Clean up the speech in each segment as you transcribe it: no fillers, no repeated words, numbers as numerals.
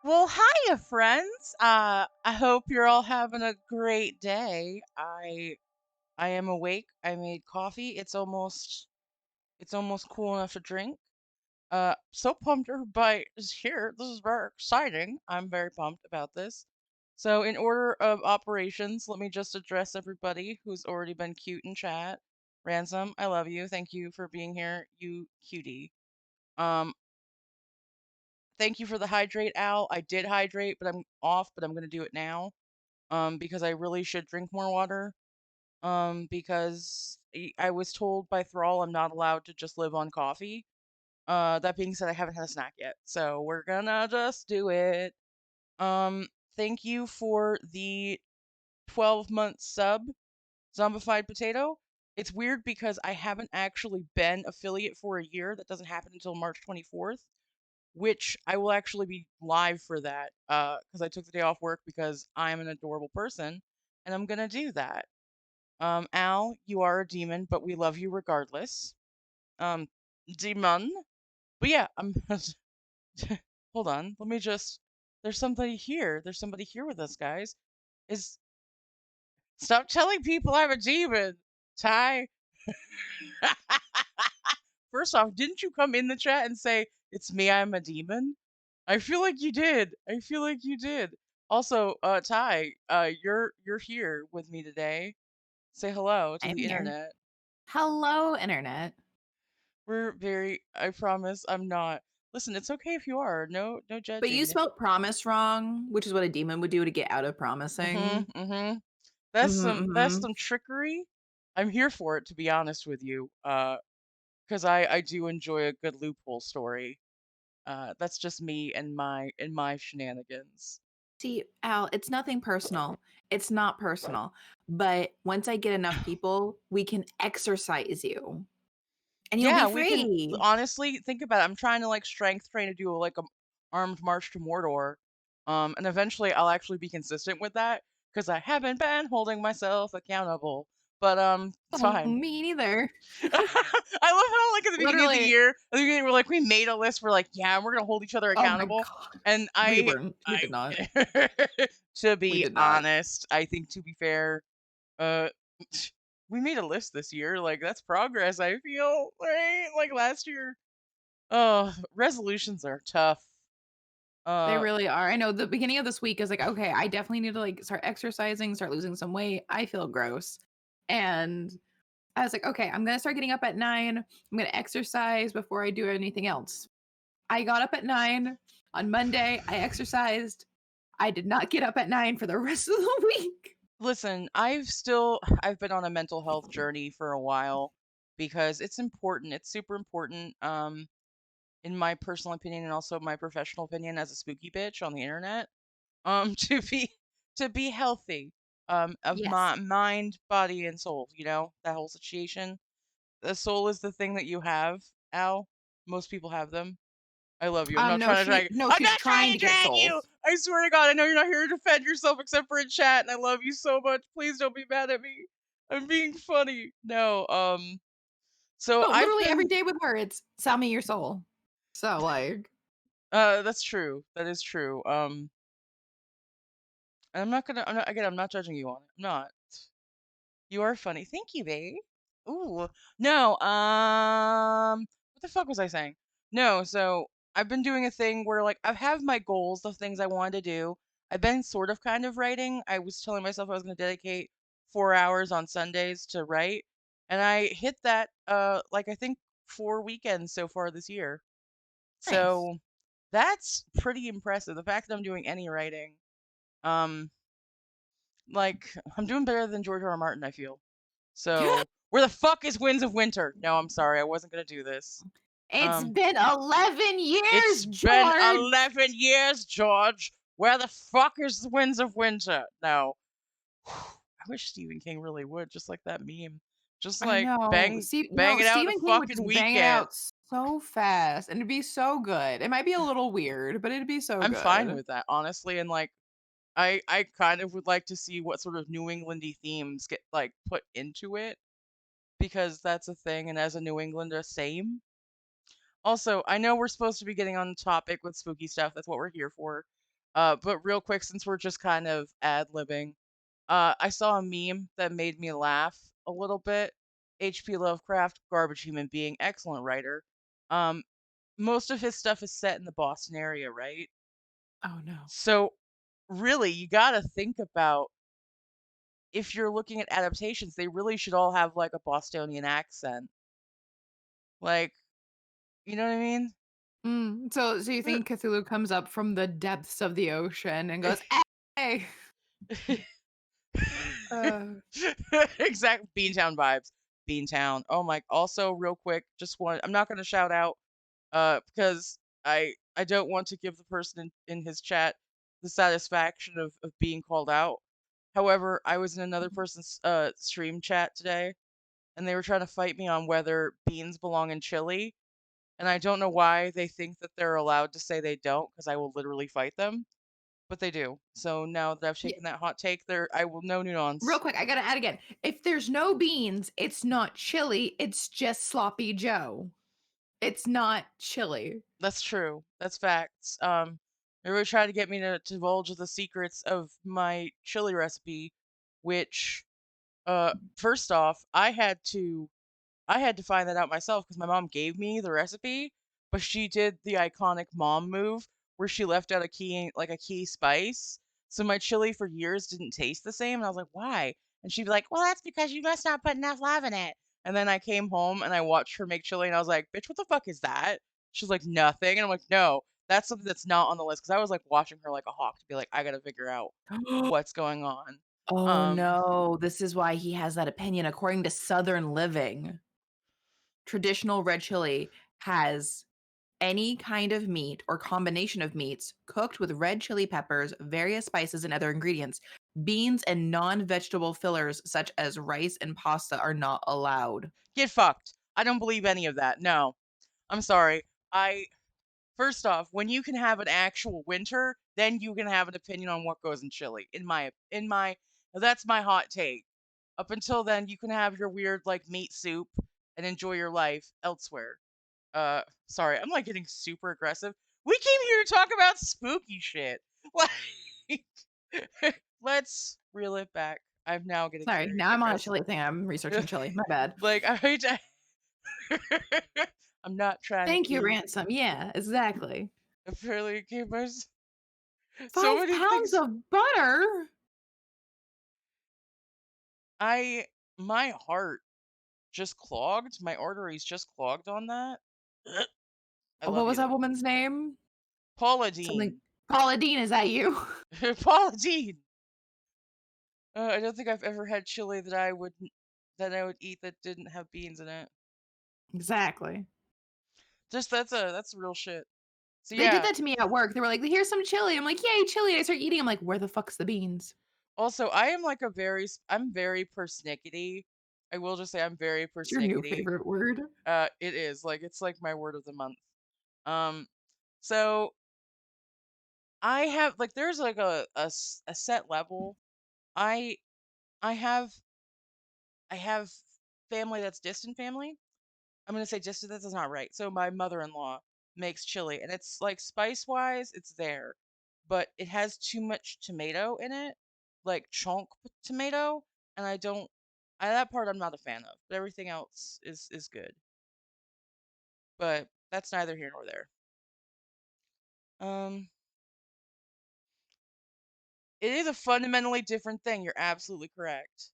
Well, hiya, friends. I hope you're all having a great day. I am awake. I made coffee. It's almost cool enough to drink. So pumped everybody is here. This is very exciting. I'm very pumped about this. So, in order of operations, let me just address everybody who's already been cute in chat. Ransom, I love you. Thank you for being here, you cutie. Um, Thank you for the hydrate, Al. I did hydrate, but I'm off, but I'm gonna do it now. Because I really should drink more water. Because I was told by Thrall I'm not allowed to just live on coffee. That being said, I haven't had a snack yet, so we're gonna just do it. Um, Thank you for the 12-month sub, Zombified Potato. It's weird because I haven't actually been affiliate for a year. That doesn't happen until March 24th, which I will actually be live for that because I took the day off work because I'm an adorable person and I'm gonna do that. Al, you are a demon, but we love you regardless. Um, Demon. But yeah, I'm. Hold on. Let me just. There's somebody here. There's somebody here with us, guys. Is Stop telling people I'm a demon, Ty. First off, didn't you come in the chat and say it's me? I'm a demon. I feel like you did. I feel like you did. Also, Ty, you're here with me today. Say hello to I'm the here. internet. Hello, internet. We're very. I promise I'm not. Listen, it's okay if you are. No But you judging. spelled promise wrong, which is what a demon would do to get out of promising. Mm-hmm. That's Mhm, some mhm. trickery. I'm here for it, to be honest with you. Because I do enjoy a good loophole story. That's just me and my shenanigans. See, Al, it's nothing personal. It's not personal. But once I get enough people, we can exercise you and you'll be Yeah, we can free. honestly think about it. I'm trying to like strength train to do like a armed march to Mordor. And eventually I'll actually be consistent with that because I haven't been holding myself accountable. But it's Oh, fine. me neither. I love how like at the beginning of the Literally. year, at the beginning we're like we made a list. We're like, yeah, we're gonna hold each other Oh my accountable. god. And We weren't. We did not. to We be did not. honest, I think to be fair, uh, we made a list this year. Like that's progress. I feel right. Like last year, oh, resolutions are tough. They Uh, really are. I know the beginning of this week is like, okay, I definitely need to like start exercising, start losing some weight. I feel gross. And I was like, okay, I'm gonna start getting up at 9. I'm gonna exercise before I do anything else. I got up at 9 on Monday. I exercised. I did not get up at 9 for the rest of the week. Listen, I've been on a mental health journey for a while because it's important. It's super important. In my personal opinion and also my professional opinion as a spooky bitch on the internet. To be healthy. Of Yes. my mind, body, and soul. You know that whole situation. The soul is the thing that you have, Al. Most people have them. I love you. I'm not No, trying to drag. I'm she's not trying trying to to get drag you. souls. I swear to God, I know you're not here to defend yourself except for in chat, and I love you so much. Please don't be mad at me. I'm being funny. No, so No, I've literally every been. day with her, it's sell me your soul. So like, That's true. That is true. And I'm not gonna. I'm not again. I'm not judging you on it. I'm not. You are funny. Thank you, babe. Ooh. No, what the fuck was I saying? No, so I've been doing a thing where like I have my goals of things I wanted to do. I've been sort of kind of writing. I was telling myself I was going to dedicate 4 hours on Sundays to write, and I hit that like I think 4 weekends so far this year. nice. So that's pretty impressive. The fact that I'm doing any writing. Um like I'm doing better than George R. R. Martin, I feel. So, where the fuck is Winds of Winter? No, I'm sorry, I wasn't gonna do this. It's Um, been 11 years, it's been George. 11 years, George. Where the fuck is the Winds of Winter? No. I wish Stephen King really would, just like that meme. Just I like know. See, bang no, it out in a Stephen King would fucking just bang it weekend. out so fast and it'd be so good. It might be a little weird, but it'd be so I'm fine good. with that, honestly, and like I kind of would like to see what sort of New Englandy themes get like put into it because that's a thing, and as a New Englander, same. Also, I know we're supposed to be getting on topic with spooky stuff. That's what we're here for. But real quick, since we're just kind of ad libbing, I saw a meme that made me laugh a little bit. H.P. Lovecraft, garbage human being, excellent writer. Um, most of his stuff is set in the Boston area, right? Oh no. So, really, you gotta think about if you're looking at adaptations, they really should all have like a Bostonian accent. Like, you know what I mean? So you think Cthulhu comes up from the depths of the ocean and goes, "Hey!" Uh, Exact Beantown vibes. Beantown. Oh my. Also, real quick, just one. I'm not gonna shout out, because I don't want to give the person in his chat the satisfaction of being called out. However, I was in another person's stream chat today, and they were trying to fight me on whether beans belong in chili, and I don't know why they think that they're allowed to say they don't, because I will literally fight them, but they do. So now that I've yeah, taken that hot take, there I will no real nuance. quick, I gotta add again. If there's no beans, it's not chili, it's just sloppy Joe. It's not chili. That's true. That's facts. They were trying to get me to divulge the secrets of my chili recipe, which, first off, I had to find that out myself because my mom gave me the recipe, but she did the iconic mom move where she left out a key spice. So my chili for years didn't taste the same, and I was like, "Why?" And she'd be like, "Well, that's because you must not put enough love in it." And then I came home and I watched her make chili, and I was like, "Bitch, what the fuck is that?" She's like, "Nothing," and I'm like, "No, that's something that's not on the list." Because I was like watching her like a hawk to be like, "I gotta figure out what's going on." Oh Um, no, this is why he has that opinion. According to Southern Living, traditional red chili has any kind of meat or combination of meats cooked with red chili peppers, various spices, and other ingredients. Beans and non vegetable fillers such as rice and pasta are not allowed. get fucked. I don't believe any of that. No, I'm sorry. I First off, when you can have an actual winter, then you can have an opinion on what goes in chili. In my that's my hot take. Up until then, you can have your weird like meat soup and enjoy your life elsewhere. Sorry, I'm like getting super aggressive. We came here to talk about spooky shit. Like, let's reel it back. I'm now getting Sorry, very now I'm on a aggressive. chili thing. I'm researching chili. My bad. Like I'm not trying Thank you, to ransom. Yeah, exactly. apparently give us so 5 many pounds things. of butter? I My heart just clogged. My arteries just clogged on that. Ugh. I What love was you that though. woman's name? Paula Something Dean. Paula Deen, is that you? Paula Dean. I don't think I've ever had chili that I would eat that didn't have beans in it. Exactly. Just that's real shit. So They did yeah. that to me at work. They were like, "Here's some chili." I'm like, "Yay, chili." I start eating. I'm like, "Where the fuck's the beans?" Also, I'm very persnickety. I will just say I'm very It's your new persnickety. favorite word. It is like it's like my word of the month. Um, so I have like there's like a set level. I I have I have family that's distant family. I'm gonna say distant. That's not right. So my mother-in-law makes chili, and it's like spice-wise, it's there, but it has too much tomato in it, like tomato, and that part I'm not a fan of. But everything else is good. But that's neither here nor there. Um, it is a fundamentally different thing. You're absolutely correct.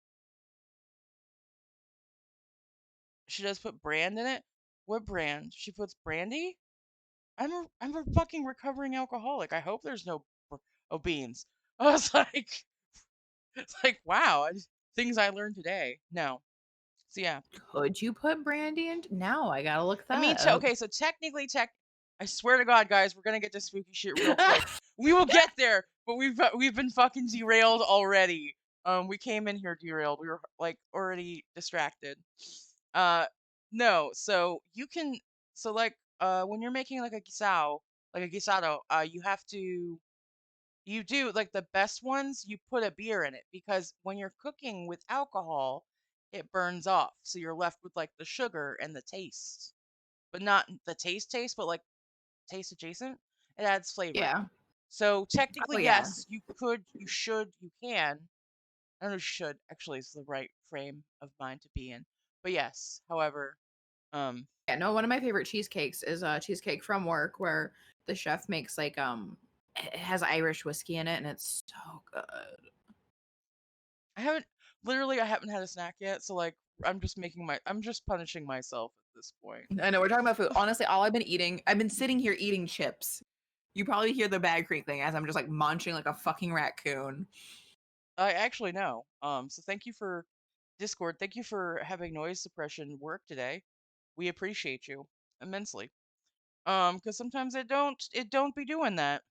She does put brand in it. What brand? She puts brandy? I'm a fucking recovering alcoholic. I hope there's no beans. I was like, it's like wow, things I learned today. No. So yeah. Could you put brandy in? Now I gotta look I mean, that up. okay, so technically, I swear to God, guys, we're gonna get to spooky shit real quick. We will get there, but we've been fucking derailed already. We came in here derailed. We were like already distracted. Uh, no. So you can, so like, when you're making like a like a guisado, you do like the best ones. You put a beer in it because when you're cooking with alcohol, it burns off, so you're left with like the sugar and the taste, but not the taste, but like taste adjacent. It adds flavor. Yeah. So Oh technically, yeah. yes, you could, you should, you can. I don't know if should actually is the right frame of mind to be in. But yes, however, um, Yeah, no, one of my favorite cheesecakes is a cheesecake from work where the chef makes like it has Irish whiskey in it and it's so good. I haven't I haven't had a snack yet, so like I'm just punishing myself at this point. I know we're talking about food. Honestly, all I've been sitting here eating chips. You probably hear the bag creaking as I'm just like munching like a fucking raccoon. I actually know. So thank you for Discord. Thank you for having noise suppression work today. We appreciate you immensely. Because sometimes it don't be doing that.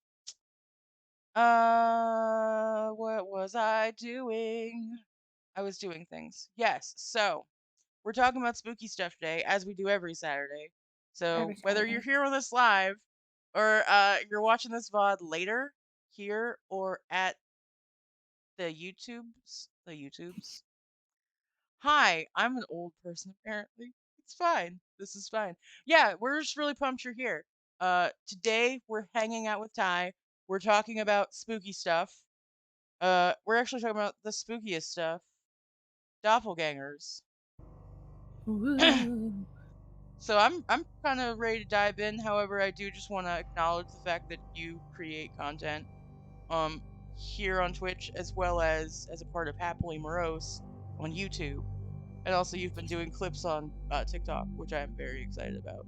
What was I doing? I was doing things. Yes. So we're talking about spooky stuff today, as we do every Saturday. So Every whether you're Saturday. here with us live, or you're watching this VOD later, here or at the YouTubes. Hi, I'm an old person apparently. It's fine. This is fine. Yeah, we're just really pumped you're here. Today we're hanging out with Ty. We're talking about spooky stuff. We're actually talking about the spookiest stuff, doppelgangers. Woo. So I'm kind of ready to dive in. However, I do just want to acknowledge the fact that you create content um here on Twitch as well as a part of Happily Morose on YouTube. And also you've been doing clips on TikTok, which I'm very excited about.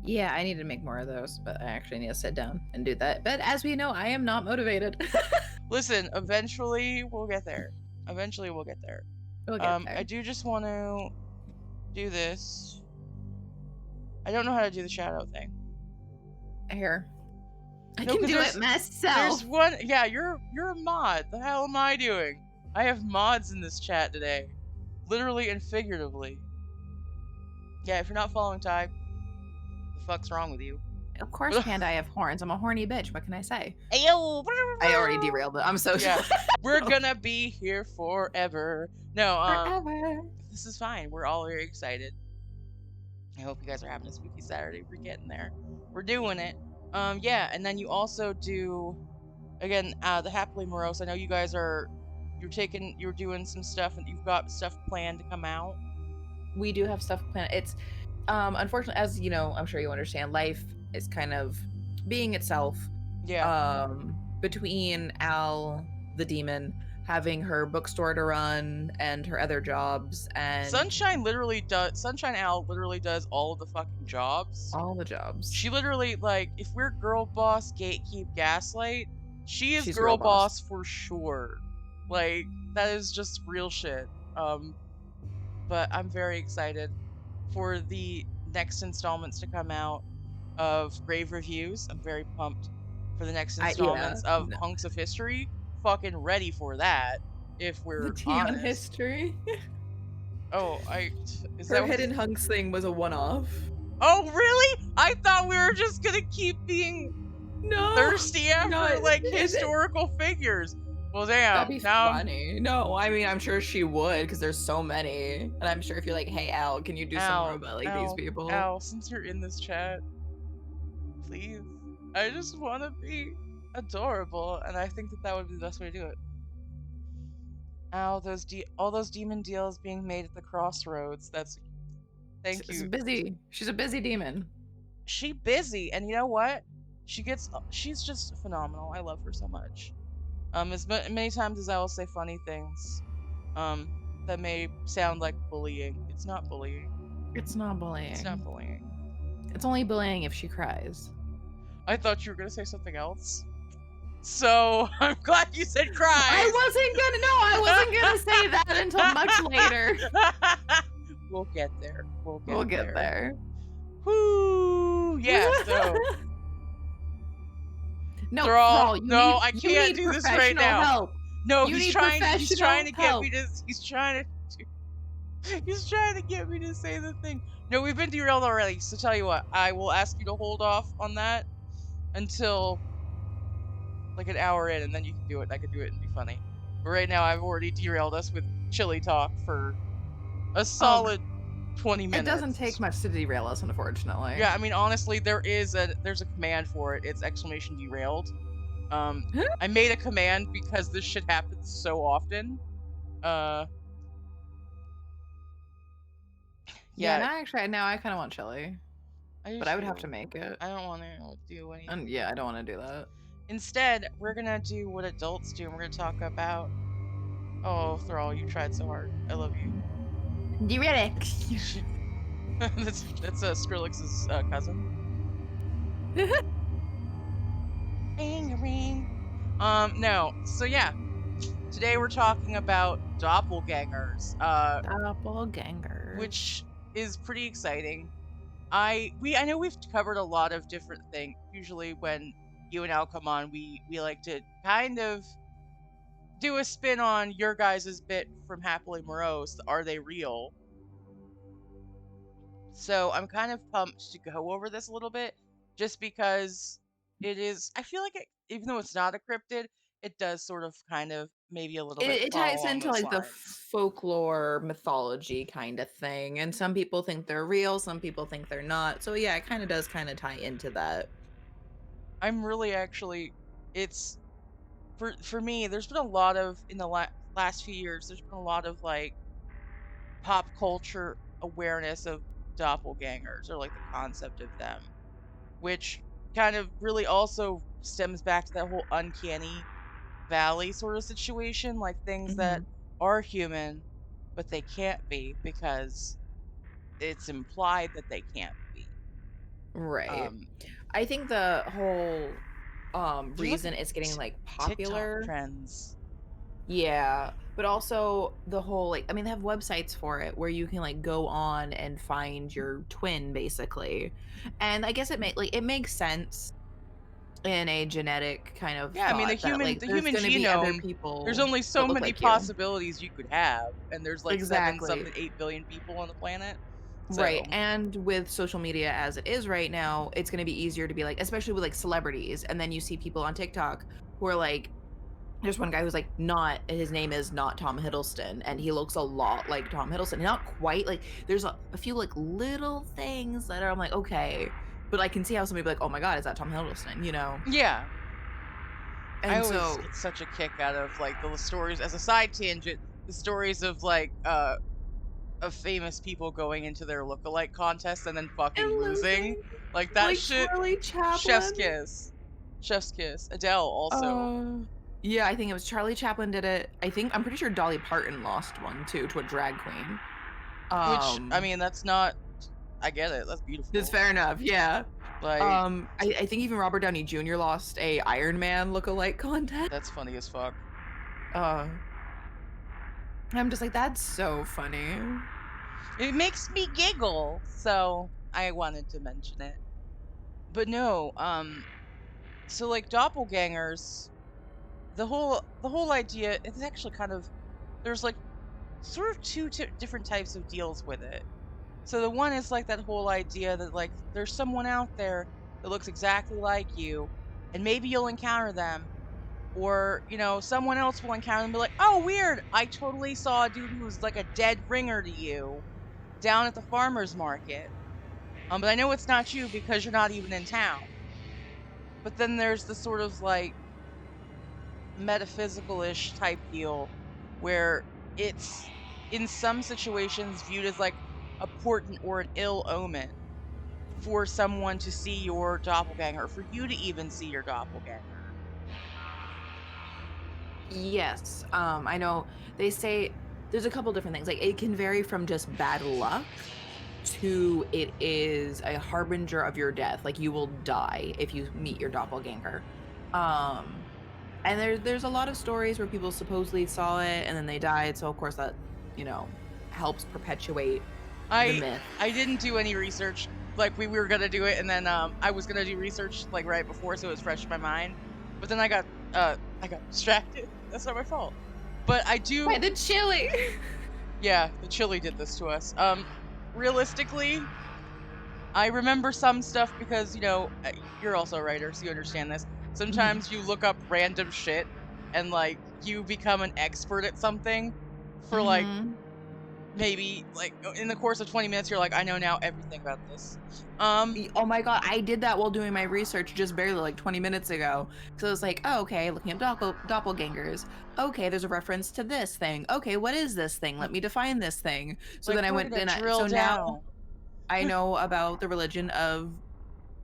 Yeah, I need to make more of those, but I actually need to sit down and do that. But as we know, I am not motivated. Listen, eventually we'll get there. Eventually we'll get there. We'll get I there. do just want to do this. I don't know how to do the shadow thing. Here. I No, can because do it there's myself. one. Yeah, you're a mod. The hell am I doing? I have mods in this chat today, literally and figuratively. Yeah, if you're not following Ty, the fuck's wrong with you? Of course, Panda, I have horns. I'm a horny bitch. What can I say? Ayo! I already derailed it. I'm so Yeah, we're gonna be here forever. No, forever. this is fine. We're all very excited. I hope you guys are having a spooky Saturday. We're getting there. We're doing it. Yeah, and then you also do again the Happily Morose. I know you guys you're doing some stuff and you've got stuff planned to come out. We do have stuff planned. It's unfortunately, as you know, I'm sure you understand, life is kind of being itself. Yeah. Between Al the demon having her bookstore to run and her other jobs and Sunshine Owl literally does all of the fucking jobs. all the jobs. She literally, like, if we're girl boss, gatekeep, gaslight, she is She's girl girl boss. boss for sure. Like, that is just real shit. But I'm very excited for the next installments to come out of Grave Reviews. I'm very pumped for the next Yeah, installments of no. Hunks of History. Fucking ready for that, if The we're tea on honest. history. Oh, is Her that what hidden hunks thing was a one-off. Oh, really? I thought we were just gonna keep being thirsty after like historical figures. Well, damn. That'd be funny. No, I mean, I'm sure she would because there's so many, and I'm sure if you're like, "Hey, Al, can you do some more about like these people?" Al, since you're in this chat, please. I just want to be adorable, and I think that would be the best way to do it. Al, all those demon deals being made at the crossroads. Thank you. She's a busy demon. She busy, and you know what? She's just phenomenal. I love her so much. As many times as I will say funny things, that may sound like bullying. It's not bullying. It's not bullying. It's not bullying. It's only bullying if she cries. I thought you were gonna say something else. So I'm glad you said cries. I wasn't gonna say that until much later. We'll get there. We'll get there. Whoo! Yeah. So. No, Thrall, no, I can't do this right now. Help. No, he's trying to get me to say the thing. No, we've been derailed already. So tell you what, I will ask you to hold off on that until like an hour in, and then you can do it. I can do it and be funny. But right now, I've already derailed us with chili talk for a solid 20 minutes. It doesn't take much to derail us, unfortunately. Yeah, I mean, honestly, there's a command for it. It's !derailed. Um, I made a command because this shit happens so often. Uh, Yeah, yeah, now actually, now I kind of want chili, I do but I would have to too. make it. I don't want to do And anything. yeah, I don't want to do that. Instead, we're gonna do what adults do, and we're gonna talk about. Oh, Thrall, you tried so hard. I love you. Direct. That's Skrillex's cousin. Ring ring. No. So yeah, today we're talking about doppelgangers. Doppelgangers. Which is pretty exciting. I know we've covered a lot of different things. Usually when you and Al come on, we like to kind of do a spin on your guys' bit from Happily Morose. Are they real? So I'm kind of pumped to go over this a little bit, just because it is. I feel like even though it's not a cryptid, it does sort of kind of maybe a little bit It fall ties along into those like the lines. folklore mythology kind of thing, and some people think they're real, some people think they're not. So yeah, it kind of does kind of tie into that. I'm really actually. It's for me. There's been a lot of in the last few years. There's been a lot of like pop culture awareness of doppelgangers or like the concept of them, which kind of really also stems back to that whole uncanny valley sort of situation, like things that Mhm. are human but they can't be because it's implied that they can't be. Right. Um, I think the whole if you look at reason it's getting like TikTok popular. trends, Yeah, but also the whole like I mean they have websites for it where you can like go on and find your twin basically. And I guess it makes sense in a genetic kind of yeah, I mean thought that like the there's human going to be other genome. There's people only so that look many like you. possibilities you could have, and there's like seven Exactly. something 8 billion people on the planet. Right. So And with social media as it is right now, it's going to be easier to be like especially with like celebrities and then you see people on TikTok who are like there's one guy who's like not his name is not Tom Hiddleston and he looks a lot like Tom Hiddleston. Not quite like there's a few like little things that are I'm like, okay. But I can see how somebody be like, oh my God, is that Tom Hiddleston? You know? yeah, I And always so get such a kick out of like the stories as a side tangent, the stories of like of famous people going into their lookalike contest and then and fucking losing. losing Like that like shit. Charlie Chef's Chaplin. kiss. Chef's kiss. Adele also. Uh yeah, I think it was Charlie Chaplin did it. I think I'm pretty sure Dolly Parton lost one too to a drag queen. Which I Um mean that's not I get it. That's That's beautiful. fair enough, yeah. Like I think even Robert Downey Jr. lost a Iron Man lookalike contest. that's funny as fuck. Uh, I'm just like, "That's so funny." It makes me giggle, so I wanted to mention it. But no, so like doppelgangers, the whole idea it's actually kind of there's like sort of two different types of deals with it. So the one is like that whole idea that like there's someone out there that looks exactly like you, and maybe you'll encounter them, or someone else will encounter them and be like, "Oh, weird! I totally saw a dude who was like a dead ringer to you down at the farmer's market. But I know it's not you because you're not even in town." But then there's the sort of like metaphysical-ish type deal where it's in some situations viewed as like a portent or an ill omen for someone to see your doppelganger, or for you to even see your doppelganger. Yes, I know they say there's a couple different things, like, it can vary from just bad luck to it is a harbinger of your death, like, you will die if you meet your doppelganger. Um, and there's a lot of stories where people supposedly saw it and then they died, so of course that, you know, helps perpetuate the I myth. I didn't do any research. Like we were gonna do it, and then I was gonna do research like right before, so it was fresh in my mind. But then I got distracted. That's not my fault. But I By do. the chili. Yeah, the chili did this to us. Realistically, I remember some stuff because you're also a writer, so you understand this. Mhm. Sometimes you look up random shit, and like you become an expert at something for like Mhm. maybe like in the course of 20 minutes, you're like, I know now everything about this. Oh my god, I did that while doing my research just barely like 20 minutes ago. So it's like, oh, okay, looking up doppelgangers. Okay, there's a reference to this thing. Okay, what is this thing? Let me define this thing. So like then I we're went gonna and drill so now down. I know about the religion of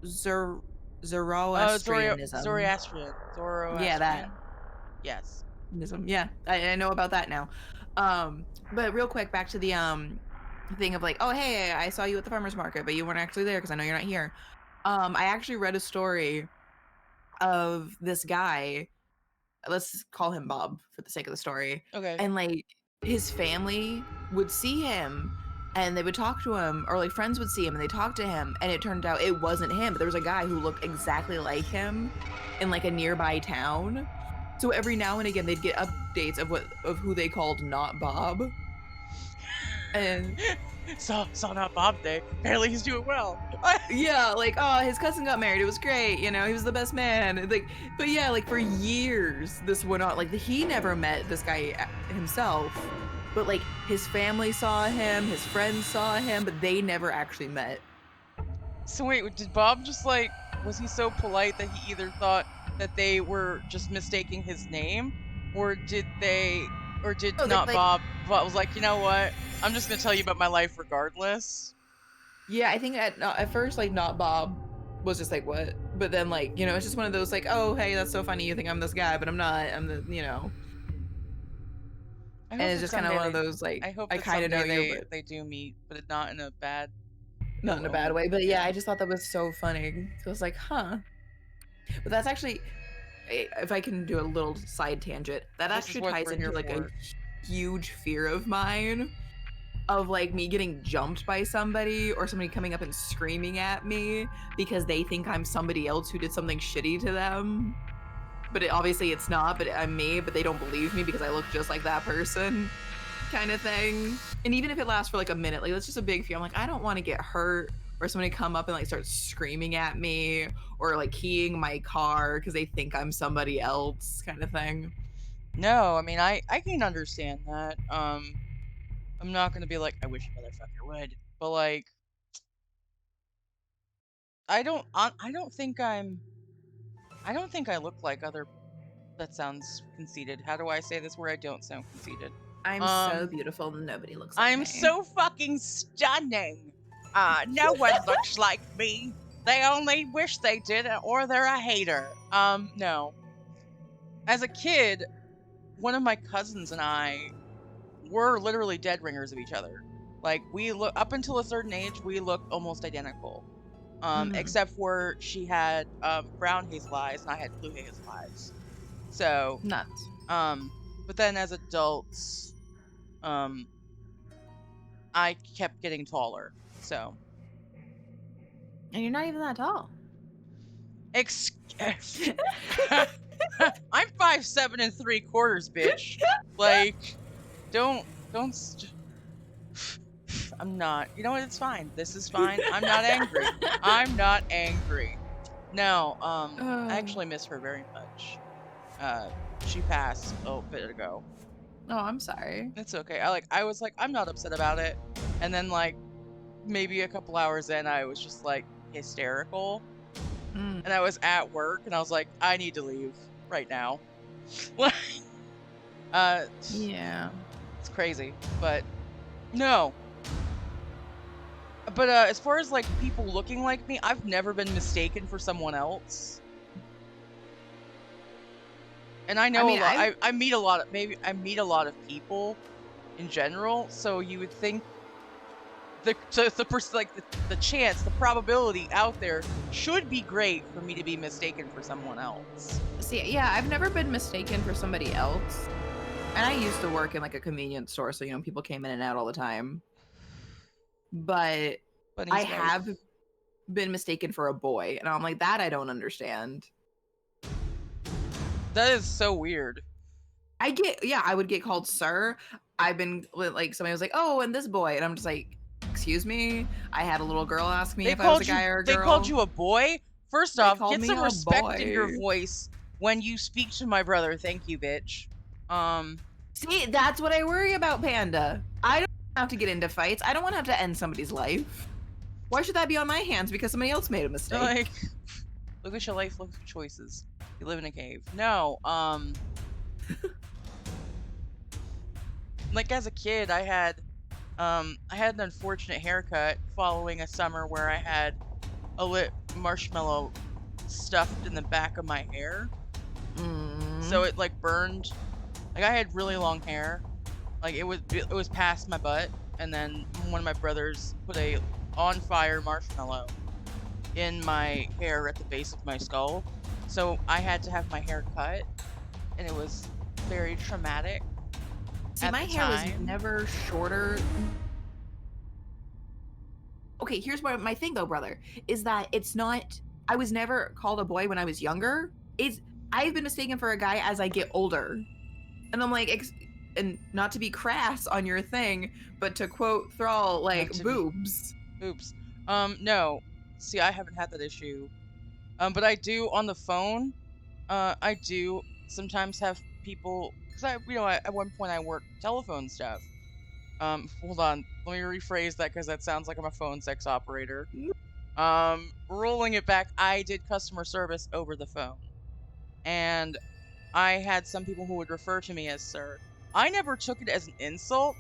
Zer Zoro Zoroastrianism. Zoroastrian. Yeah, that. Zoroastrian? Yes. Yeah, I know about that now. But real quick, back to the thing of like, oh hey, I saw you at the farmer's market, but you weren't actually there because I know you're not here. I actually read a story of this guy, let's call him Bob for the sake of the story. Okay. And like his family would see him and they would talk to him, or like friends would see him and they talked to him, and it turned out it wasn't him, but there was a guy who looked exactly like him in like a nearby town. So every now and again they'd get updates of who they called not Bob. And Saw not Bob Day. Apparently he's doing well. yeah, like, oh, his cousin got married. It was great. You know, he was the best man. Like, but yeah, like for years, this went on. Like, he never met this guy himself, but like his family saw him, his friends saw him, but they never actually met. So wait, did Bob just like, was he so polite that he either thought that they were just mistaking his name, or did Oh, not like, Bob was like, you know what? I'm just gonna tell you about my life regardless. yeah, I think at first, like, not Bob was just like, what? But then, like, you know, it's just one of those, like, oh, hey, that's so funny. You think I'm this guy, but I'm not. I'm the, you know. I And hope it's that just kind of someday one of those, like, I hope I that kind of know someday you, but they do meet, but not in a bad not ill in a bad omen. way. But yeah, Yeah. I just thought that was so funny. So I was like, huh. But that's actually, if I can do a little side tangent, that This is actually what ties we're into here like a for. huge fear of mine of like me getting jumped by somebody or somebody coming up and screaming at me because they think I'm somebody else who did something shitty to them. But obviously it's not, but I'm me, but they don't believe me because I look just like that person kind of thing. And even if it lasts for like a minute, like that's just a big fear. I'm like, I don't want to get hurt or somebody come up and like start screaming at me or like keying my car because they think I'm somebody else kind of thing. No, I mean I can understand that. I'm not gonna be like, I wish a motherfucker would, but like I don't think I don't think I look like other. That sounds conceited. How do I say this where I don't sound conceited? I'm so Um, beautiful, nobody looks like I'm me. so fucking stunning. No one looks like me. They only wish they did, or they're a hater. No. As a kid, one of my cousins and I were literally dead ringers of each other. Like we look up until a certain age, we looked almost identical. Mhm. Except for she had brown hazel eyes and I had blue hazel eyes. So, Nuts. um, but then as adults, um, I kept getting taller. So, And you're not even that tall. ex- I'm 5'7 3/4", bitch. Like, don't. I'm not. You know what? It's fine. This is fine. I'm not angry. I'm not angry. No. I Oh, actually miss her very much. She passed a bit ago. I'm sorry. It's okay. I was like, I'm not upset about it. And then like maybe a couple hours in, I was just like hysterical. Mm. And I was at work and I was like, I need to leave right now. uh Yeah. it's crazy. But no. But as far as like people looking like me, I've never been mistaken for someone else. And I I know a mean, lot. I've I meet a lot of I meet a lot of people in general, so you would think the chance, the probability out there should be great for me to be mistaken for someone else. see, yeah, I've never been mistaken for somebody else. And I used to work in like a convenience store, so you know, people came in and out all the time. But I Bunny's have wife. been mistaken for a boy, and I'm like, that I don't understand. That is so weird. Yeah, I would get called sir. I've been like somebody was like, "Oh, and this boy," and I'm just like, "Excuse me." I had a little girl ask me if I was a guy or a They called girl. you a boy? First They off, called get me some a respect in your boy. voice when you speak to my brother. Thank you, bitch. Um See, that's what I worry about, Panda. I don't have to get into fights. I don't want to have to end somebody's life. Why should that be on my hands because somebody else made a Like, mistake? look at your life, look at your choices. You live in a cave. No, like as a kid, I had an unfortunate haircut following a summer where I had a lit marshmallow stuffed in the back of my hair. So Mm. it like burned. Like I had really long hair. Like it was past my butt, and then one of my brothers put a on fire marshmallow in my hair at the base of my skull. So I had to have my hair cut, and it was very traumatic See, at my the hair was time. never shorter. Okay, here's what my thing though, brother, is that it's not. I was never called a boy when I was younger. It's I've been mistaken for a guy as I get older. And I'm like, and not to be crass on your thing, but to quote Thrall, Not like to be boobs. oops. No. See, I haven't had that issue. But I do on the phone. I do sometimes have people because at one point I worked telephone stuff. Hold on, let me rephrase that because that sounds like I'm a phone sex operator. Rolling it back, I did customer service over the phone, and I had some people who would refer to me as sir. I never took it as an insult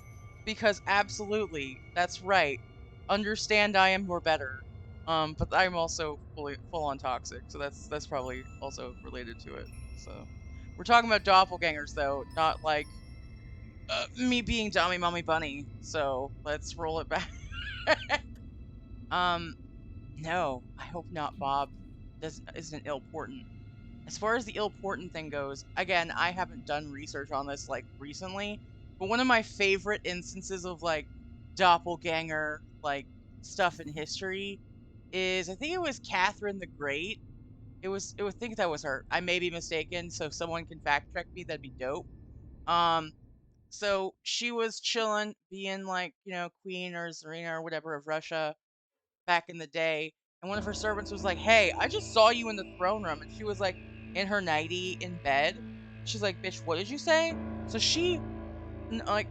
because absolutely, that's right. Understand I am your better. But I'm also full on toxic, so that's probably also related to it. So we're talking about doppelgangers though, not like me being Dummy Mommy Bunny. So let's roll it back. um, no, I hope not. Bob isn't ill important. As far as the ill-portent thing goes, again, I haven't done research on this like recently, but one of my favorite instances of like doppelganger like stuff in history is I think it was Catherine the Great. I think that was her. I may be mistaken, so if someone can fact check me, that'd be dope. Um, so she was chilling, being like, queen or Tsarina or whatever of Russia back in the day, and one of her servants was like, "Hey, I just saw you in the throne room," and she was like in her nightie in bed. She's like, "Bitch, what did you say?" So she like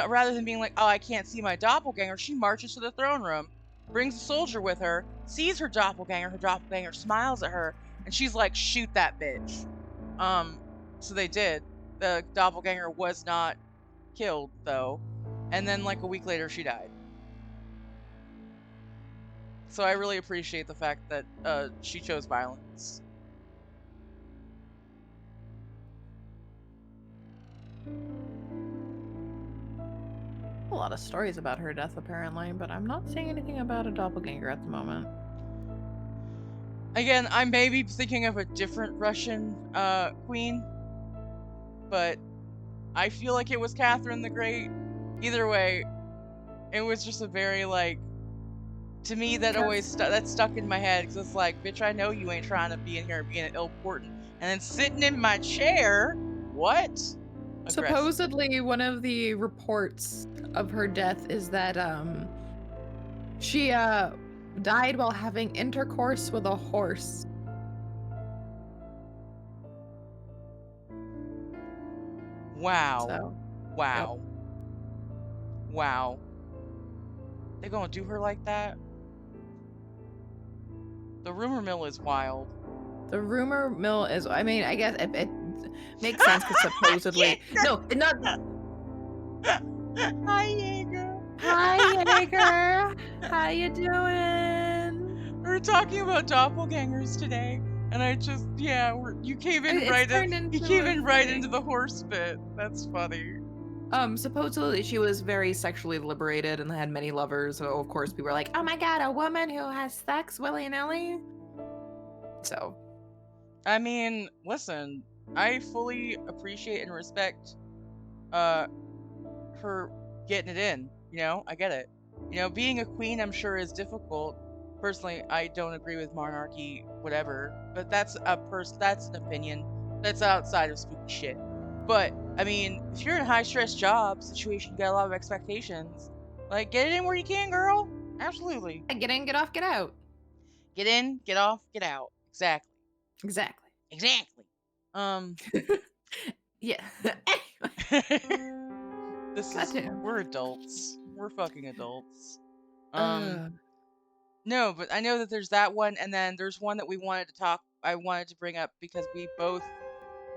rather than being like, "Oh, I can't see my doppelganger," she marches to the throne room, brings a soldier with her, sees her doppelganger. Her doppelganger smiles at her, and she's like, "Shoot that bitch." Um, so they did. The doppelganger was not killed though, and then like a week later, she died. So I really appreciate the fact that she chose violence. A lot of stories about her death, apparently, but I'm not seeing anything about a doppelganger at the moment. Again, I may be thinking of a different Russian queen, but I feel like it was Catherine the Great. Either way, it was just a very like to me that always that stuck in my head because it's like, bitch, I know you ain't trying to be in here being ill important, and then sitting in my chair. What? Aggressive. Supposedly, one of the reports of her death is that she died while having intercourse with a horse. Wow. So, yep. Wow. Wow. They gonna do her like that? The rumor mill is wild. The rumor mill is, I mean, I guess it makes sense because supposedly, no, not. Hi, Jaeger. Hi, Jaeger. How you doing? We were talking about doppelgangers today, and I just you came in It's right turned you into came a in right into thing. the horse bit. That's funny. Supposedly she was very sexually liberated and had many lovers. So of course people were like, "Oh my god, a woman who has sex willy nilly." So I mean, listen, I fully appreciate and respect uh her getting it in. I get it. Being a queen, I'm sure, is difficult. Personally, I don't agree with monarchy, whatever. But that's an opinion. That's outside of spooky shit. But I mean, if you're in a high stress job situation, you got a lot of expectations. Like, get it in where you can, girl. Absolutely. get in, get off, get out. Get in, get off, get out. Exactly. Exactly. Exactly. Um, Yeah. Anyway, this is continue. we're adults. We're fucking adults. Um, Uh, no, but I know that there's that one, and then there's one that I wanted to bring up because we both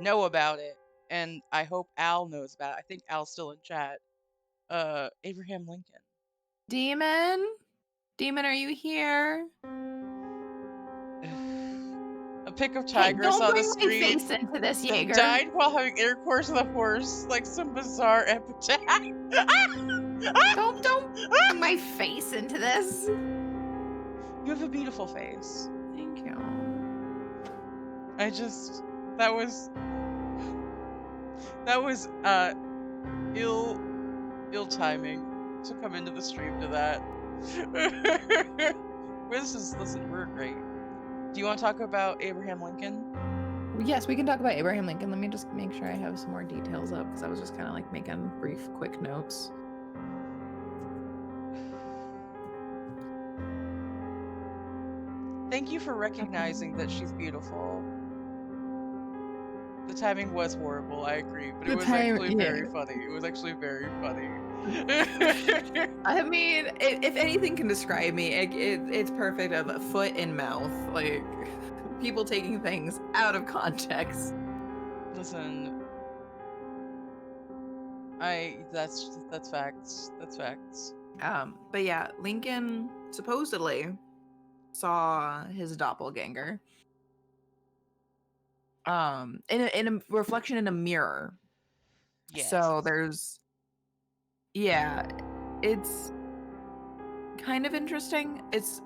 know about it, and I hope Al knows about it. I think Al's still in chat. Abraham Lincoln. Demon? Demon, are you here? A pic of Hey, Tygrezz don't on the bring my street. face into this, Jaeger. Died while having intercourse with a horse, like some bizarre epitaph. Don't bring my face into this. You have a beautiful face. Thank you. I just that was ill timing to come into the stream to that. Listen, we're great. Do you want to talk about Abraham Lincoln? Yes, we can talk about Abraham Lincoln. Let me just make sure I have some more details up because I was just kind of like making brief, quick notes. Thank you for recognizing that she's beautiful. The timing was horrible, I agree, but it was actually very funny. It was actually very funny. I mean, if anything can describe me, it's perfect of a foot in mouth. Like, people taking things out of context. Listen, that's facts. That's facts. But yeah, Lincoln supposedly saw his doppelganger. In a reflection in a mirror. Yes. So it's kind of interesting. It's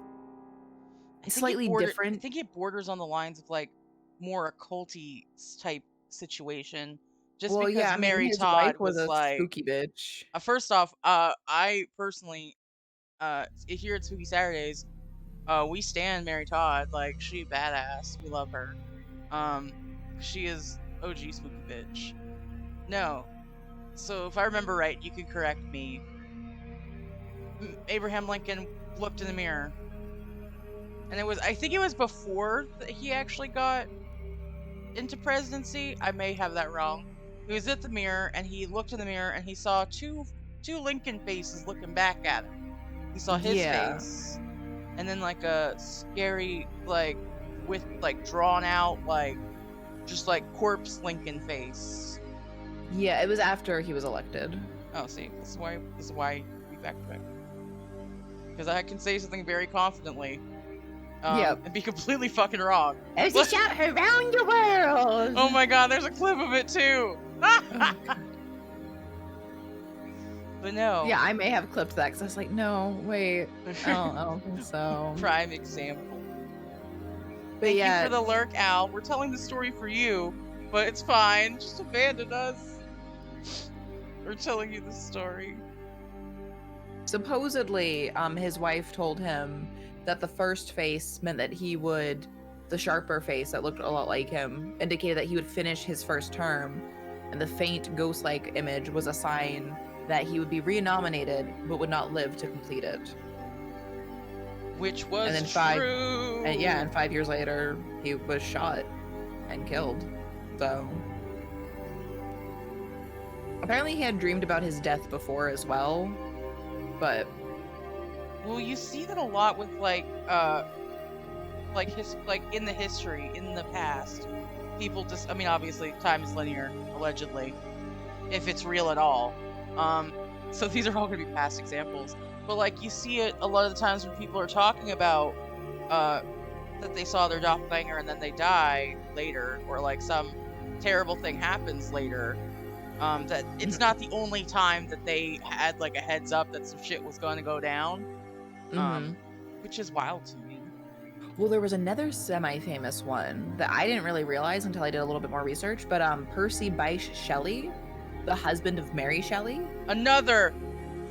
slightly different. I think it borders on the lines of like more occulty type situation. Just because I mean, Mary his Todd wife was a like spooky bitch. First off, I personally here at Spooky Saturdays, we stand Mary Todd. Like, she badass. We love her. She is OG spooky bitch. No. So if I remember right, you can correct me. Abraham Lincoln looked in the mirror. And I think it was before that he actually got into presidency. I may have that wrong. He was at the mirror and he looked in the mirror and he saw two Lincoln faces looking back at him. He saw his face and then like a scary, like, with like drawn out, like just like corpse Lincoln face. Yeah, it was after he was elected. Oh, see, this is why we backtrack. Because I can say something very confidently. And be completely fucking wrong. As you shout around the world. Oh my god, there's a clip of it too. But no. Yeah, I may have clipped that because I was like, no, wait, I don't think so. Prime example. But Thank you for the lurk, Al. We're telling the story for you, but it's fine. Just abandon us. We're telling you the story. Supposedly, his wife told him that the first face meant that the sharper face that looked a lot like him indicated that he would finish his first term, and the faint ghost-like image was a sign that he would be renominated but would not live to complete it. Which was true. And 5 years later, he was shot and killed. So apparently he had dreamed about his death before as well, but well, you see that a lot with like in the history, in the past, people just, I mean, obviously time is linear, allegedly, if it's real at all. So these are all going to be past examples, but like you see it a lot of the times when people are talking about that they saw their doppelganger and then they die later, or like some terrible thing happens later. That it's not the only time that they had like a heads up that some shit was going to go down. Which is wild to me. Well, there was another semi-famous one that I didn't really realize until I did a little bit more research, but Percy Bysshe Shelley, the husband of Mary Shelley. Another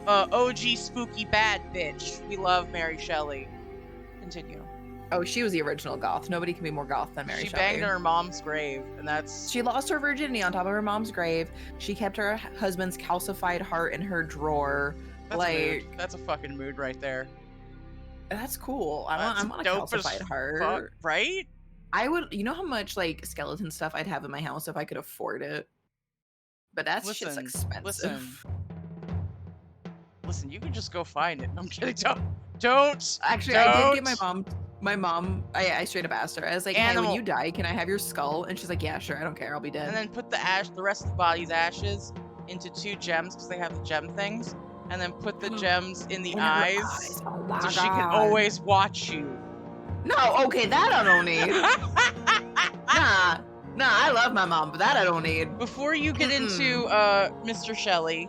OG spooky bad bitch. We love Mary Shelley. Continue. Oh, she was the original goth. Nobody can be more goth than Mary Shelley. She banged on her mom's grave, and She lost her virginity on top of her mom's grave. She kept her husband's calcified heart in her drawer. That's a fucking mood right there. That's cool. I want a calcified heart. Fuck, right? I would. You know how much like skeleton stuff I'd have in my house if I could afford it. But shit's expensive. Listen. Listen, you can just go find it. I'm kidding. Don't. Actually, I did get Don't. my mom, I straight up asked her. I was like, "Hey, when Animal. you die, can I have your skull?" And she's like, "Yeah, sure. I don't care. I'll be And dead." then put the rest of the body's ashes into 2 gems because they have the gem things. And then put the gems in the In her eyes eyes. Oh so my she can god. always watch you. No, okay, that I don't need. Nah, I love my mom, but that I don't need. Before you get into Mr. Shelley,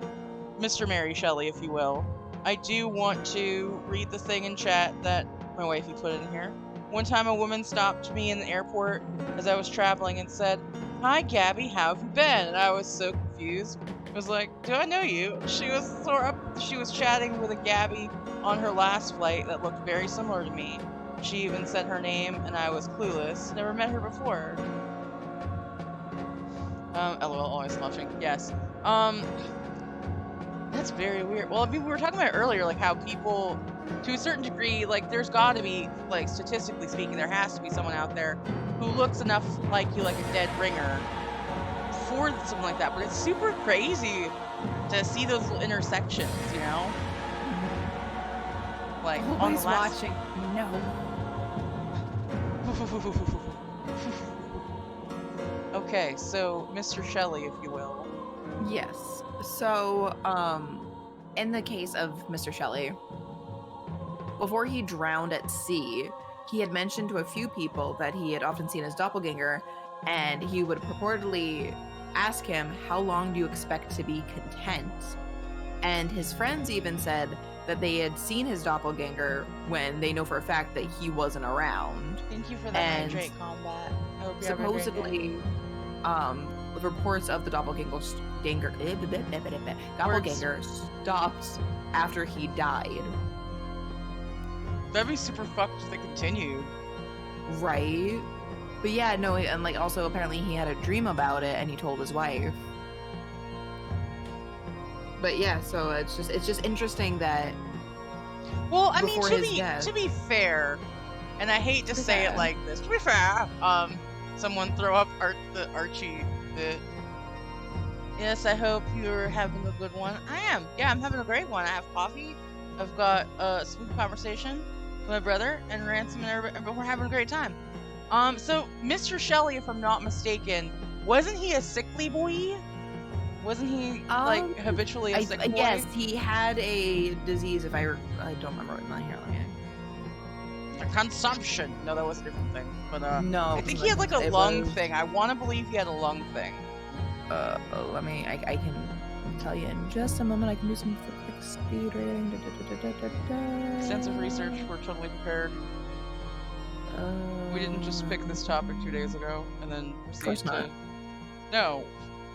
Mr. Mary Shelley, if you will, I do want to read the thing in chat that my wifey put in here. One time a woman stopped me in the airport as I was traveling and said, "Hi Gabby, how have you been?" And I was so confused. I was like, "Do I know you?" She was chatting with a Gabby on her last flight that looked very similar to me. She even said her name and I was clueless. Never met her before. LOL, always laughing. Yes. That's very weird. Well, I mean, we were talking about earlier, like how people, to a certain degree, like there's got to be, like statistically speaking, there has to be someone out there who looks enough like you, like a dead ringer, for something like that. But it's super crazy to see those little intersections, you know? Like on the Always last. watching. No. Okay, so Mr. Shelley, if you will. Yes. So, in the case of Mr. Shelley, before he drowned at sea, he had mentioned to a few people that he had often seen his doppelganger, and he would purportedly ask him, "How long do you expect to be content?" And his friends even said that they had seen his doppelganger when they know for a fact that he wasn't around. Thank you for that And hydrate combat. I hope you have a great day. supposedly, reports of the doppelganger stopped after he died. That'd be super fucked if they continued. Right? But yeah, no, and like also apparently he had a dream about it and he told his wife. But yeah, so it's just interesting that Well, I mean, before his death. to be fair, and I hate to be say it fair. like this, to be fair, someone throw up the Archie bit. Yes, I hope you're having a good one. I am. Yeah, I'm having a great one. I have coffee. I've got a smooth conversation with my brother and Ransom and everybody, and we're having a great time. So Mr. Shelley, if I'm not mistaken, wasn't he a sickly boy? Wasn't he like habitually a sick boy? Yes, he had a disease. If I don't remember what my here. A consumption. No, that was a different thing. But No, I think he had like a lung thing. I want to believe he had a lung thing. Let me. I can tell you in just a moment. I can do some quick speed reading. Extensive research. We're totally prepared. We didn't just pick this topic 2 days ago and then proceed to. No,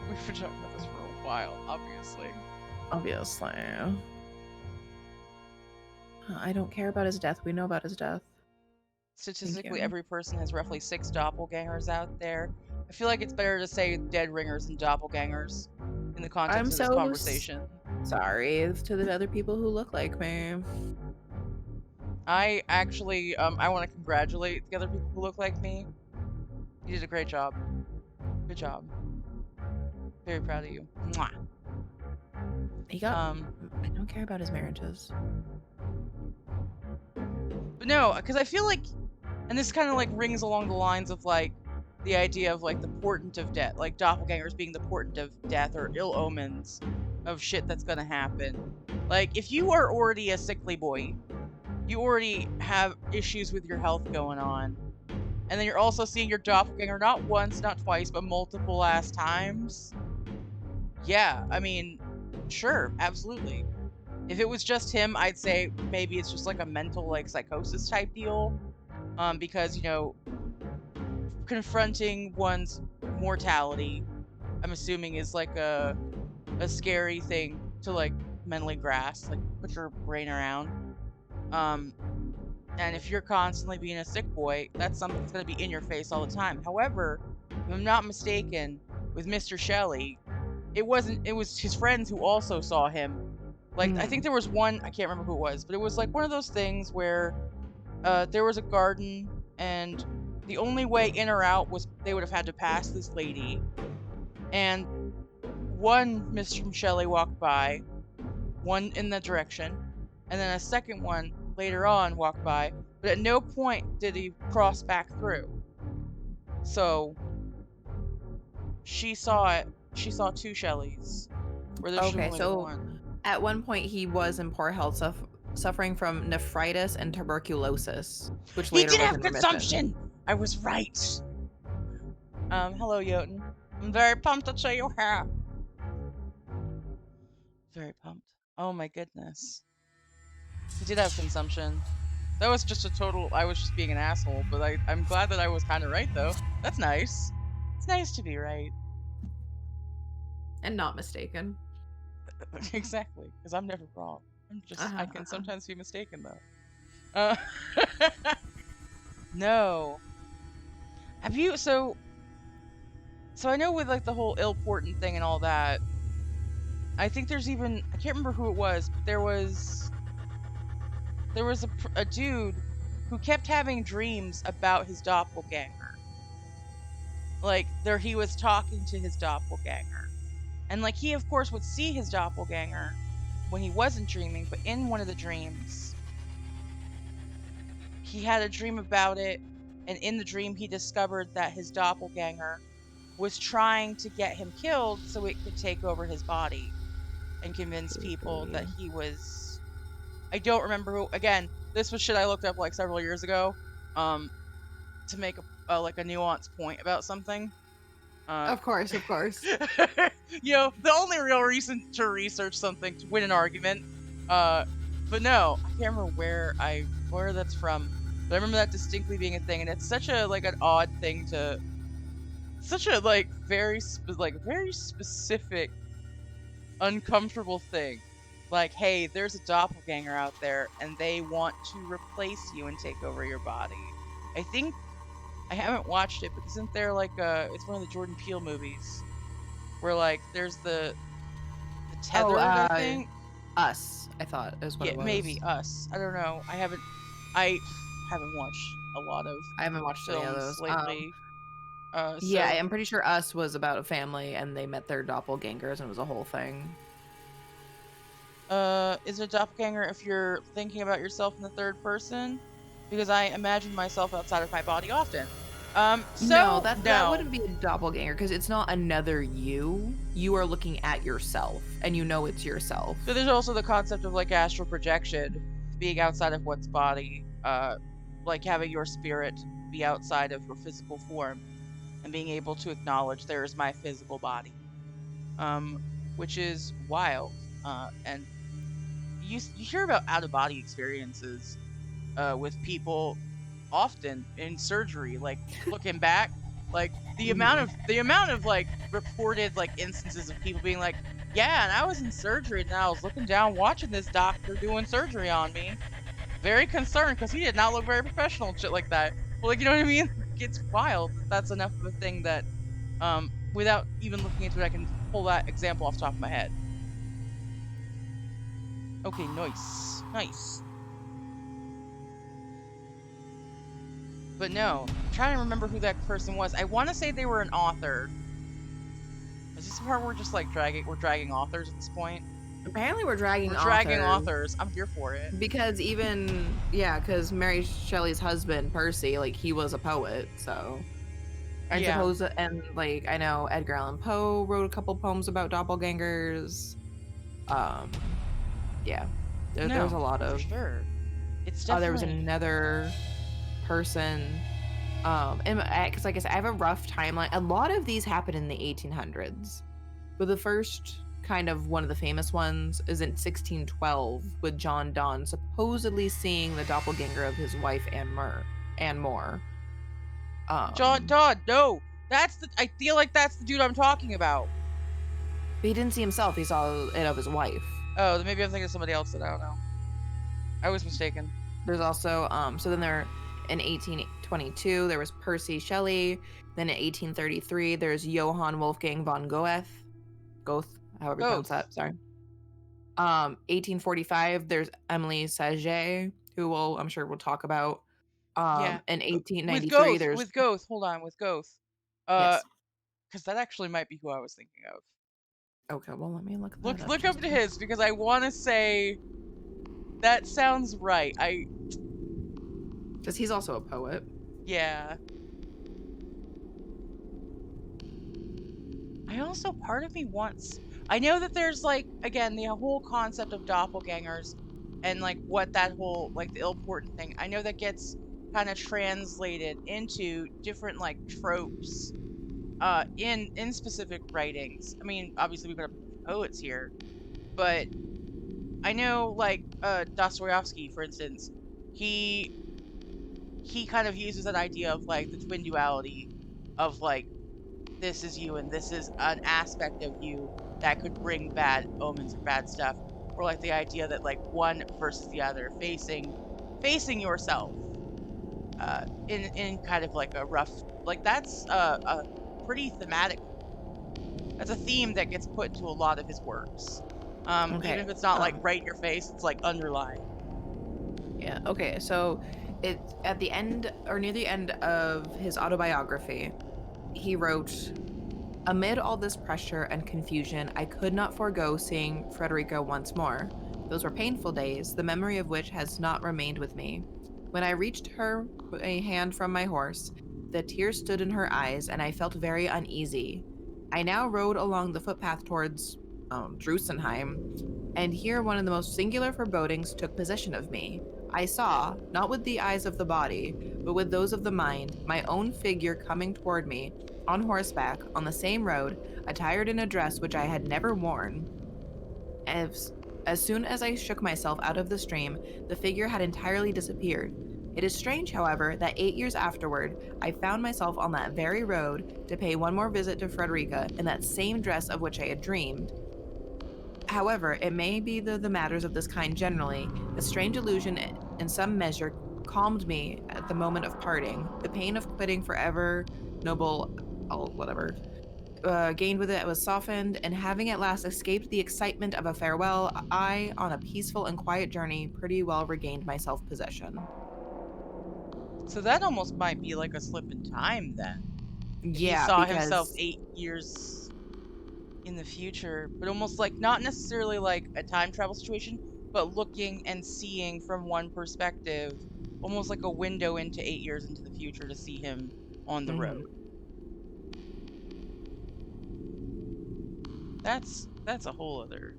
we've been talking about this for a while, obviously. Obviously. I don't care about his death. We know about his death. Statistically, every person has roughly 6 doppelgangers out there. I feel like it's better to say dead ringers and doppelgangers in the context of this conversation. Sorry to the other people who look like me. I actually, I want to congratulate the other people who look like me. You did a great job. Good job. Very proud of you. Mwah. He got. I don't care about his marriages. But no, because I feel like, and this kind of like rings along the lines of like the idea of like the portent of death, like doppelgangers being the portent of death or ill omens of shit that's gonna happen. Like if you are already a sickly boy, you already have issues with your health going on, and then you're also seeing your doppelganger not once, not twice, but multiple last times. Yeah, I mean, sure, absolutely. If it was just him, I'd say maybe it's just like a mental like psychosis type deal. Because, you know, confronting one's mortality, I'm assuming is like a scary thing to like mentally grasp, like put your brain around. And if you're constantly being a sick boy, that's something that's gonna be in your face all the time. However, if I'm not mistaken, with Mr. Shelley, it was his friends who also saw him. Like, I think there was one, I can't remember who it was, but it was like one of those things where there was a garden and the only way in or out was they would have had to pass this lady. And one Mr. Shelley walked by one in that direction, and then a second one later on walked by, but at no point did he cross back through. So she saw it. She saw two Shellys, where there should have Okay, only been so one. at one point he was in poor health, suffering from nephritis and tuberculosis, which He later did was have in remission. consumption! I was right. Hello, Jotun. I'm very pumped to see you here. Very pumped. Oh my goodness. He did have consumption. That was just a total. I was just being an asshole, but I'm glad that I was kind of right, though. That's nice. It's nice to be right. And not mistaken. Exactly, because I'm never wrong. I Uh-huh, can uh-huh. sometimes be mistaken, though. Uh, no. Have you, so I know with like the whole ill-portant thing and all that, I think there's even, I can't remember who it was, but there was a dude who kept having dreams about his doppelganger. Like there he was talking to his doppelganger. And like he of course would see his doppelganger when he wasn't dreaming, but in one of the dreams he had a dream about it, and in the dream he discovered that his doppelganger was trying to get him killed so it could take over his body and convince people that Creepy. he was, I don't remember who, again, this was shit I looked up like several years ago, um to make like a nuanced point about something. Uh, Of course, of course. the only real reason to research something to win an argument. Uh, but no, I can't remember where that's from. But I remember that distinctly being a thing, and it's such a like an odd thing to, such a like very specific, uncomfortable thing. Like, hey, there's a doppelganger out there, and they want to replace you and take over your body. I think I haven't watched it, but isn't there like it's one of the Jordan Peele movies where like there's the Oh, tethered, I think. Us, I thought is what Yeah, it maybe was. Us. I don't know. I haven't watched a lot of I haven't watched any of films those. lately. Yeah, So I'm pretty sure Us was about a family and they met their doppelgangers and it was a whole thing. is it a doppelganger if you're thinking about yourself in the third person? Because I imagine myself outside of my body often. No, So that no. wouldn't be a doppelganger because it's not another you. You are looking at yourself and you know it's yourself. So there's also the concept of like astral projection, being outside of one's body, like having your spirit be outside of your physical form and being able to acknowledge there is my physical body, um, which is wild. And you hear about out of body experiences with people often in surgery. Like looking back, like Mhm. the amount of like reported like instances of people being like, yeah, and I was in surgery and I was looking down watching this doctor doing surgery on me, very concerned because he did not look very professional and shit like that. Well, like you know what I mean? It's wild that that's enough of a thing that, without even looking into it, I can pull that example off the top of my head. Okay, nice, nice. But no, I'm trying to remember who that person was. I want to say they were an author. Is this the part where we're just like we're dragging authors at this point? Apparently, we're We're dragging dragging authors authors. I'm here for it. because because Mary Shelley's husband Percy, like he was a poet, so I Yeah. suppose, and like I know Edgar Allan Poe wrote a couple poems about doppelgangers. Um, yeah, there's a No, lot for of. sure. It's There was definitely. another person. And because like I said, I have a rough timeline. A lot of these happen in the 1800s, but the first kind of one of the famous ones is in 1612 with John Donne supposedly seeing the doppelganger of his wife Anne Moore. John Um, Todd, no. I feel like that's the dude I'm talking about. but he didn't see himself; he saw it of his wife. Oh, then maybe I'm thinking of somebody else that I don't know. I was mistaken. There's also so then there in 1822 there was Percy Shelley. Then in 1833 there's Johann Wolfgang von Goethe, however you pronounce Both. that. Sorry. 1845 there's Emily Saget, who I'm sure we'll talk about. Yeah. In With 1893 Goth. there's With Goth. Hold on. With Goth. Uh, yes. because that actually might be who I was thinking of. Okay, well, let me look Look that up look up just to in his because I want to say that sounds right. because he's also a poet. Yeah. I also part of me wants I know that there's like again the whole concept of doppelgangers and like what that whole like the important thing. I know that gets kind of translated into different like tropes in specific writings. I mean, obviously we've got a bunch of poets here, but I know like Dostoevsky for instance, he he kind of uses that idea of like the twin duality of like this is you and this is an aspect of you that could bring bad omens or bad stuff, or like the idea that like one versus the other facing yourself in kind of like a rough like that's a pretty thematic that's a theme that gets put into a lot of his works, even Okay. if it's not like right in your face, it's like underlying. Yeah. Okay. So it's at the end or near the end of his autobiography, he wrote, amid all this pressure and confusion, I could not forego seeing Frederica once more. Those were painful days, the memory of which has not remained with me. When I reached her a hand from my horse, the tears stood in her eyes, and I felt very uneasy. I now rode along the footpath towards Drusenheim, and here one of the most singular forebodings took possession of me. I saw, not with the eyes of the body, but with those of the mind, my own figure coming toward me, on horseback, on the same road, attired in a dress which I had never worn. As, as soon as I shook myself out of the stream, the figure had entirely disappeared. It is strange, however, that 8 years afterward, I found myself on that very road to pay one more visit to Frederica in that same dress of which I had dreamed. However, it may be the matters of this kind generally. The strange illusion, in some measure, calmed me at the moment of parting. The pain of quitting forever noble, whatever, gained with it was softened, and having at last escaped the excitement of a farewell, I, on a peaceful and quiet journey, pretty well regained my self possession. So that almost might be like a slip in time then. If he Yeah, saw himself because 8 years in the future, but almost like not necessarily like a time travel situation, but looking and seeing from one perspective, almost like a window into 8 years into the future to see him on the mhm. road. That's a whole other.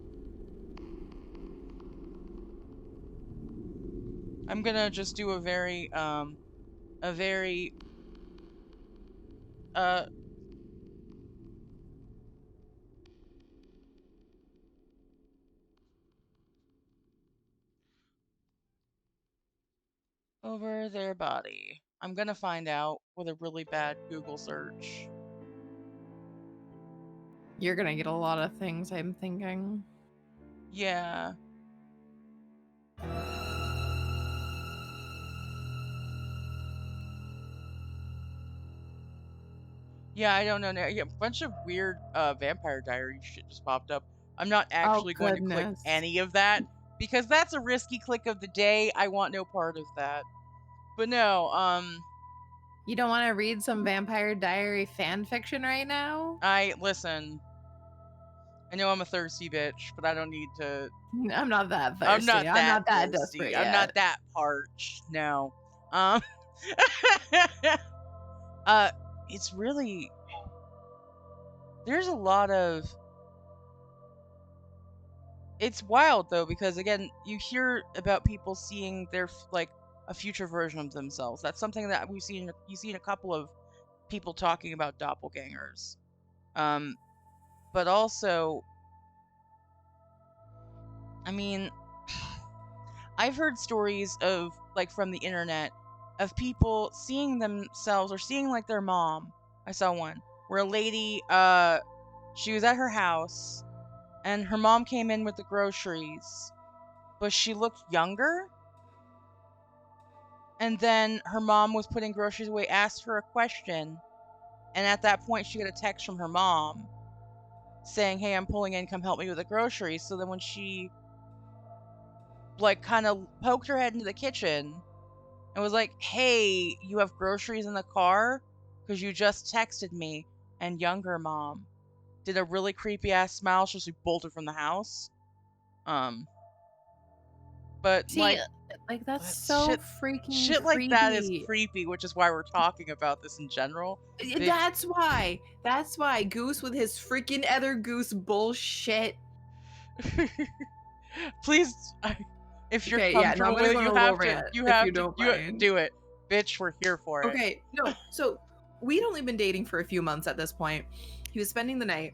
I'm gonna just do a very uh over their body. I'm gonna find out with a really bad Google search. You're gonna get a lot of things, I'm thinking. Yeah. Yeah, I don't know. Yeah, a bunch of weird Vampire Diary shit just popped up. I'm not Oh, actually going to click goodness. any of that because that's a risky click of the day. I want no part of that. But no, You don't want to read some Vampire Diary fan fiction right now? I listen. I know I'm a thirsty bitch, but I don't need to. I'm not that I'm thirsty. not I'm that not that thirsty. desperate I'm not yet. that parched. No. Um. uh, it's really there's a lot of it's wild though because again you hear about people seeing their like a future version of themselves. That's something that we've seen you see in a couple of people talking about doppelgangers, um but also I mean I've heard stories of like from the internet of people seeing themselves or seeing like their mom. I saw one where a lady she was at her house and her mom came in with the groceries but she looked younger. And then her mom was putting groceries away, asked her a question, and at that point she got a text from her mom saying, "Hey, I'm pulling in, come help me with the groceries." So then when she like kind of poked her head into the kitchen and was like, "Hey, you have groceries in the car because you just texted me," and younger mom. did a really creepy ass smile, so she bolted from the house. Um, but See, like like that's that so shit, freaking shit like that is creepy. creepy, which is why we're talking about this in general. Bitch, That's why. That's why Goose with his freaking other goose bullshit. please, if you're Okay, yeah, no, I'm comfortable gonna with go it, on a little rant if you don't you mind. do it, bitch. We're here for it. Okay, no, so we'd only been dating for a few months at this point. He was spending the night.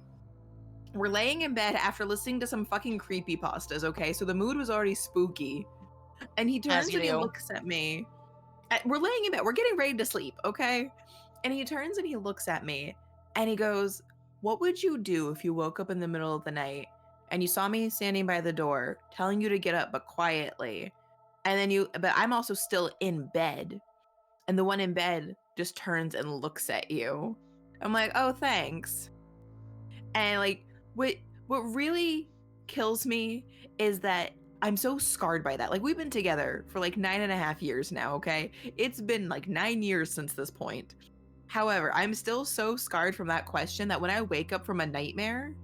We're laying in bed after listening to some fucking creepy pastas, okay? So the mood was already spooky. And he As turns you and he do. looks at me. We're laying in bed, we're getting ready to sleep, okay? And he turns and he looks at me and he goes, "What would you do if you woke up in the middle of the night and you saw me standing by the door telling you to get up but quietly? But I'm also still in bed and the one in bed just turns and looks at you." I'm like, "Oh, thanks." And like what really kills me is that I'm so scarred by that. Like we've been together for like 9.5 years now, okay? It's been like 9 years since this point. However, I'm still so scarred from that question that when I wake up from a nightmare,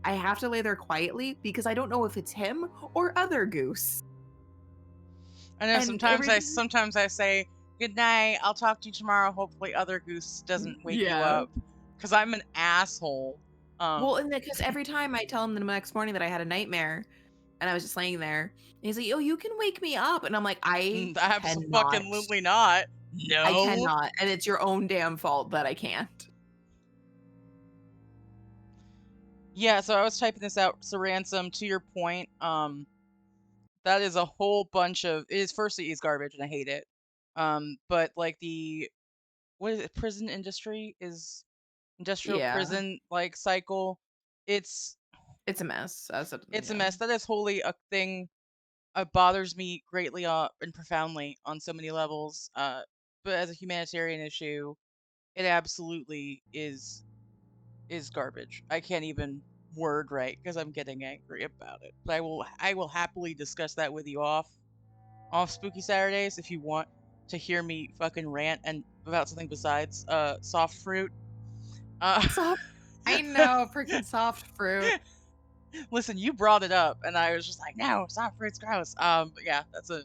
I have to lay there quietly because I don't know if it's him or other Goose. I know And every sometimes I say good night. I'll talk to you tomorrow. Hopefully, other goose doesn't wake you yeah. up, because I'm an asshole. Well, and because every time I tell him the next morning that I had a nightmare and I was just laying there, and he's like, "Oh, you can wake me up," and I'm like, Cannot. Absolutely not. I No. cannot, and it's your own damn fault that I can't." Yeah, so I was typing this out. So Ransom, to your point, that is a whole bunch of it is firstly is garbage and I hate it. But like the what is it, prison industry is industrial Yeah, prison like cycle. It's it's a mess. it's a Yeah. mess. That is wholly a thing. Bothers me greatly and profoundly on so many levels. But as a humanitarian issue, it absolutely is garbage. I can't even word right because I'm getting angry about it. But I will happily discuss that with you off Spooky Saturdays if you want to hear me fucking rant and about something besides soft fruit. Uh Soft. I know, freaking soft fruit. listen, you brought it up and I was just like, no, soft fruit's gross. But yeah, I that's a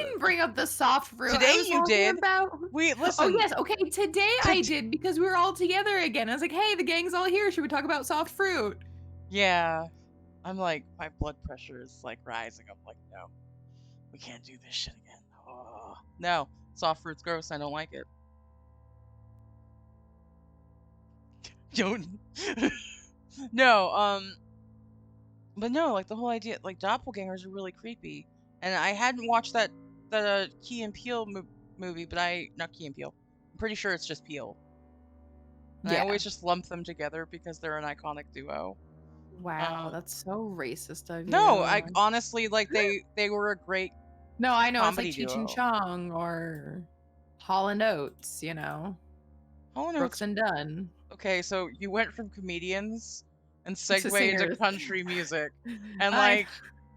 didn't bring up the soft fruit. I today was you talking did. about. We Oh listen yes, okay. Today to I did because we were all together again. I was like, "Hey, the gang's all here. Should we talk about soft fruit?" yeah. I'm like my blood pressure is like rising. I'm like, no, we can't do this shit again. Oh, no, soft fruit's gross. I don't like it. Don't. No, but no, like the whole idea, like doppelgangers are really creepy. And I hadn't watched that Key and Peele movie, but I not Key and Peele. I'm pretty sure it's just Peele. And I Yeah. always just lump them together because they're an iconic duo. Wow, Um, that's so racist of no, I you. honestly like they were a great No, I know. It's like comedy Cheech and duo. Chong or Holland Oates, Oh no, Brooks and Dunn okay, so you went from comedians and to segue into singers. country music, and I like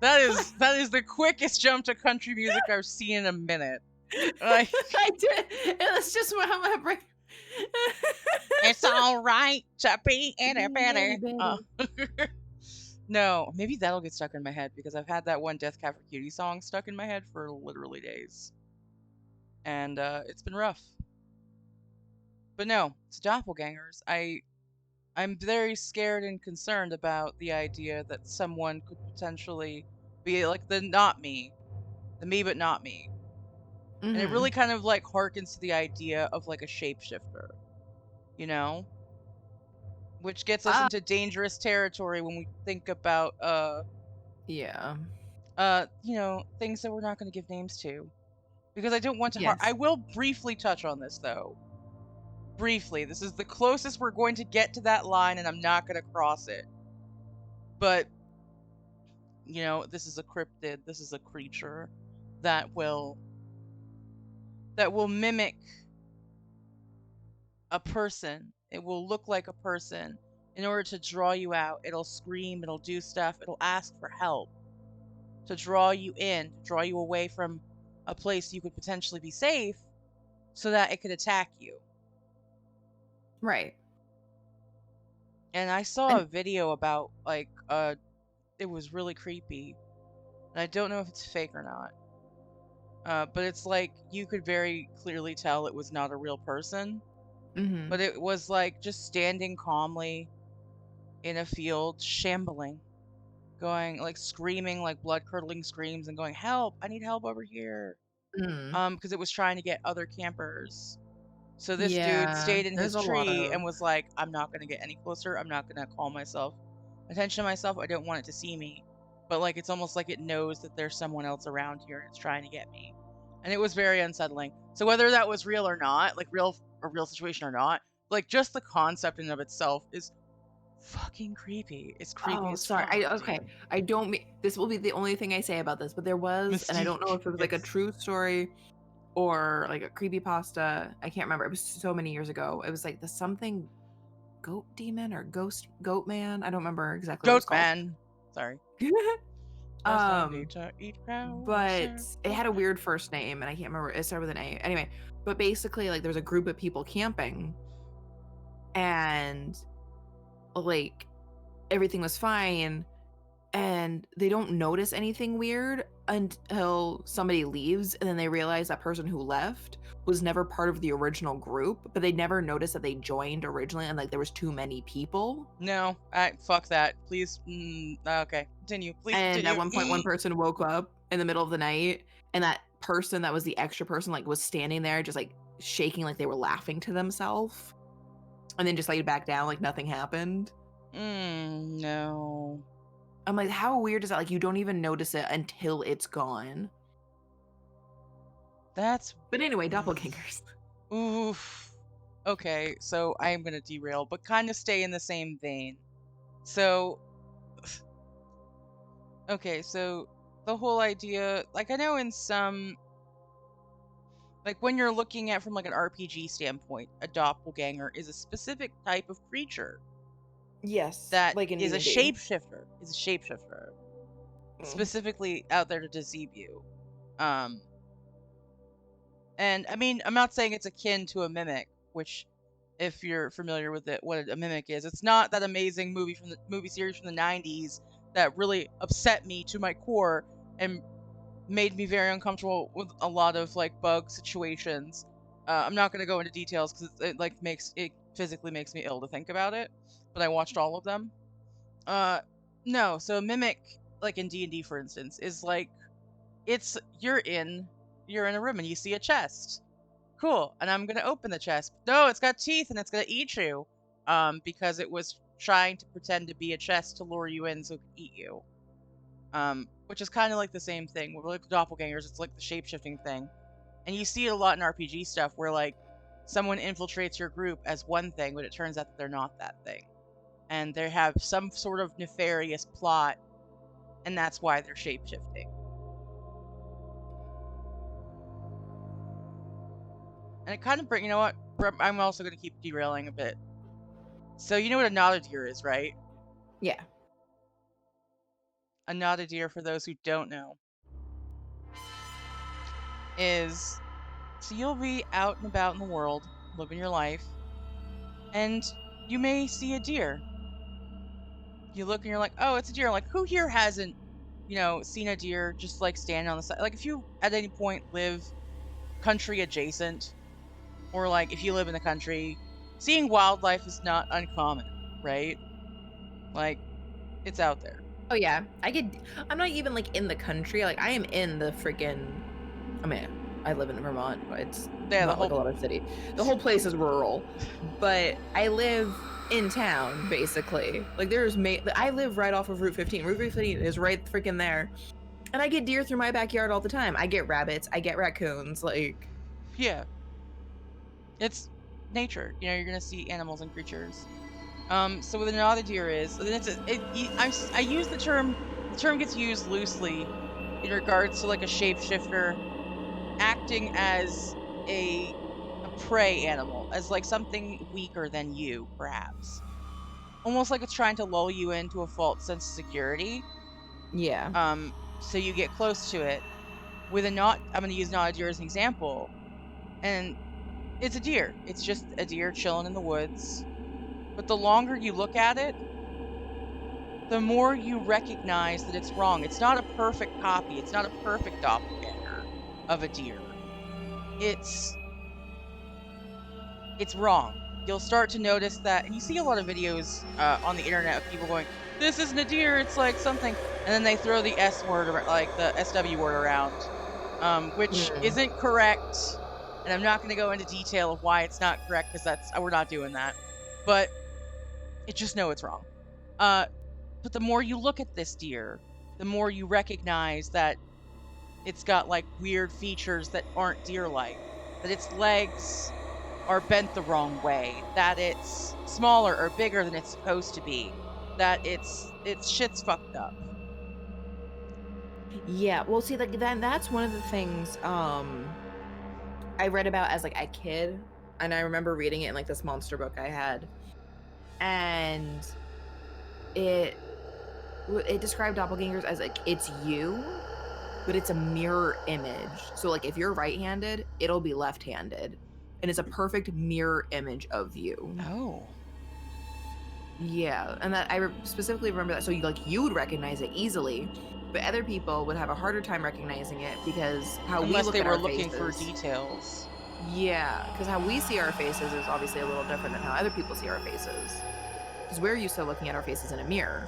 that is the quickest jump to country music I've seen in a minute. Like I did. It's just what I'm gonna bring. it's all right to be in it Be any better. better. No, maybe that'll get stuck in my head because I've had that one Death Cab for Cutie song stuck in my head for literally days, and it's been rough. But no, it's doppelgangers. I'm very scared and concerned about the idea that someone could potentially be like the me but not me. And it really Mhm. kind of like harkens to the idea of like a shapeshifter, you know? Which gets us Ah, into dangerous territory when we think about yeah. things that we're not going to give names to. Because I don't want to I Yes. will briefly touch on this though. Briefly. This is the closest we're going to get to that line and I'm not going to cross it. But this is a cryptid, this is a creature that will mimic a person. It will look like a person in order to draw you out. It'll scream, it'll do stuff, it'll ask for help to draw you in, to draw you away from a place you could potentially be safe so that it could attack you. Right. And I saw And a video about like it was really creepy. And I don't know if it's fake or not. But it's like you could very clearly tell it was not a real person, mhm. but it was like just standing calmly in a field, shambling, going like screaming like blood curdling screams and going, "Help, I need help over here." Mm. Because it was trying to get other campers. So this dude Yeah, stayed in there's his a lot tree and of was like, "I'm not gonna get any closer. I'm not gonna call myself attention to myself. I don't want it to see me." But like it's almost like it knows that there's someone else around here and it's trying to get me. And it was very unsettling. So whether that was real or not, like a real situation or not, like just the concept in and of itself is fucking creepy. It's creepy Oh, as sorry. fuck, Okay. dude. I don't mean this will be the only thing I say about this, but there was, and I don't know Mystique. if it was like a Yes. true story or like a creepypasta. I can't remember. It was so many years ago. It was like the something goat demon or ghost goat man. I don't remember exactly what it was Goat called. man. Sorry. Just I need um, to eat but closer. it had a weird first name and I can't remember. It started with an A. Anyway, but basically like there was a group of people camping and like everything was fine and they don't notice anything weird until somebody leaves and then they realize that person who left was never part of the original group, but they never noticed that they joined originally and like there was too many people. No, I fuck that. Please. Okay, continue. Please And at continue. one point one person woke up in the middle of the night and that person that was the extra person like was standing there just like shaking like they were laughing to themselves and then just laid back down like nothing happened. No. I'm like, how weird is that? Like you don't even notice it until it's gone. That's But anyway, doppelgangers. oof. Okay, so I am gonna derail, but kind of stay in the same vein. So, okay, so the whole idea, like I know in some, like when you're looking at from like an RPG standpoint, a doppelganger is a specific type of creature Yes, that like in is a D&D. shapeshifter, Mm. specifically out there to deceive you. Um, and I mean, I'm not saying it's akin to a mimic, which, if you're familiar with it, what a mimic is, it's not that amazing movie from the movie series from the '90s that really upset me to my core and made me very uncomfortable with a lot of like bug situations. I'm not going to go into details because like makes it physically makes me ill to think about it. But I watched all of them. Uh, no, so a mimic, like in D&D, for instance, is like it's you're in a room and you see a chest. Cool, and I'm gonna open the chest. No, it's got teeth and it's gonna eat you. Because it was trying to pretend to be a chest to lure you in so it could eat you. Which is kind of like the same thing. With like doppelgangers, it's like the shape shifting thing, and you see it a lot in RPG stuff where like someone infiltrates your group as one thing, but it turns out that they're not that thing, and they have some sort of nefarious plot, and that's why they're shape shifting. And it kind of bring, you know what? I'm also going to keep derailing a bit. So you know what a notadeer is, right? Yeah. A notadeer, for those who don't know, is so you'll be out and about in the world, living your life, and you may see a deer. You look and you're like, oh, it's a deer. Like, who here hasn't, seen a deer just like standing on the side? Like, if you at any point live country adjacent, or like if you live in the country, seeing wildlife is not uncommon, right? Like, it's out there. Oh yeah. I'm not even like in the country. Like I am in the freaking I mean, I live in Vermont, but it's Yeah, the not like whole a lot of city. The whole place is rural. But I live in town basically. Like I live right off of Route 15. Route 15 is right freaking there. And I get deer through my backyard all the time. I get rabbits, I get raccoons, like yeah, it's nature. You're gonna see animals and creatures. So what an odddeer is, then I use the term. The term gets used loosely in regards to like a shapeshifter acting as a a prey animal, as like something weaker than you, perhaps. Almost like it's trying to lull you into a false sense of security. yeah. So you get close to it. With a not, I'm going to use not a deer as an example, and it's a deer. It's just a deer chilling in the woods. But the longer you look at it, the more you recognize that it's wrong. It's not a perfect copy. It's not a perfect doppelganger of a deer. It's it's wrong. You'll start to notice that, and you see a lot of videos on the internet of people going, "This isn't a deer. It's like something," and then they throw the S word, like the SW word around, which Mm. isn't correct. And I'm not going to go into detail of why it's not correct because that's we're not doing that. But it just know it's wrong. Uh, but the more you look at this deer, the more you recognize that it's got like weird features that aren't deer-like. That its legs are bent the wrong way, that it's smaller or bigger than it's supposed to be, that it's shit's fucked up. Yeah, well, see, like, then that's one of the things, I read about as, like, a kid, and I remember reading it in, like, this monster book I had, and it it described doppelgangers as, like, it's you, but it's a mirror image. So, like, if you're right-handed, it'll be left-handed, and it's a perfect mirror image of you. Oh, Yeah, and that I specifically remember that. So you like you would recognize it easily, but other people would have a harder time recognizing it because how we unless look they at were our looking for faces. details. Yeah, because how we see our faces is obviously a little different than how other people see our faces. Because we're used to looking at our faces in a mirror.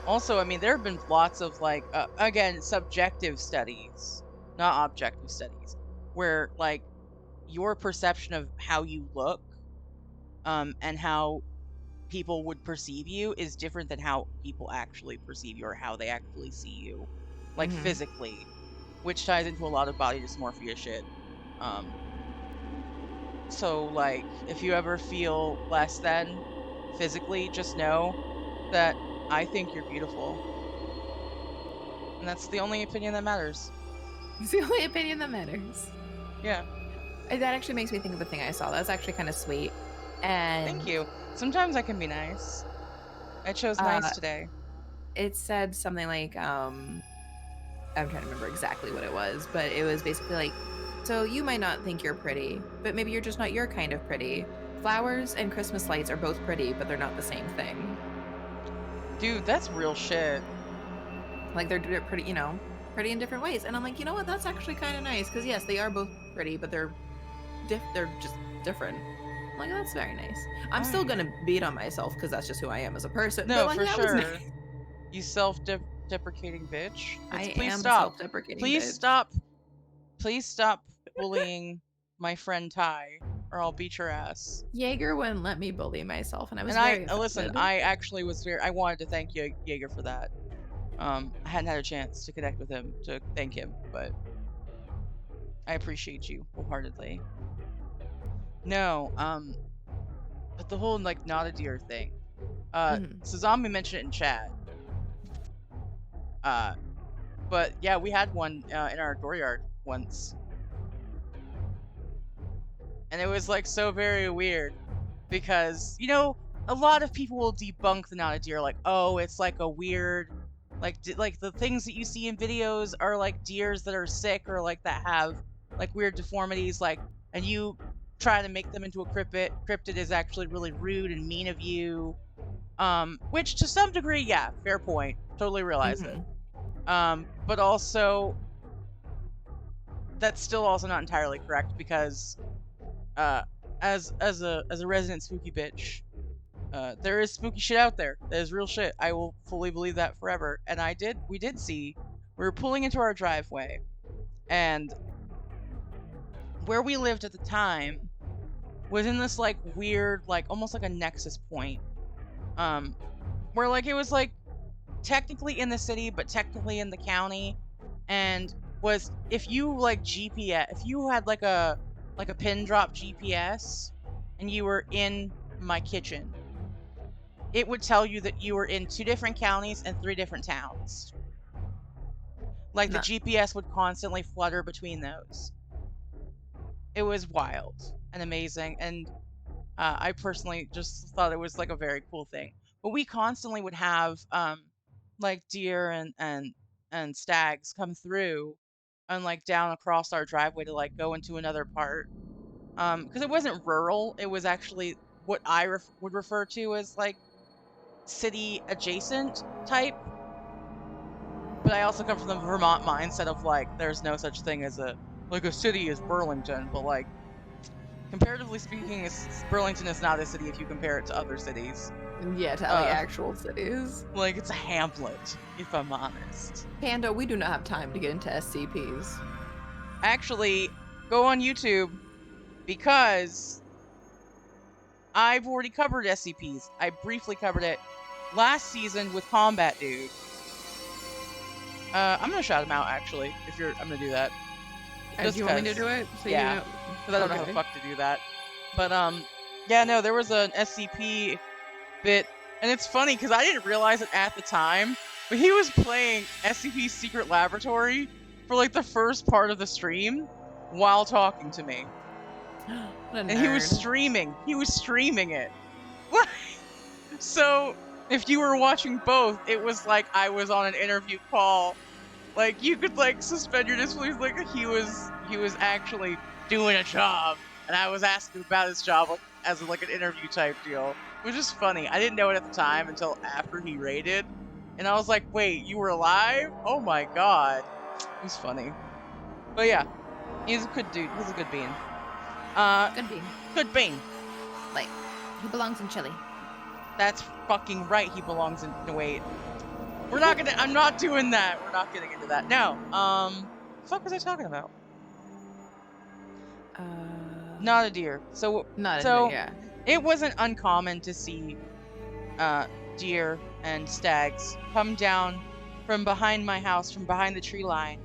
Also, I mean, there have been lots of like again, subjective studies, not objective studies, where like your perception of how you look and how people would perceive you is different than how people actually perceive you or how they actually see you, like Hmm. physically, which ties into a lot of body dysmorphia shit. Um, so like if you ever feel less than physically, just know that I think you're beautiful, and that's the only opinion that matters. It's the only opinion that matters. Yeah, That actually makes me think of a thing I saw. That's actually kind of sweet. thank And you. Sometimes I can be nice. I chose nice uh, today. it said something like, I'm trying to remember exactly what it was, but it was basically like, so you might not think you're pretty, but maybe you're just not your kind of pretty. Flowers and Christmas lights are both pretty, but they're not the same thing. Dude, that's real shit. Like they're pretty, pretty in different ways. And I'm like, you know what? That's actually kind of nice because yes, they are both pretty, but they're just different. I'm like, that's very nice. I'm still Alright. gonna beat on myself because that's just who I am as a person. But No, like for that was sure. nice. You deprecating bitch. I It's please am a stop. self-deprecating Please bitch. stop. Please stop bullying my friend Ty, or I'll beat your ass. Jaeger wouldn't let me bully myself, and I And was I very listen, offended. I actually was very I wanted to thank Jaeger for that. I hadn't had a chance to connect with him to thank him, but I appreciate you wholeheartedly. No, but the whole like not a deer thing. Mhm. So Zombie mentioned it in chat. Uh, but yeah, we had one in our dooryard once, and it was like so very weird because a lot of people will debunk the not a deer, like, oh, it's like a weird, like like the things that you see in videos are like deers that are sick or like that have like weird deformities, like, and you try to make them into a cryptid is actually really rude and mean of you. Which to some degree, yeah, fair point, totally realize it. Mhm. But also that's still also not entirely correct because uh as a resident spooky bitch, there is spooky shit out there. There's real shit. I will fully believe that forever. And we did see, we were pulling into our driveway, and where we lived at the time was in this like weird, like almost like a nexus point, um, where like it was like technically in the city, but technically in the county, and was if you like GPS, if you had like a pin drop GPS, and you were in my kitchen, it would tell you that you were in two different counties and three different towns. Like the Not GPS would constantly flutter between those. It was wild and amazing, and I personally just thought it was like a very cool thing. But we constantly would have like deer and stags come through and like down across our driveway to like go into another part. Because it wasn't rural, it was actually what I would refer to as like city adjacent type. But I also come from the Vermont mindset of like there's no such thing as a city is Burlington, but like comparatively speaking, Burlington is not a city if you compare it to other cities. Yeah, to like Uh, actual cities. like it's a hamlet, if I'm honest. Panda, we do not have time to get into SCPs. Actually, go on YouTube because I've already covered SCPs. I briefly covered it last season with Combat Dude. I'm gonna shout him out actually. I'm gonna do that. Do Just you want me to cause, do it? So yeah, you because I don't know how the okay. fuck to do that. But yeah, no, there was an SCP bit, and it's funny because I didn't realize it at the time, but he was playing SCP Secret Laboratory for like the first part of the stream while talking to me, What a and he was nerd. streaming. He was streaming it. So if you were watching both, it was like I was on an interview call. Like you could like suspend your disbelief. Like he was actually doing a job, and I was asking about his job as like an interview type deal, which is funny. I didn't know it at the time until after he raided, and I was like, "Wait, you were alive? Oh my god!" It was funny. But yeah, he's a good dude. He's a good bean. Good bean. Good bean. Like, he belongs in Chile. That's fucking right. He belongs in. No, wait. We're not gonna. I'm not doing that. We're not getting into that. No. The fuck was I talking about? Not a deer. Not a So yeah. it wasn't uncommon to see deer and stags come down from behind my house, from behind the tree line,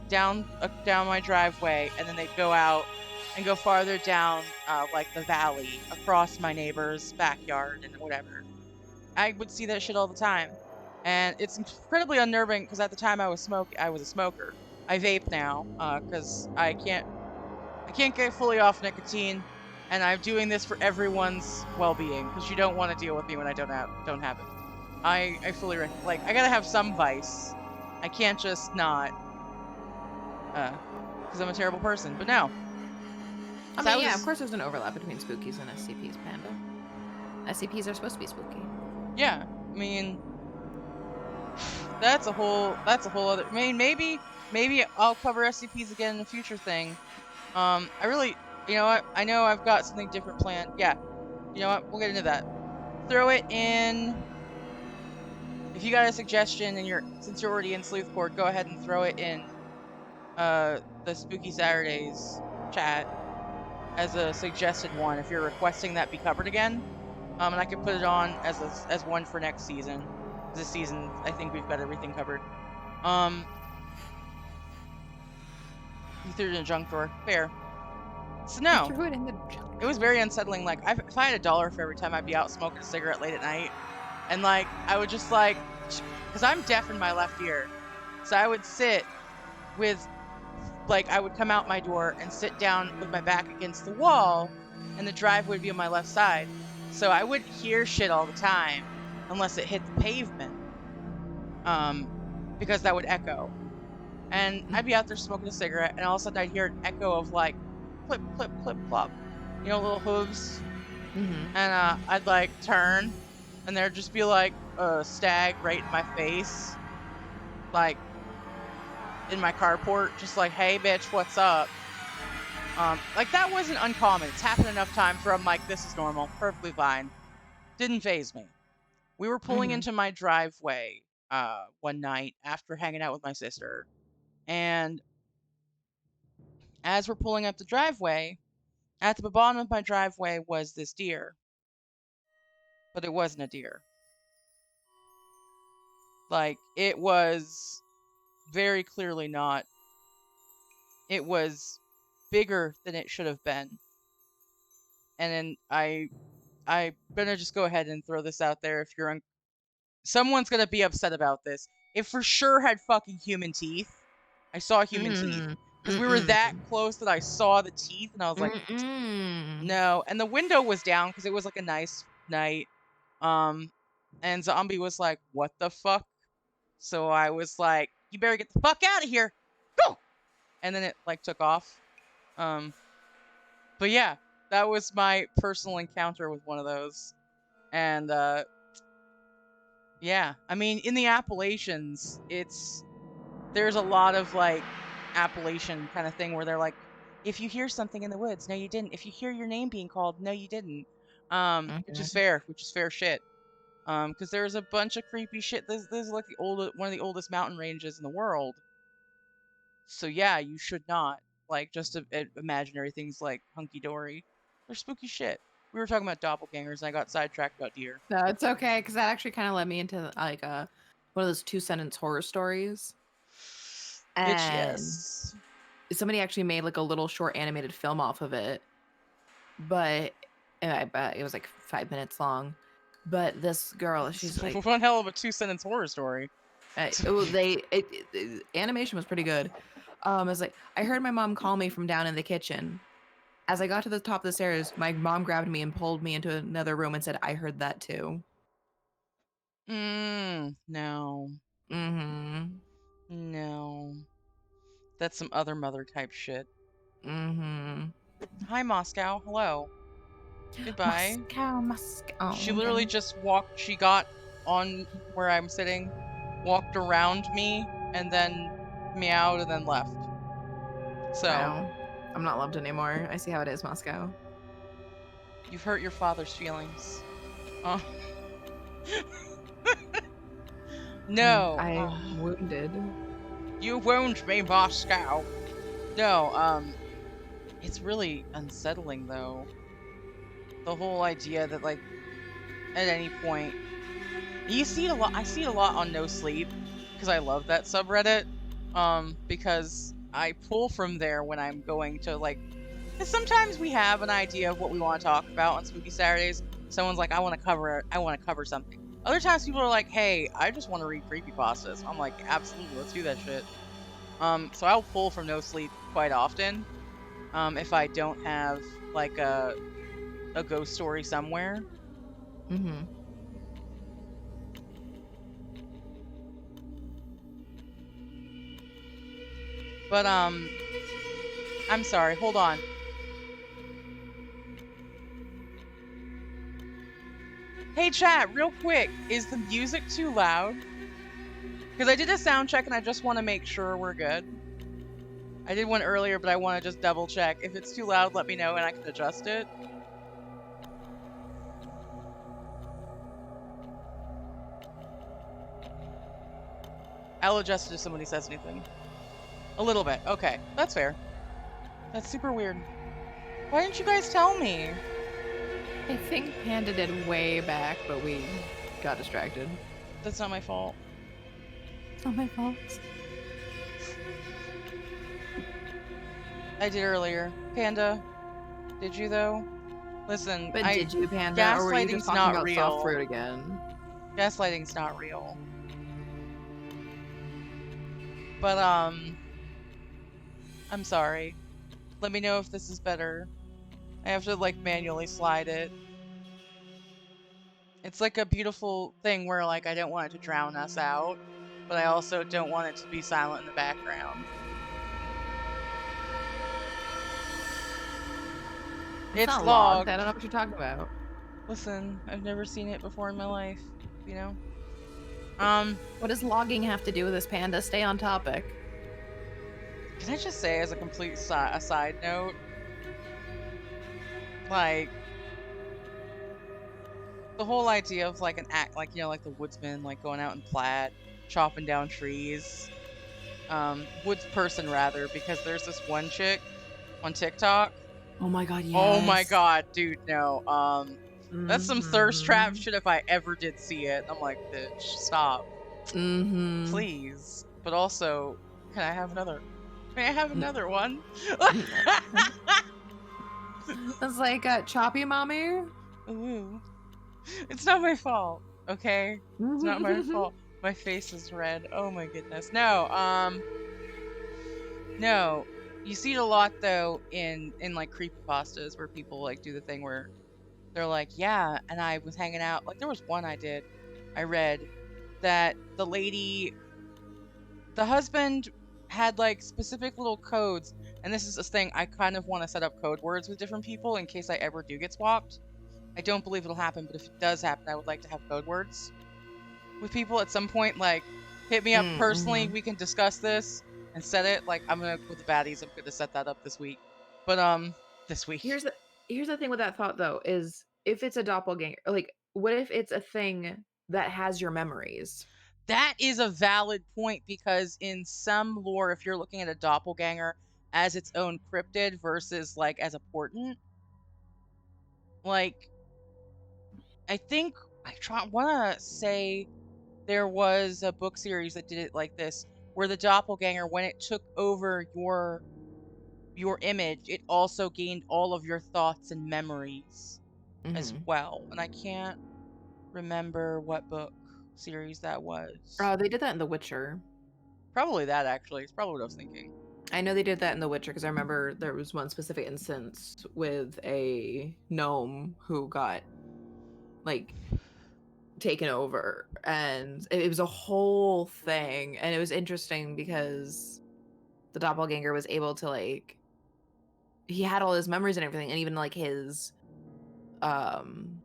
down my driveway, and then they'd go out and go farther down like the valley across my neighbor's backyard and whatever. I would see that shit all the time, and it's incredibly unnerving because at the time I was a smoker. I vape now because I can't get fully off nicotine, and I'm doing this for everyone's well-being because you don't want to deal with me when I don't have it. I fully like I gotta have some vice. I can't just not because I'm a terrible person. But no. I So mean, yeah, of course there's an overlap between spookies and SCPs, Panda. SCPs are supposed to be spooky. Yeah, I mean that's a whole other. I mean maybe I'll cover SCPs again in a future thing. I really, you know what? I know I've got something different planned. Yeah, you know what? We'll get into that. Throw it in. If you got a suggestion and since you're already in Sleuthport, go ahead and throw it in the Spooky Saturdays chat as a suggested one if you're requesting that be covered again. And I could put it on as one for next season. This season, I think we've got everything covered. You threw it in a junk drawer. Fair. So no. I threw it in the junk. It was very unsettling. Like, if I had $1 for every time I'd be out smoking a cigarette late at night, and like I would just like, because I'm deaf in my left ear, so I would sit with, like, I would come out my door and sit down with my back against the wall, and the driveway would be on my left side, so I wouldn't hear shit all the time unless it hit the pavement, because that would echo, and I'd be out there smoking a cigarette, and all of a sudden I'd hear an echo of like, clip, clip, clip, plop. You know, little hooves. Mm-hmm. And I'd like turn, and there'd just be like a stag right in my face, like in my carport, just like, "Hey, bitch, what's up?" Like that wasn't uncommon. It's happened enough times where I'm like, "This is normal, perfectly fine." Didn't phase me. We were pulling Mm-hmm. into my driveway one night after hanging out with my sister, and as we're pulling up the driveway, at the bottom of my driveway was this deer, but it wasn't a deer. Like, it was very clearly not. It was bigger than it should have been. And then I'm gonna just go ahead and throw this out there. If someone's gonna be upset about this. It for sure had fucking human teeth. I saw human teeth because we were that close that I saw the teeth, and I was like, no. And the window was down because it was like a nice night. And Zombie was like, "What the fuck?" So I was like, "You better get the fuck out of here. Go!" And then it like took off. But yeah. that was my personal encounter with one of those. And yeah, I mean, in the Appalachians, there's a lot of like Appalachian kind of thing where they're like, if you hear something in the woods, no, you didn't. If you hear your name being called, no, you didn't. Mhm. Which is fair shit. Because there's a bunch of creepy shit. This is like one of the oldest mountain ranges in the world. So yeah, you should not like just imaginary things like hunky dory. They're spooky shit. We were talking about doppelgangers, and I got sidetracked about deer. No, it's okay because that actually kind of led me into like one of those two-sentence horror stories. Bitch, And yes. somebody actually made like a little short animated film off of it, but I bet it was like 5 minutes long. But this girl, she's like, One hell of a two-sentence horror story. animation was pretty good. It's like I heard my mom call me from down in the kitchen. As I got to the top of the stairs, my mom grabbed me and pulled me into another room and said, "I heard that too." No. Mm-hmm. No. That's some other mother type shit. Mm-hmm. Hi, Moscow. Hello. Goodbye. Moscow, Moscow. She Oh, literally okay. just walked, she got on where I'm sitting, walked around me, and then meowed and then left. So, Wow. I'm not loved anymore. I see how it is, Moscow. you've hurt your father's feelings. Oh. No. I'm wounded. You wound me, Moscow. No, it's really unsettling though. The whole idea that like at any point you see it a lot. I see it a lot on No Sleep because I love that subreddit. Because I pull from there when I'm going to like. 'Cause sometimes we have an idea of what we want to talk about on Spooky Saturdays. Someone's like, I want to cover something. Other times people are like, hey, I just want to read creepypastas. I'm like, absolutely, let's do that shit. So I'll pull from No Sleep quite often. If I don't have like a ghost story somewhere. Mm-hmm. But I'm sorry, hold on. Hey chat, real quick, is the music too loud? Because I did a sound check and I just want to make sure we're good. I did one earlier, but I want to just double check. If it's too loud, let me know and I can adjust it. I'll adjust it if somebody says anything. A little bit. Okay, that's fair. That's super weird. Why didn't you guys tell me? I think Panda did way back, but we got distracted. That's not my fault. It's not my fault. I did earlier. Panda, did you though? Listen, But did you, Panda, or were you just gaslighting's talking not about soft fruit real. again? Gaslighting's not real. But I'm sorry. Let me know if this is better. I have to like manually slide it. It's like a beautiful thing where like I don't want it to drown us out, but I also don't want it to be silent in the background. It's It's not logged. I logged. don't know what you're talking about. Listen, I've never seen it before in my life, you know? What does logging have to do with this, Panda? Stay on topic. Can I just say as a complete a side note, like the whole idea of like an act, like you know, like the woodsman, like going out in plaid, chopping down trees, woods person rather, because there's this one chick on TikTok. Oh my god, Oh my yes. god, dude, no. That's some thirst trap Mm-hmm. shit if I ever did see it. I'm like, bitch, stop, Mm-hmm. please. But also, can I have another? May I have another one? It's like choppy mommy. Ooh. It's not my fault, okay? It's not my fault. My face is red. Oh my goodness. No. You see it a lot though in like creepypastas where people like do the thing where they're like, yeah, and I was hanging out. Like there was one I read that the husband had like specific little codes, and this is this thing, I kind of want to set up code words with different people in case I ever do get swapped. I don't believe it'll happen, but if it does happen, I would like to have code words with people at some point. Like, hit me up personally. Mm-hmm. We can discuss this and set it. Like, I'm gonna with the baddies. I'm gonna set that up this week. But this week. Here's the thing with that thought though, is if it's a doppelganger, like what if it's a thing that has your memories? That is a valid point because in some lore, if you're looking at a doppelganger as its own cryptid versus like as a portent, like I think want to say there was a book series that did it like this, where the doppelganger, when it took over your image, it also gained all of your thoughts and memories as Mm-hmm. well. And I can't remember what book series that was. They did that in The Witcher. Probably that actually. It's probably what I was thinking. I know they did that in The Witcher because I remember there was one specific instance with a gnome who got like taken over, and it was a whole thing, and it was interesting because the doppelganger was able to like he had all his memories and everything, and even like his um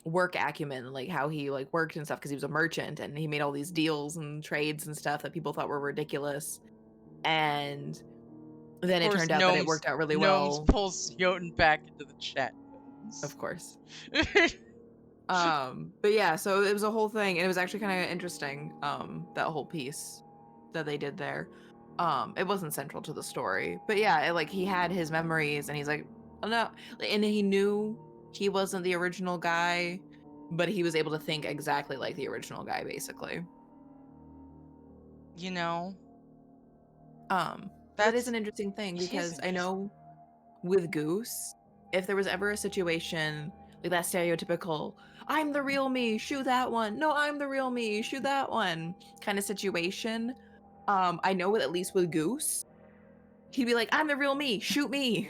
work acumen, like how he like worked and stuff because he was a merchant and he made all these deals and trades and stuff that people thought were ridiculous, and Of then it course, turned out that it worked out really gnomes well. pulls Jotun back into the chat. Of course. But yeah, so it was a whole thing, and it was actually kind of interesting, that whole piece that they did there. It wasn't central to the story, but yeah, like he had his memories, and he's like, oh no, and he knew he wasn't the original guy, but he was able to think exactly like the original guy, basically. You know, That is an interesting thing it is because I interesting. know with Goose, if there was ever a situation like that stereotypical "I'm the real me, shoot that one. No, I'm the real me, shoot that one" kind of situation, I know at least with Goose, he'd be like, "I'm the real me, shoot me."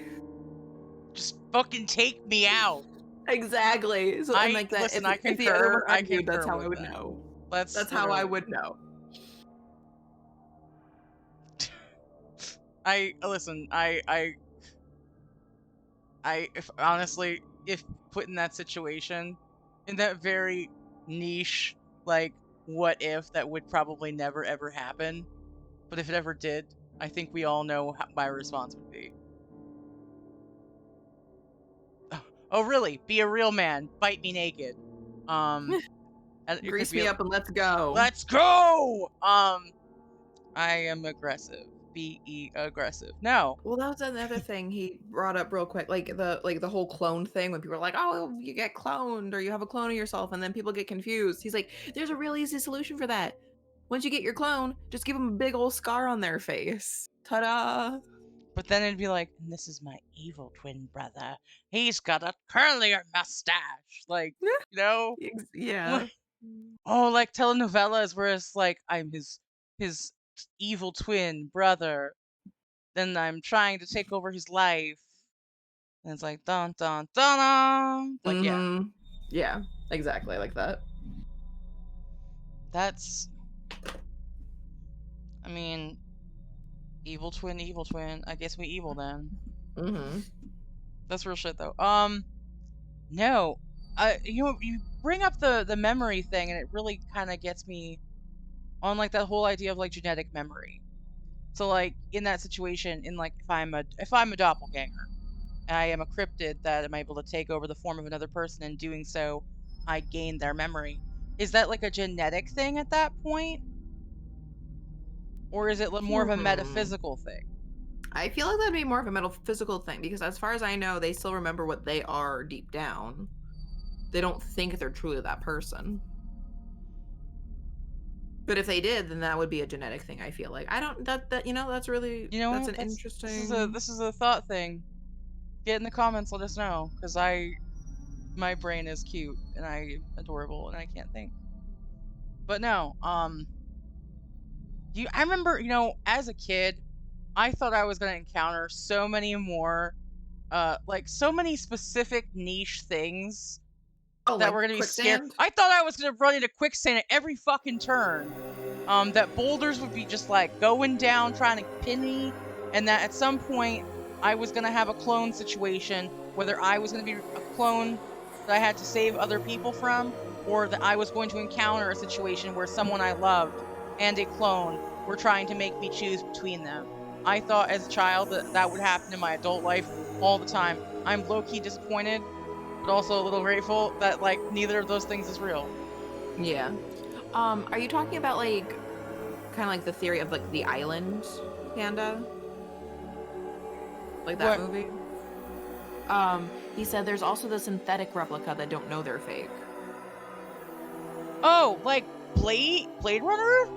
Just fucking take me out. Exactly. So and I like that, listen. I if he ever concur. I argued, that's concur how I with would that. know. That's That's how I literally. would know. I listen. If honestly, if put in that situation, in that very niche, like, what if that would probably never ever happen, but if it ever did, I think we all know how my response would be. Oh, really? Be a real man. Bite me naked. Um, and it could Grease be, me up and let's go. let's go. I am aggressive. Be aggressive. No, Well, that was another thing he brought up real quick, like the whole clone thing when people are like, "Oh, you get cloned or you have a clone of yourself," and then people get confused. He's like, "There's a real easy solution for that. Once you get your clone, just give them a big old scar on their face. Ta-da!" but then it'd be like, and this is my evil twin brother. He's got a curlier mustache. Like, you know, Yeah. oh, like telenovelas where it's like I'm his evil twin brother. Then I'm trying to take over his life. And it's like dun dun dun dun. Like, yeah, Mm-hmm. Yeah, exactly like that. that's. I mean, evil twin, evil twin. I guess we evil then. Mm-hmm. That's real shit though. No, you bring up the memory thing, and it really kind of gets me on like that whole idea of like genetic memory. So like in that situation, in like if I'm a doppelganger, and I am a cryptid that am able to take over the form of another person, and doing so, I gain their memory. Is that like a genetic thing at that point, or is it more of a Hmm. metaphysical thing? I feel like that'd be more of a metaphysical thing because, as far as I know, they still remember what they are deep down. They don't think they're truly that person. But if they did, then that would be a genetic thing, I feel like. I don't that that's really You know that's what? an That's interesting. this is a thought thing. Get in the comments, let us know, because my brain is cute and I adorable and I can't think. But no, I remember, as a kid, I thought I was gonna encounter so many more, like so many specific niche things Oh, that were like gonna be scary. quicksand? I thought I was gonna run into quicksand at every fucking turn. That boulders would be just like going down trying to pin me, and that at some point I was going to have a clone situation, whether I was going to be a clone that I had to save other people from, or that I was going to encounter a situation where someone I loved and a clone were trying to make me choose between them. I thought as a child that that would happen in my adult life all the time. I'm low-key disappointed, but also a little grateful that like neither of those things is real. Yeah. Are you talking about like kind of like the theory of like the island panda, like that What? movie? He said there's also the synthetic replica that don't know they're fake. Oh, like Blade Runner?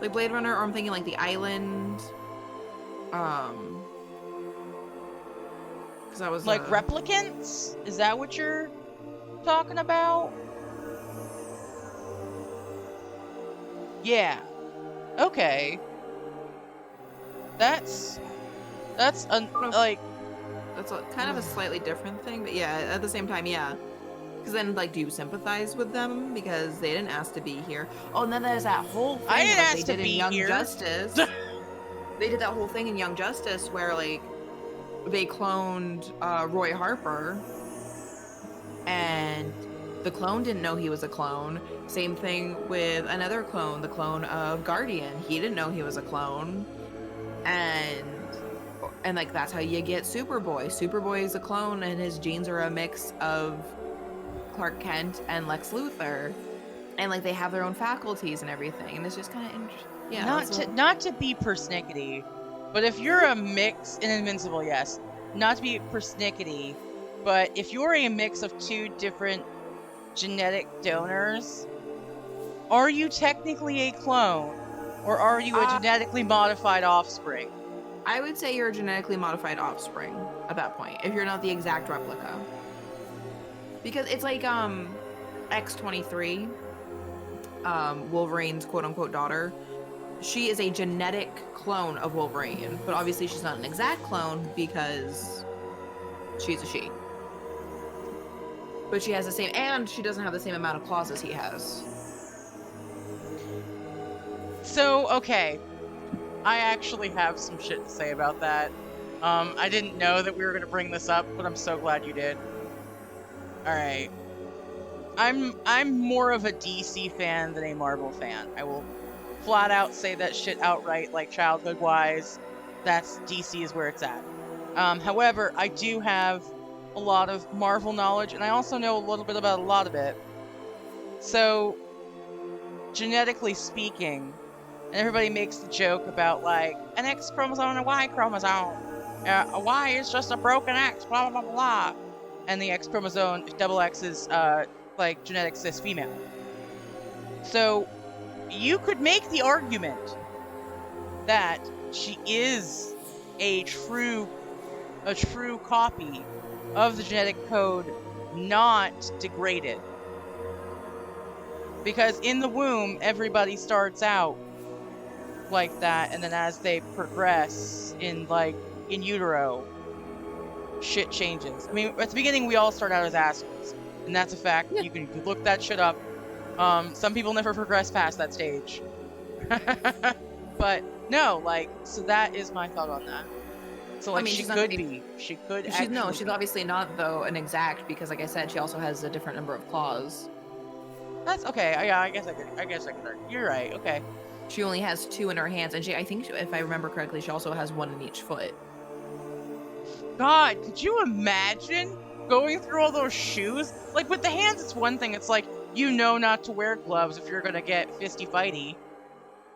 Like Blade Runner, or I'm thinking like the island. Because that was Like replicants? Is that what you're talking about? Yeah. Okay. That's like that's kind of a slightly different thing, but yeah, at the same time, yeah. Because then, like, do you sympathize with them because they didn't ask to be here? Oh, and then there's that whole I thing didn't like they ask to did in be Young here. Justice. They did that whole thing in Young Justice where like they cloned Roy Harper, and the clone didn't know he was a clone. Same thing with another clone, the clone of Guardian. He didn't know he was a clone, and like that's how you get Superboy. Superboy is a clone, and his genes are a mix of Clark Kent and Lex Luthor, and like they have their own faculties and everything, and it's just kind of interesting. Yeah, Not to be persnickety, but if you're a mix in Invincible, yes. Not to be persnickety, but if you're a mix of two different genetic donors, are you technically a clone? Or are you a genetically modified offspring? I would say you're a genetically modified offspring at that point, if you're not the exact replica. Because it's like X-23, Wolverine's quote unquote daughter. She is a genetic clone of Wolverine, but obviously she's not an exact clone because she's a she. But she has the same, and she doesn't have the same amount of claws as he has. So, okay. I actually have some shit to say about that. I didn't know that we were gonna bring this up, but I'm so glad you did. Alright. I'm more of a DC fan than a Marvel fan. I will flat out say that shit outright, like childhood wise. That's DC is where it's at. However, I do have a lot of Marvel knowledge, and I also know a little bit about a lot of it. So, genetically speaking, and everybody makes the joke about like an X chromosome and a Y chromosome. A Y is just a broken X, blah blah blah blah. And the X chromosome, double X is like genetic cis female. So you could make the argument that she is a true copy of the genetic code, not degraded. Because in the womb, everybody starts out like that, and then as they progress in utero, shit changes. I mean, at the beginning we all start out as assholes, and that's a fact. Yeah. You can look that shit up. Some people never progress past that stage. But no, like, so that is my thought on that. So like, I mean, she she's not gonna could be. be. She could She's no. actually She's be. obviously not though an exact because, like I said, she also has a different number of claws. That's okay. Yeah, I guess I could argue. You're right. Okay. She only has 2 in her hands, and I think, if I remember correctly, she also has 1 in each foot. God, could you imagine going through all those shoes? Like with the hands, it's one thing. It's like you know not to wear gloves if you're gonna get fisty fighty.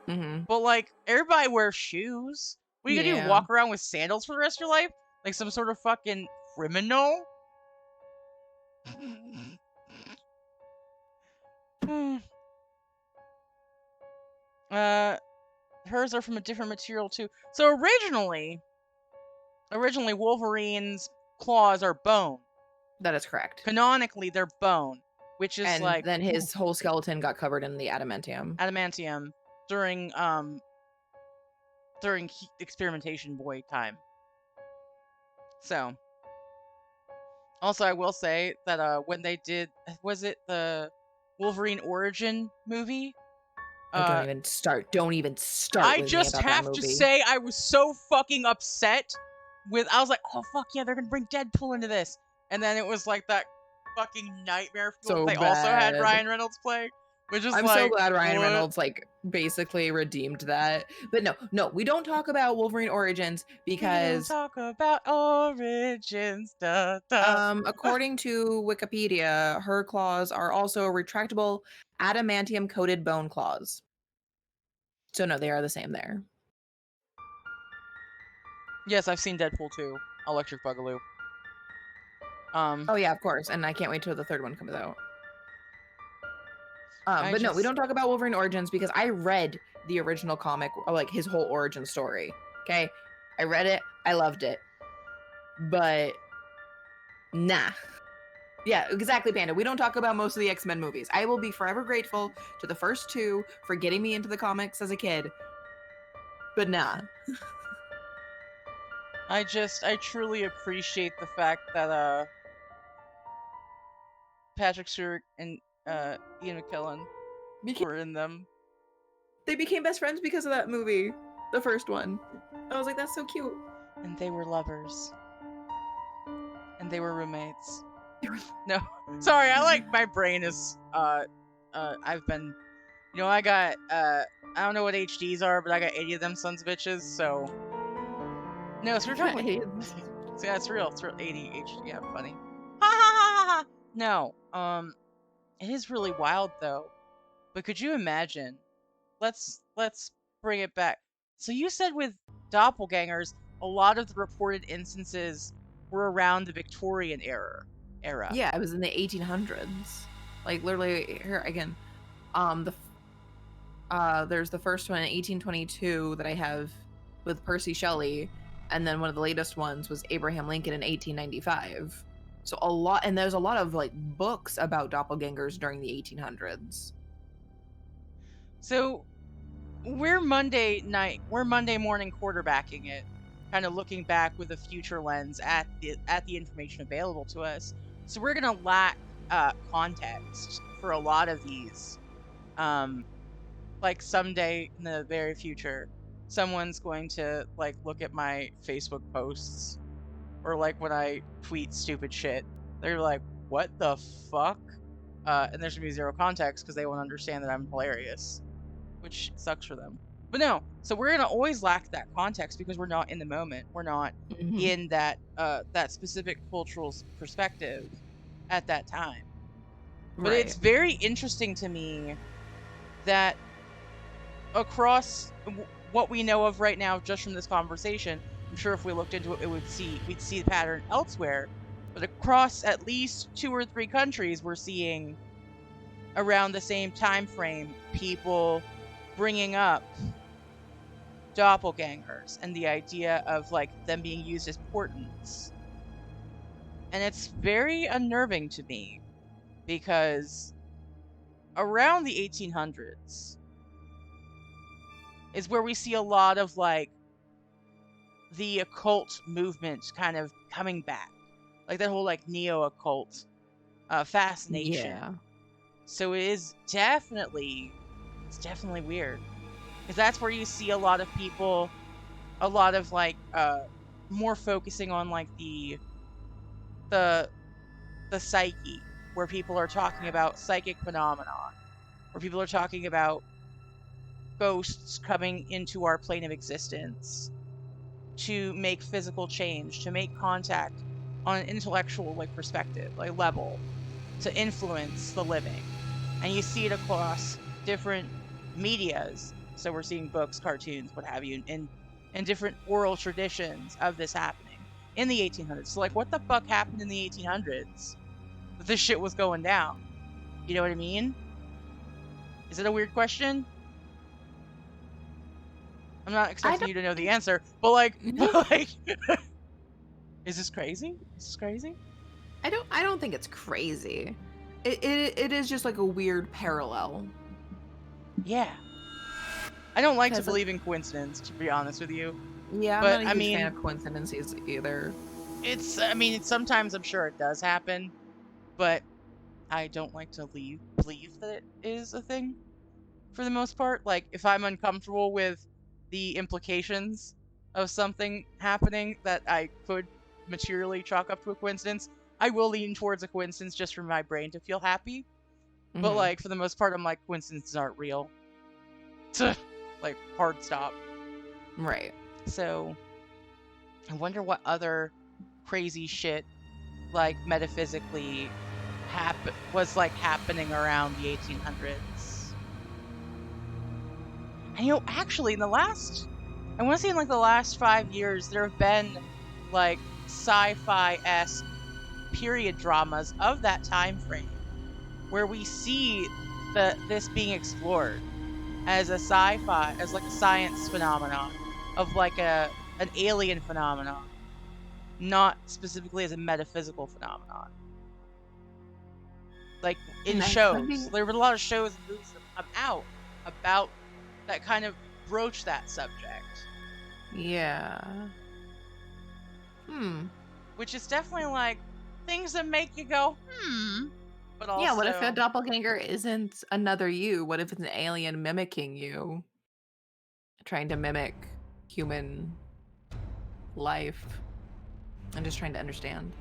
Mm-hmm. But like everybody wears shoes. What are you gonna do? Yeah. Walk around with sandals for the rest of your life? Like some sort of fucking criminal? uh, hers are from a different material too. So originally Wolverine's claws are bone. That is correct. Canonically, they're bone, which is And like then his whole skeleton got covered in the adamantium. adamantium during experimentation boy time. So also I will say that when they did, was it the Wolverine origin movie? Oh, Uh, don't even start I with me just about that have to movie. say I was so fucking upset I was like, oh fuck yeah, they're gonna bring Deadpool into this. And then it was like that fucking nightmare fuel that So they also had bad. Ryan Reynolds play. Which is I'm so like, glad Ryan what? Reynolds like basically redeemed that. But no, we don't talk about Wolverine Origins We don't because talk about origins. Da, da. according to Wikipedia, her claws are also retractable adamantium coated bone claws. So no, they are the same there. Yes, I've seen Deadpool 2, Electric Boogaloo. Um, Oh yeah, of course. And I can't wait till the third one comes out. I But no, we just don't talk about Wolverine Origins because I read the original comic, or like his whole origin story. Okay. I read it, I loved it. But nah. Yeah, exactly, Panda. We don't talk about most of the X-Men movies. I will be forever grateful to the first two for getting me into the comics as a kid. But nah. I truly appreciate the fact that Patrick Stewart and Ian McKellen were in them. They became best friends because of that movie, the first one. I was like, that's so cute. And they were lovers. And they were roommates. No. Sorry, my brain is I've been I got I don't know what HDs are, but I got 80 of them sons of bitches, so no, so we're talking about so yeah, it's real. It's real 80 HD. Yeah, funny. Ha ha ha ha ha. No. It is really wild though. But could you imagine? Let's bring it back. So you said with doppelgangers, a lot of the reported instances were around the Victorian era. Yeah, it was in the 1800s. Like literally here again. There's the first one in 1822 that I have with Percy Shelley, and then one of the latest ones was Abraham Lincoln in 1895. So a lot, and there's a lot of like books about doppelgangers during the 1800s. So we're Monday morning quarterbacking it, kind of looking back with a future lens at the information available to us. So we're gonna lack context for a lot of these. Like someday in the very future, someone's going to like look at my Facebook posts or like when I tweet stupid shit. They're like, "What the fuck?" And there's gonna be zero context because they won't understand that I'm hilarious, which sucks for them. But no, so we're gonna always lack that context because we're not in the moment. We're not Mm-hmm. in that specific cultural perspective at that time. But it's Right. very interesting to me that across what we know of right now, just from this conversation, I'm sure if we looked into it, we'd see the pattern elsewhere. But across at least 2 or 3 countries, we're seeing around the same time frame people bringing up doppelgangers and the idea of like them being used as portents. And it's very unnerving to me because around the 1800s is where we see a lot of like the occult movement kind of coming back. Like that whole like neo occult fascination. Yeah. So it's definitely weird. Because that's where you see a lot of people, a lot of like more focusing on like the psyche, where people are talking about psychic phenomenon, where people are talking about ghosts coming into our plane of existence to make physical change, to make contact on an intellectual like perspective, like level, to influence the living. And you see it across different medias. So we're seeing books, cartoons, what have you, in different oral traditions of this happening in the 1800s. So like, what the fuck happened in the 1800s? That this shit was going down. You know what I mean? Is it a weird question? I'm not I expecting don't you to know the think. answer, but like, but like, is this crazy? Is this crazy? I don't think it's crazy. It is just like a weird parallel. Yeah. I don't like to Because like, believe in coincidence, to be honest with you. yeah, I'm But not a I huge fan mean, of coincidences either. sometimes I'm sure it does happen, but I don't like to believe that it is a thing for the most part. Like, if I'm uncomfortable with the implications of something happening that I could materially chalk up to a coincidence, I will lean towards a coincidence just for my brain to feel happy. But, Mhm. like, for the most part, I'm like, coincidences aren't real. Like, hard stop. Right. So, I wonder what other crazy shit, like, metaphysically was, like, happening around the 1800s. And, actually, I want to say in, like, the last 5 years, there have been, like, sci-fi-esque period dramas of that time frame where we see this being explored as a sci-fi, as like a science phenomenon, of like an alien phenomenon, not specifically as a metaphysical phenomenon. Like in And that could shows, be there were a lot of shows and movies that come out about that kind of broach that subject, yeah. Hmm. which is definitely like things that make you go, but Yeah, what if a also doppelganger isn't another you? What if it's an alien mimicking you, trying to mimic human life and just trying to understand?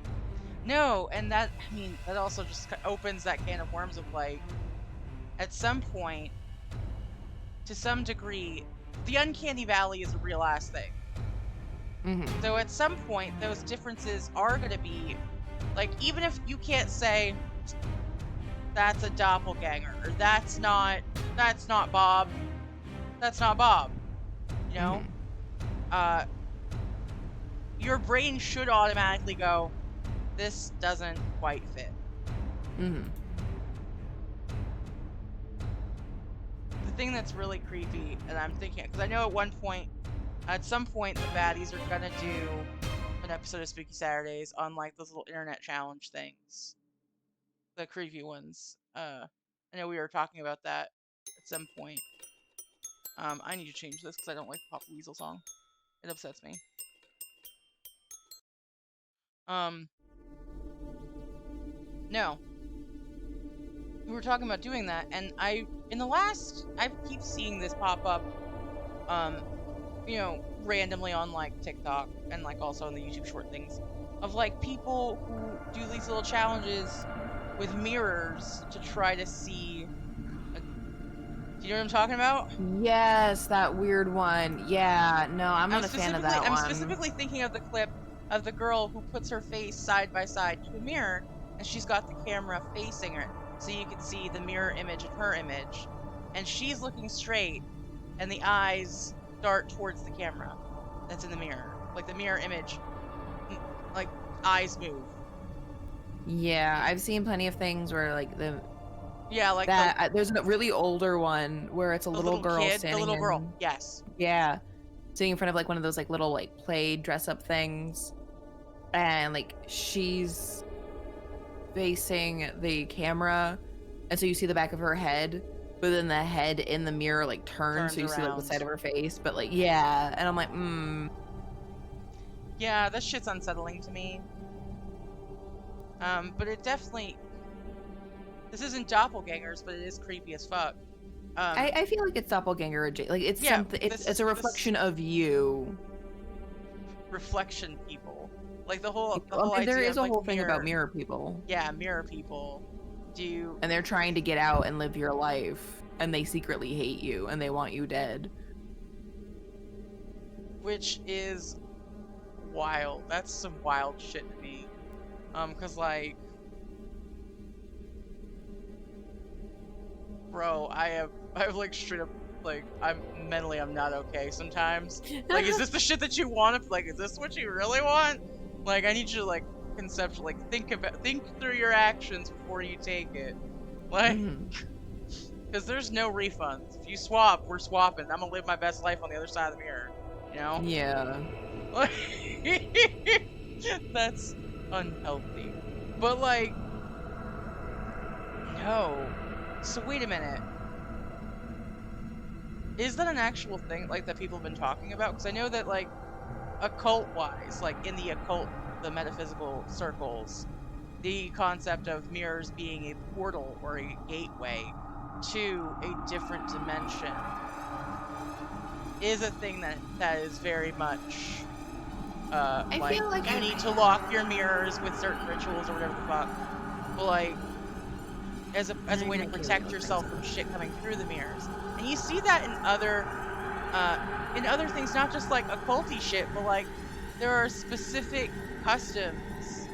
no, and that I mean that also just opens that can of worms of like at some point, to some degree, the uncanny valley is a real ass thing. Mhm. So at some point, those differences are going to be like, even if you can't say that's a doppelganger or that's not Bob, that's not Bob, you know, Mhm. uh, your brain should automatically go, this doesn't quite fit. Mhm. The thing that's really creepy, and I'm thinking, because I know at some point, the baddies are gonna do an episode of Spooky Saturdays on like those little internet challenge things, the creepy ones. I know we were talking about that at some point. I need to change this because I don't like the Papa Weasel song. It upsets me. Um, no, we were talking about doing that, and I keep seeing this pop up. Um, randomly on like TikTok and like also on the YouTube short things of like people who do these little challenges with mirrors to try to see. Do you know what I'm talking about? Yes, that weird one. Yeah, no, I'm not a fan of that I'm one. specifically thinking of the clip of the girl who puts her face side by side to a mirror and she's got the camera facing her so you can see the mirror image and her image, and she's looking straight and the eyes dart towards the camera that's in the mirror, like the mirror image, like eyes move. Yeah, I've seen plenty of things where like Yeah, like there's a really older one where it's a the little little girl kid, the standing little girl. in, Yes. yeah, sitting in front of like one of those like little like play dress up things, and like she's facing the camera, and so you see the back of her head, but then the head in the mirror like turns, so Turns you see like the side around. of her face, but like yeah, and I'm like, Yeah, that shit's unsettling to me. But it definitely, this isn't doppelgangers, but it is creepy as fuck. I feel like it's doppelganger, like it's Yeah, something, it's a reflection of you. reflection people. Like the I whole mean, there idea is of a like whole thing about mirror. mirror people, Yeah, mirror people. Do and they're trying to get out and live your life, and they secretly hate you and they want you dead. which is wild. That's some wild shit to me. Cause like, bro, I've like straight up like I'm not okay sometimes. Like, is this the shit that you want? Like, is this what you really want? Like, I need you to like conceptually think through your actions before you take it. Like, Mhm. because there's no refunds. If you swap, we're swapping. I'm gonna live my best life on the other side of the mirror. You know? Yeah. Like, that's unhealthy. But like, no. So wait a minute. Is that an actual thing like that people have been talking about? Because I know that like occult wise, like in the occult, the metaphysical circles, the concept of mirrors being a portal or a gateway to a different dimension is a thing that is very much I like feel like you I've need to lock your mirrors with certain rituals or whatever the fuck. But like as a I way to might give it protect a chance. yourself from shit coming through the mirrors. And you see that uh in other things, not just like occulty shit, but like there are specific customs,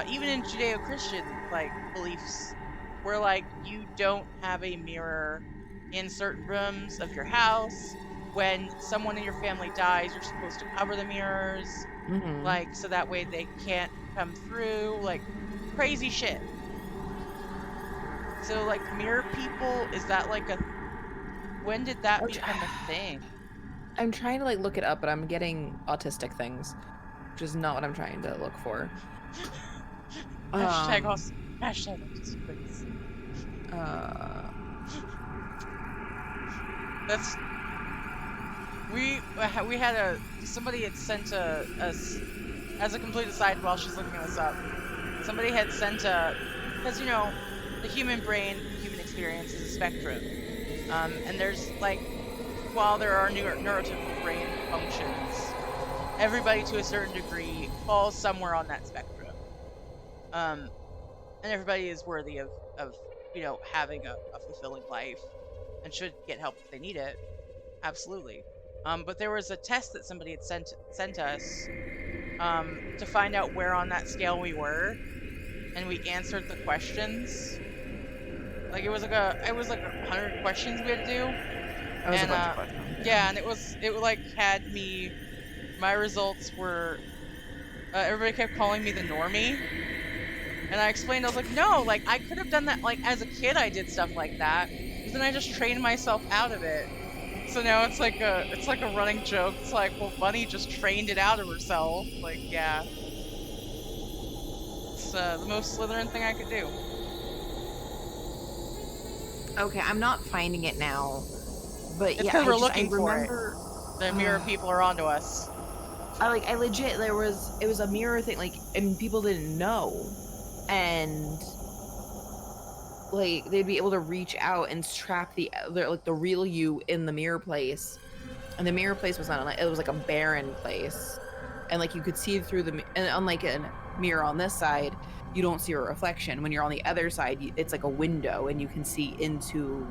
even in Judeo-Christian like beliefs, where like you don't have a mirror in certain rooms of your house. When someone in your family dies, you're supposed to cover the mirrors, Mm-hmm. like so that way they can't come through, like crazy shit. So like mirror people, is that like a when did that become a thing? I'm trying to like look it up, but I'm getting autistic things, which is not what I'm trying to look for. hashtag Um, us hashtag autistic things. uh, That's we had a somebody had sent us as a complete aside while she's looking this up. Somebody had sent a because the human brain, the human experience is a spectrum. And there's like while there are neurotypical brain functions, everybody to a certain degree falls somewhere on that spectrum. Um, and everybody is worthy of having a fulfilling life and should get help if they need it. Absolutely. But there was a test that somebody had sent us to find out where on that scale we were, and we answered the questions. Like it was like 100 questions we had to do, that was a and bunch of questions. yeah, Yeah. and it like had me. My results were everybody kept calling me the normie, and I explained I was like, no, like I could have done that like as a kid. I did stuff like that, but then I just trained myself out of it. So now it's like a running joke. It's like, well, Bunny just trained it out of herself. Like, yeah, it's the most Slytherin thing I could do. Okay, I'm not finding it now, but It's yeah, because we're I looking for it. remember. The mirror people are onto us. I legit it was a mirror thing like and people didn't know, and like they'd be able to reach out and trap the real you in the mirror place, and the mirror place was not like it was like a barren place, and like you could see through and unlike a mirror on this side, you don't see a reflection. When you're on the other side, it's like a window and you can see into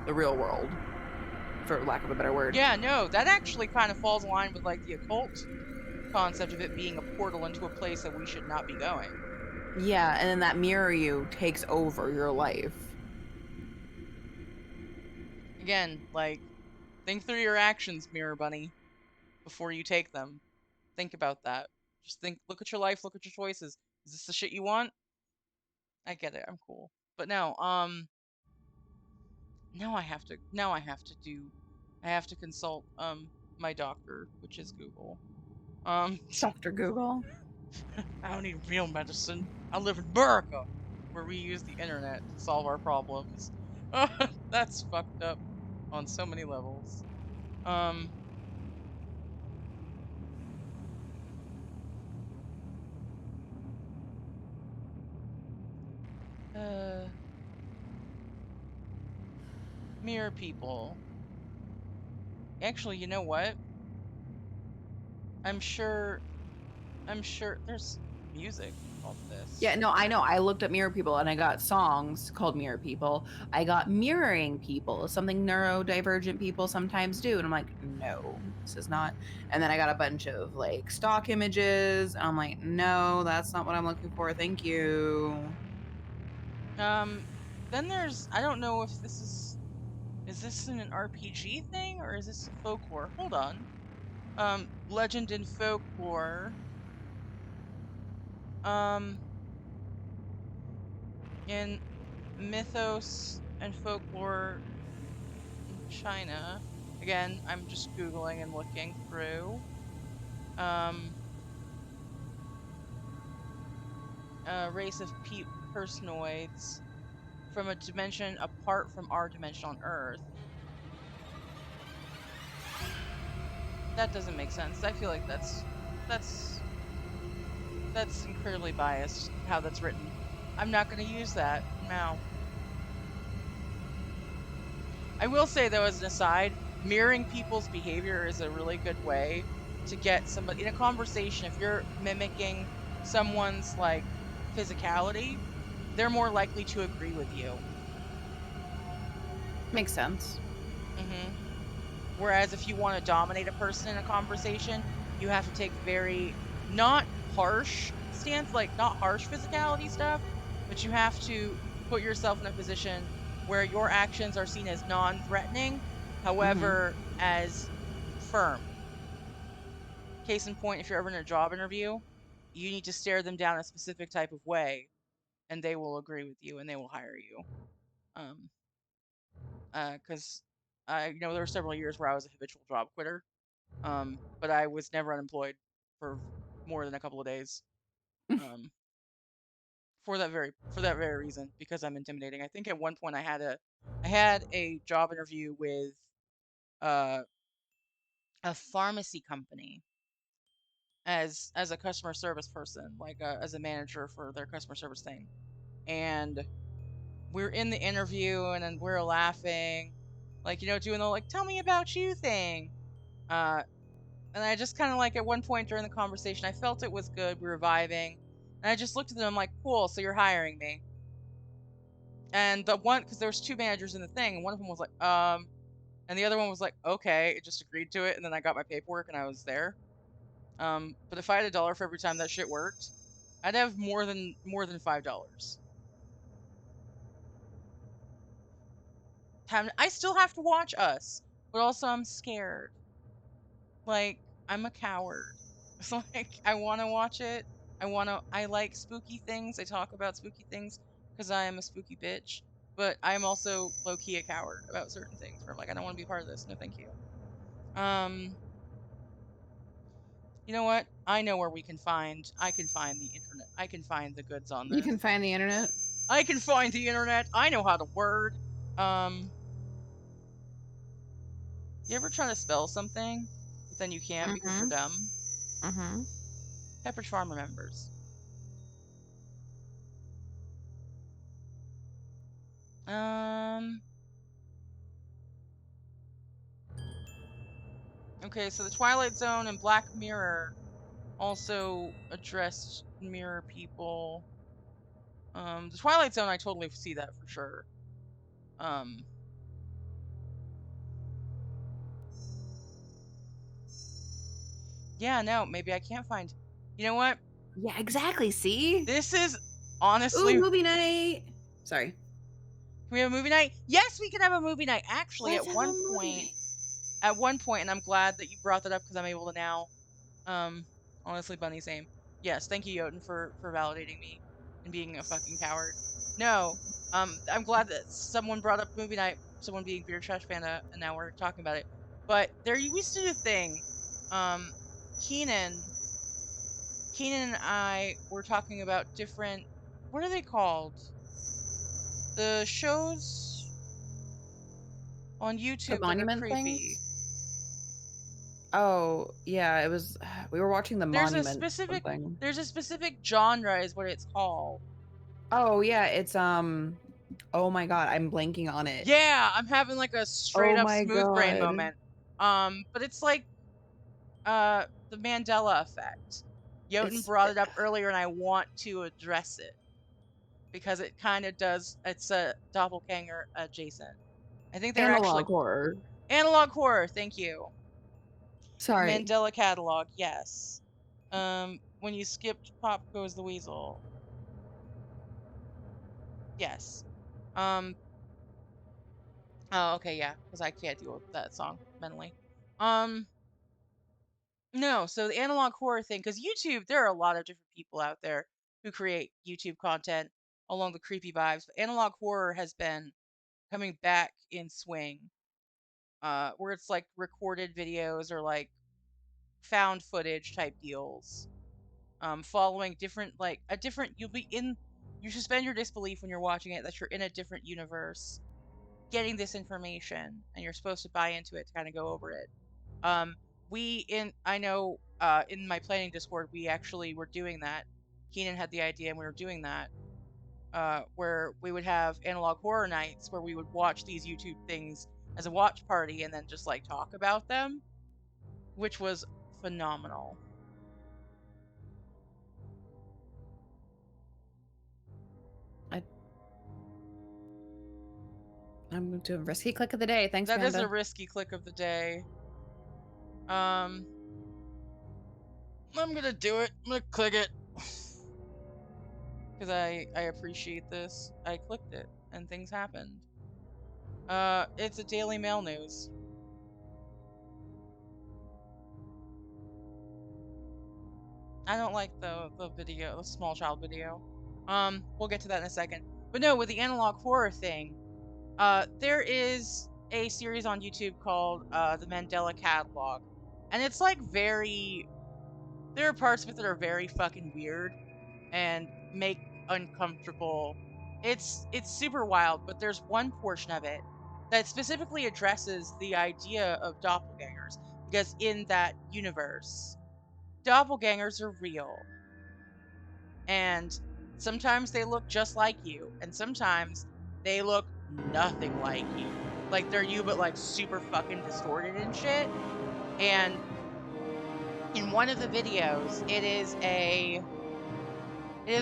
the real world, for lack of a better word. Yeah, no, that actually kind of falls in line with like the occult concept of it being a portal into a place that we should not be going. Yeah, and then that mirror you takes over your life. Again, like think through your actions, Mirror Bunny, before you take them. Think about that. Just think, look at your life, look at your choices. Is this the shit you want? I get it. I'm cool. But no, I have to consult my doctor, which is Google. So Dr. Google. I don't need real medicine. I live in America, where we use the internet to solve our problems. That's fucked up on so many levels. Um, uh, mirror people. Actually, you know what? I'm sure. I'm sure there's music called this. Yeah, no, I know. I looked up mirror people and I got songs called mirror people. I got mirroring people, something neurodivergent people sometimes do. And I'm like, no, this is not. And then I got a bunch of like stock images. I'm like, no, that's not what I'm looking for. Thank you. Um, then there's I don't know if is this an RPG thing or is this folklore? Hold on. Legend and folklore. Um, in mythos and folklore in China. Again, I'm just googling and looking through. Um, a race of personoids from a dimension apart from our dimension on Earth. That doesn't make sense. I feel like that's that's incredibly biased how that's written. I'm not going to use that now. I will say though, as an aside, mirroring people's behavior is a really good way to get somebody in a conversation. If you're mimicking someone's like physicality, they're more likely to agree with you. Makes sense. hmm Whereas if you want to dominate a person in a conversation, you have to take very not harsh stance, like not harsh physicality stuff, but you have to put yourself in a position where your actions are seen as non-threatening, Mhm. however, as firm. Case in point, if you're ever in a job interview, you need to stare them down a specific type of way, and they will agree with you and they will hire you. Um, because there were several years where I was a habitual job quitter. But I was never unemployed for more than a couple of days. Um, for that very reason, because I'm intimidating. I think at one point I had a job interview with uh a pharmacy company as a customer service person, like as a manager for their customer service thing. And we're in the interview and then we're laughing, like doing the like tell me about you thing. Uh, And I just kind of like at one point during the conversation, I felt it was good. We were vibing. And I just looked at them. I'm like, cool. So you're hiring me. And the one, because there was two managers in the thing, and one of them was like, and the other one was like, okay, it just agreed to it. And then I got my paperwork and I was there. But if I had $1 for every time that shit worked, I'd have more than $5. I still have to watch Us, but also I'm scared. Like, I'm a coward. It's like I want to watch it. I like spooky things. I talk about spooky things because I am a spooky bitch. But I'm also low key a coward about certain things where I'm like, I don't want to be part of this. No, thank you. Um, you know what? I can find the internet. I can find the goods on You this. can find the internet. I can find the internet. I know how to word. Um, you ever try to spell something, but then you can't because you're Mhm. dumb? Mhm. Pepperidge Farm remembers. Um, Okay, so the Twilight Zone and Black Mirror also addressed mirror people. The Twilight Zone, I totally see that for sure. Um, yeah, no, maybe I can't find. You know what? Yeah, exactly. See? This is Ooh, honestly. Can movie night. Sorry. we have a movie night? Yes, we can have a movie night. Actually, Let's have a movie night. at one point, and I'm glad that you brought that up because I'm able to now. Um, honestly, Bunny, same. Yes, thank you, Jotun, for validating me and being a fucking coward. No, I'm glad that someone brought up movie night, someone being Beer Trash Panda, and now we're talking about it. But there, we used to do a thing. Um, Keenan, Keenan and I were talking about different. What are they called? The shows on The YouTube that are monument creepy. things? Oh, yeah, it was we were watching the There's a monument specific. something. There's a specific genre, is what it's called. Oh, yeah, it's, oh my god, I'm blanking on it. Yeah, I'm having like a straight Oh up my smooth brain god. moment. But it's like the Mandela effect. Jotun It's brought it up earlier and I want to address it because it kind of does it's a doppelganger adjacent. I think they're analog actually horror. analog horror, thank you. The Sorry. Mandela catalog, yes. When you skipped Pop Goes the Weasel. Yes. Um oh okay, yeah, because I can't deal with that song mentally. Um No, so the analog horror thing, because YouTube, there are a lot of different people out there who create YouTube content along the creepy vibes. But analog horror has been coming back in swing, where it's like recorded videos or like found footage type deals, following different like a different. You suspend your disbelief when you're watching it that you're in a different universe, getting this information, and you're supposed to buy into it to kind of go over it. Um, we in I know in my planning Discord we actually were doing that. Keenan had the idea and we were doing that. Where we would have analog horror nights where we would watch these YouTube things as a watch party and then just like talk about them, which was phenomenal. I'm doing risky click of the day. Thanks, That is a Panda. risky click of the day. I'm gonna do it. I'm gonna click it. Because I appreciate this. I clicked it and things happened. It's a Daily Mail news. I don't like the video, the small child video. We'll get to that in a second. But no, with the analog horror thing, there is a series on YouTube called The Mandela Catalog. And it's like there are parts of it that are very fucking weird and make uncomfortable. It's super wild, but there's one portion of it that specifically addresses the idea of doppelgangers, because in that universe, doppelgangers are real. And sometimes they look just like you, and sometimes they look nothing like you. Like they're you, but like super fucking distorted and shit. And in one of the videos, it is a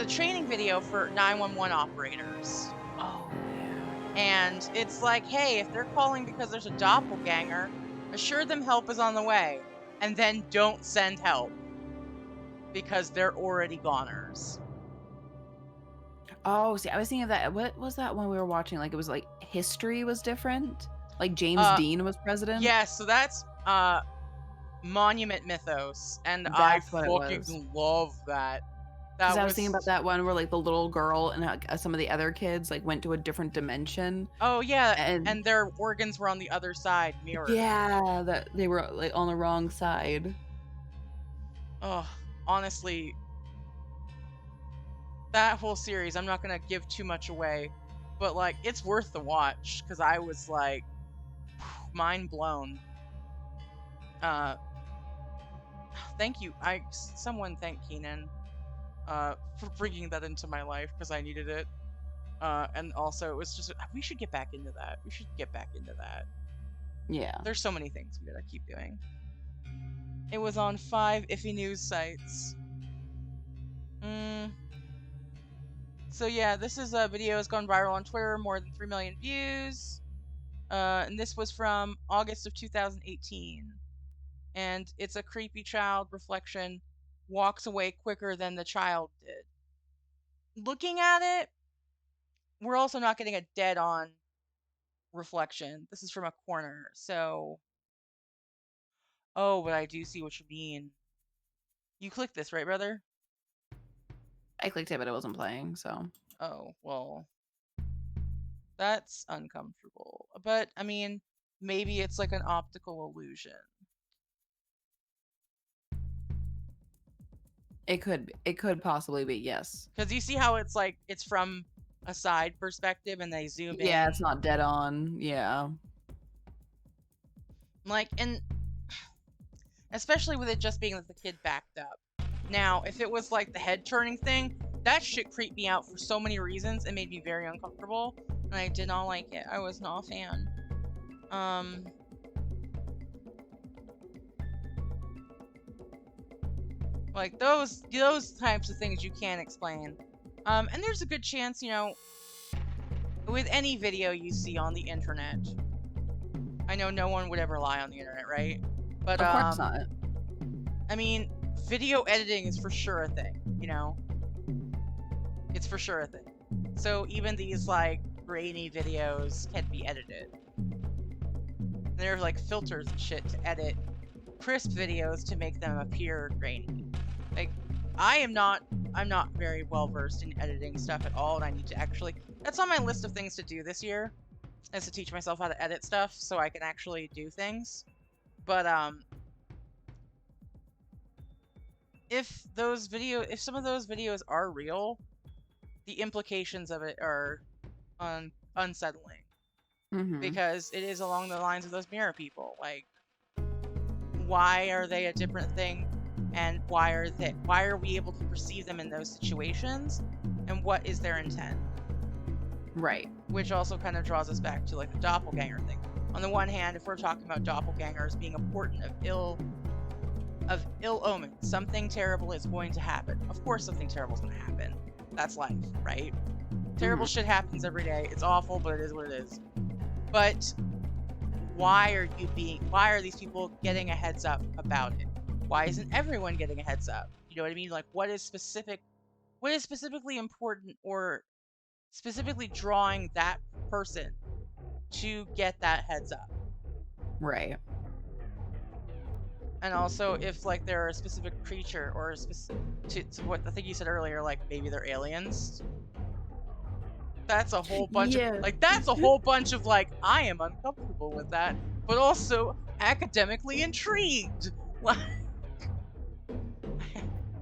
training video for 911 operators. Oh, yeah. And it's like, hey, if they're calling because there's a doppelganger, assure them help is on the way. And then don't send help, because they're already goners. Oh, see, I was thinking of that. What was that one we were watching? Like, it was like history was different. Like James Dean was president. Yes, so that's Monument Mythos, and That's I what it was. fucking love that. Because I was thinking about that one where like the little girl and some of the other kids like went to a different dimension. Oh yeah, and their organs were on the other side, mirrored. Yeah, that they were like on the wrong side. Oh, honestly, that whole series, I'm not gonna give too much away, but like it's worth the watch, because I was like mind blown. Thank you. Someone thank Keenan for bringing that into my life, because I needed it. And also it was just, we should get back into that. Yeah. There's so many things we gotta keep doing. It was on 5 iffy news sites. So yeah, this is a video has gone viral on Twitter, more than 3 million views. And this was from August of 2018. And it's a creepy child reflection walks away quicker than the child did. Looking at it, we're also not getting a dead-on reflection. This is from a corner, so... Oh, but I do see what you mean. You clicked this, right, brother? I clicked it, but it wasn't playing, so... Oh, well... That's uncomfortable. But, I mean, maybe it's like an optical illusion. It could possibly be, yes. Because you see how it's like, it's from a side perspective and they zoom in. Yeah, it's not dead on, yeah. Like, and especially with it just being that the kid backed up. Now, if it was like the head turning thing, that shit creeped me out for so many reasons. It made me very uncomfortable, and I did not like it. I was not a fan. Like those types of things you can't explain. And there's a good chance, you know, with any video you see on the internet, I know no one would ever lie on the internet, right? But of course not. I mean, video editing is for sure a thing, you know? It's for sure a thing. So even these like grainy videos can be edited. There are like filters and shit to edit crisp videos to make them appear grainy. Like, I'm not very well versed in editing stuff at all, and I need to actually, that's on my list of things to do this year, is to teach myself how to edit stuff so I can actually do things. But if some of those videos are real, the implications of it are unsettling. Mm-hmm. Because it is along the lines of those mirror people. Like, why are they a different thing, and why are we able to perceive them in those situations, and what is their intent? Right. Which also kind of draws us back to like the doppelganger thing. On the one hand, if we're talking about doppelgangers being a portent of ill omen, something terrible is going to happen. Of course something terrible is going to happen. That's life, right? Terrible shit happens every day. It's awful, but it is what it is. But why are these people getting a heads up about it? Why isn't everyone getting a heads up? You know what I mean? Like, what is specifically important, or specifically drawing that person to get that heads up? Right. And also, if like they're a specific creature, or a specific, to what I think you said earlier, like maybe they're aliens. That's a whole bunch of Yeah. like, I am uncomfortable with that, but also academically intrigued. Like,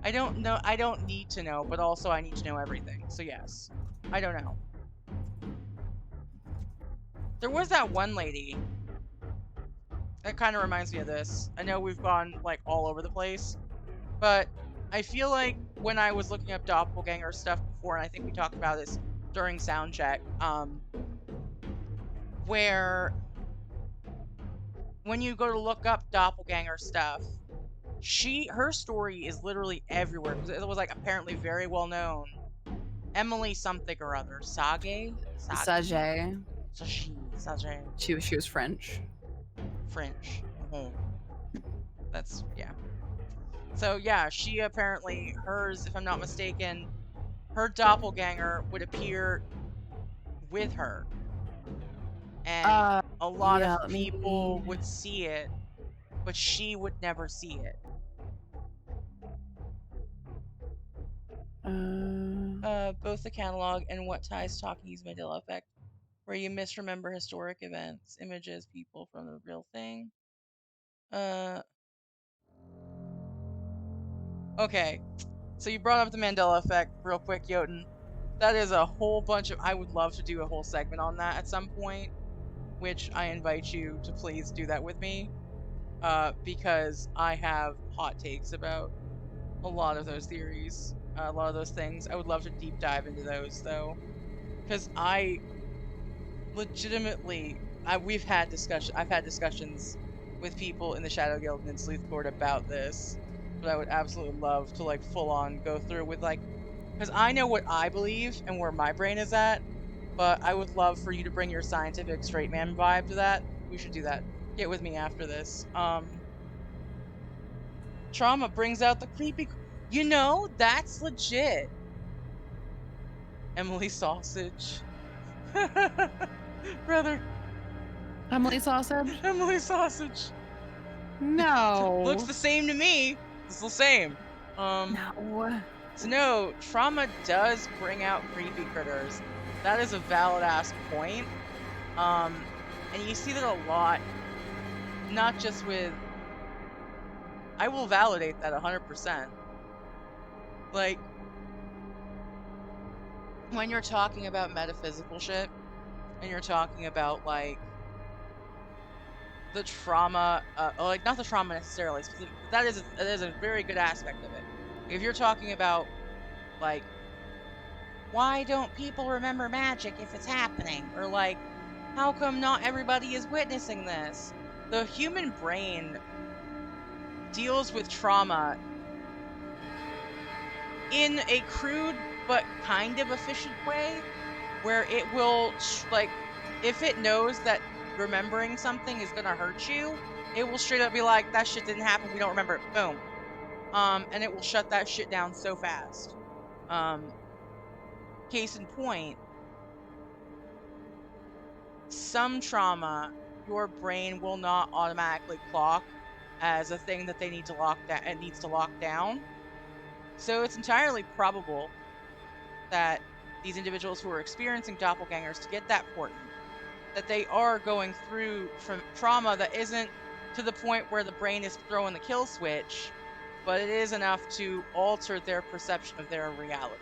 I don't know. I don't need to know, but also I need to know everything. So yes, I don't know. There was that one lady. That kind of reminds me of this. I know we've gone like all over the place, but I feel like when I was looking up doppelganger stuff before, and I think we talked about this during sound check, where when you go to look up doppelganger stuff, her story is literally everywhere because it was like apparently very well known. Emily something or other, Sage, Sage. Sage, She was French. French. That's yeah. So yeah, she apparently, hers, if I'm not mistaken, her doppelganger would appear with her, and a lot of Yeah, let people me would see it, but she would never see it. Both the catalog and what ties Talkie's Mandela effect, where you misremember historic events, images, people from the real thing. Okay, so you brought up the Mandela effect real quick, Jotun. That is a whole bunch of. I would love to do a whole segment on that at some point, which I invite you to please do that with me, because I have hot takes about a lot of those theories, a lot of those things. I would love to deep dive into those though, because I legitimately, I've had discussions with people in the Shadow Guild and in Sleuth Court about this, but I would absolutely love to like full on go through with like, because I know what I believe and where my brain is at, but I would love for you to bring your scientific straight man vibe to that. We should do that. Get with me after this. Trauma brings out the creepy. You know, that's legit. Emily Sausage. Brother, Emily Sausage? Emily Sausage. Looks No. the same to me. It's the same. No. So no, trauma does bring out creepy critters. That is a valid ass point. And you see that a lot, not just with. I will validate that 100%. Like, when you're talking about metaphysical shit, and you're talking about like the trauma, like not the trauma necessarily, that is a very good aspect of it. If you're talking about like, why don't people remember magic if it's happening, or like, how come not everybody is witnessing this? The human brain deals with trauma in a crude but kind of efficient way, where it will like, if it knows that remembering something is gonna hurt you, it will straight up be like, that shit didn't happen, we don't remember it, boom. And it will shut that shit down so fast. Case in point, some trauma your brain will not automatically clock as a thing that they need to lock down. It needs to lock down. So it's entirely probable that these individuals who are experiencing doppelgangers to get that portent, that they are going through from trauma that isn't to the point where the brain is throwing the kill switch, but it is enough to alter their perception of their reality.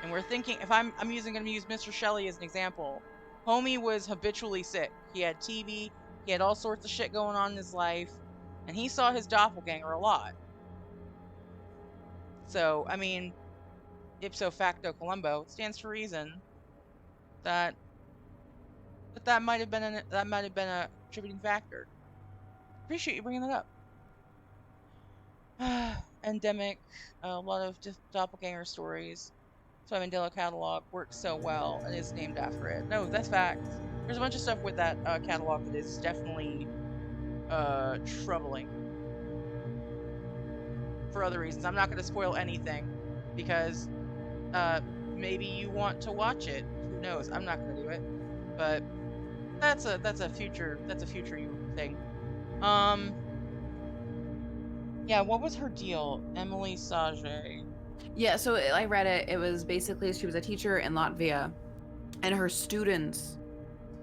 And we're thinking, if I'm gonna use Mr. Shelley as an example. Homie was habitually sick. He had TB, he had all sorts of shit going on in his life, and he saw his doppelganger a lot. So, I mean, ipso facto Columbo, it stands to reason that But that might have been a contributing factor. Appreciate you bringing that up. Endemic, a lot of doppelganger stories. So my Mandela catalog works so well and is named after it. No, that's facts. There's a bunch of stuff with that catalog that is definitely troubling for other reasons. I'm not going to spoil anything because maybe you want to watch it. Who knows? I'm not going to do it. But that's a future you thing. Yeah, what was her deal? Emily Sage. Yeah, so I read it. It was basically she was a teacher in Latvia, and her students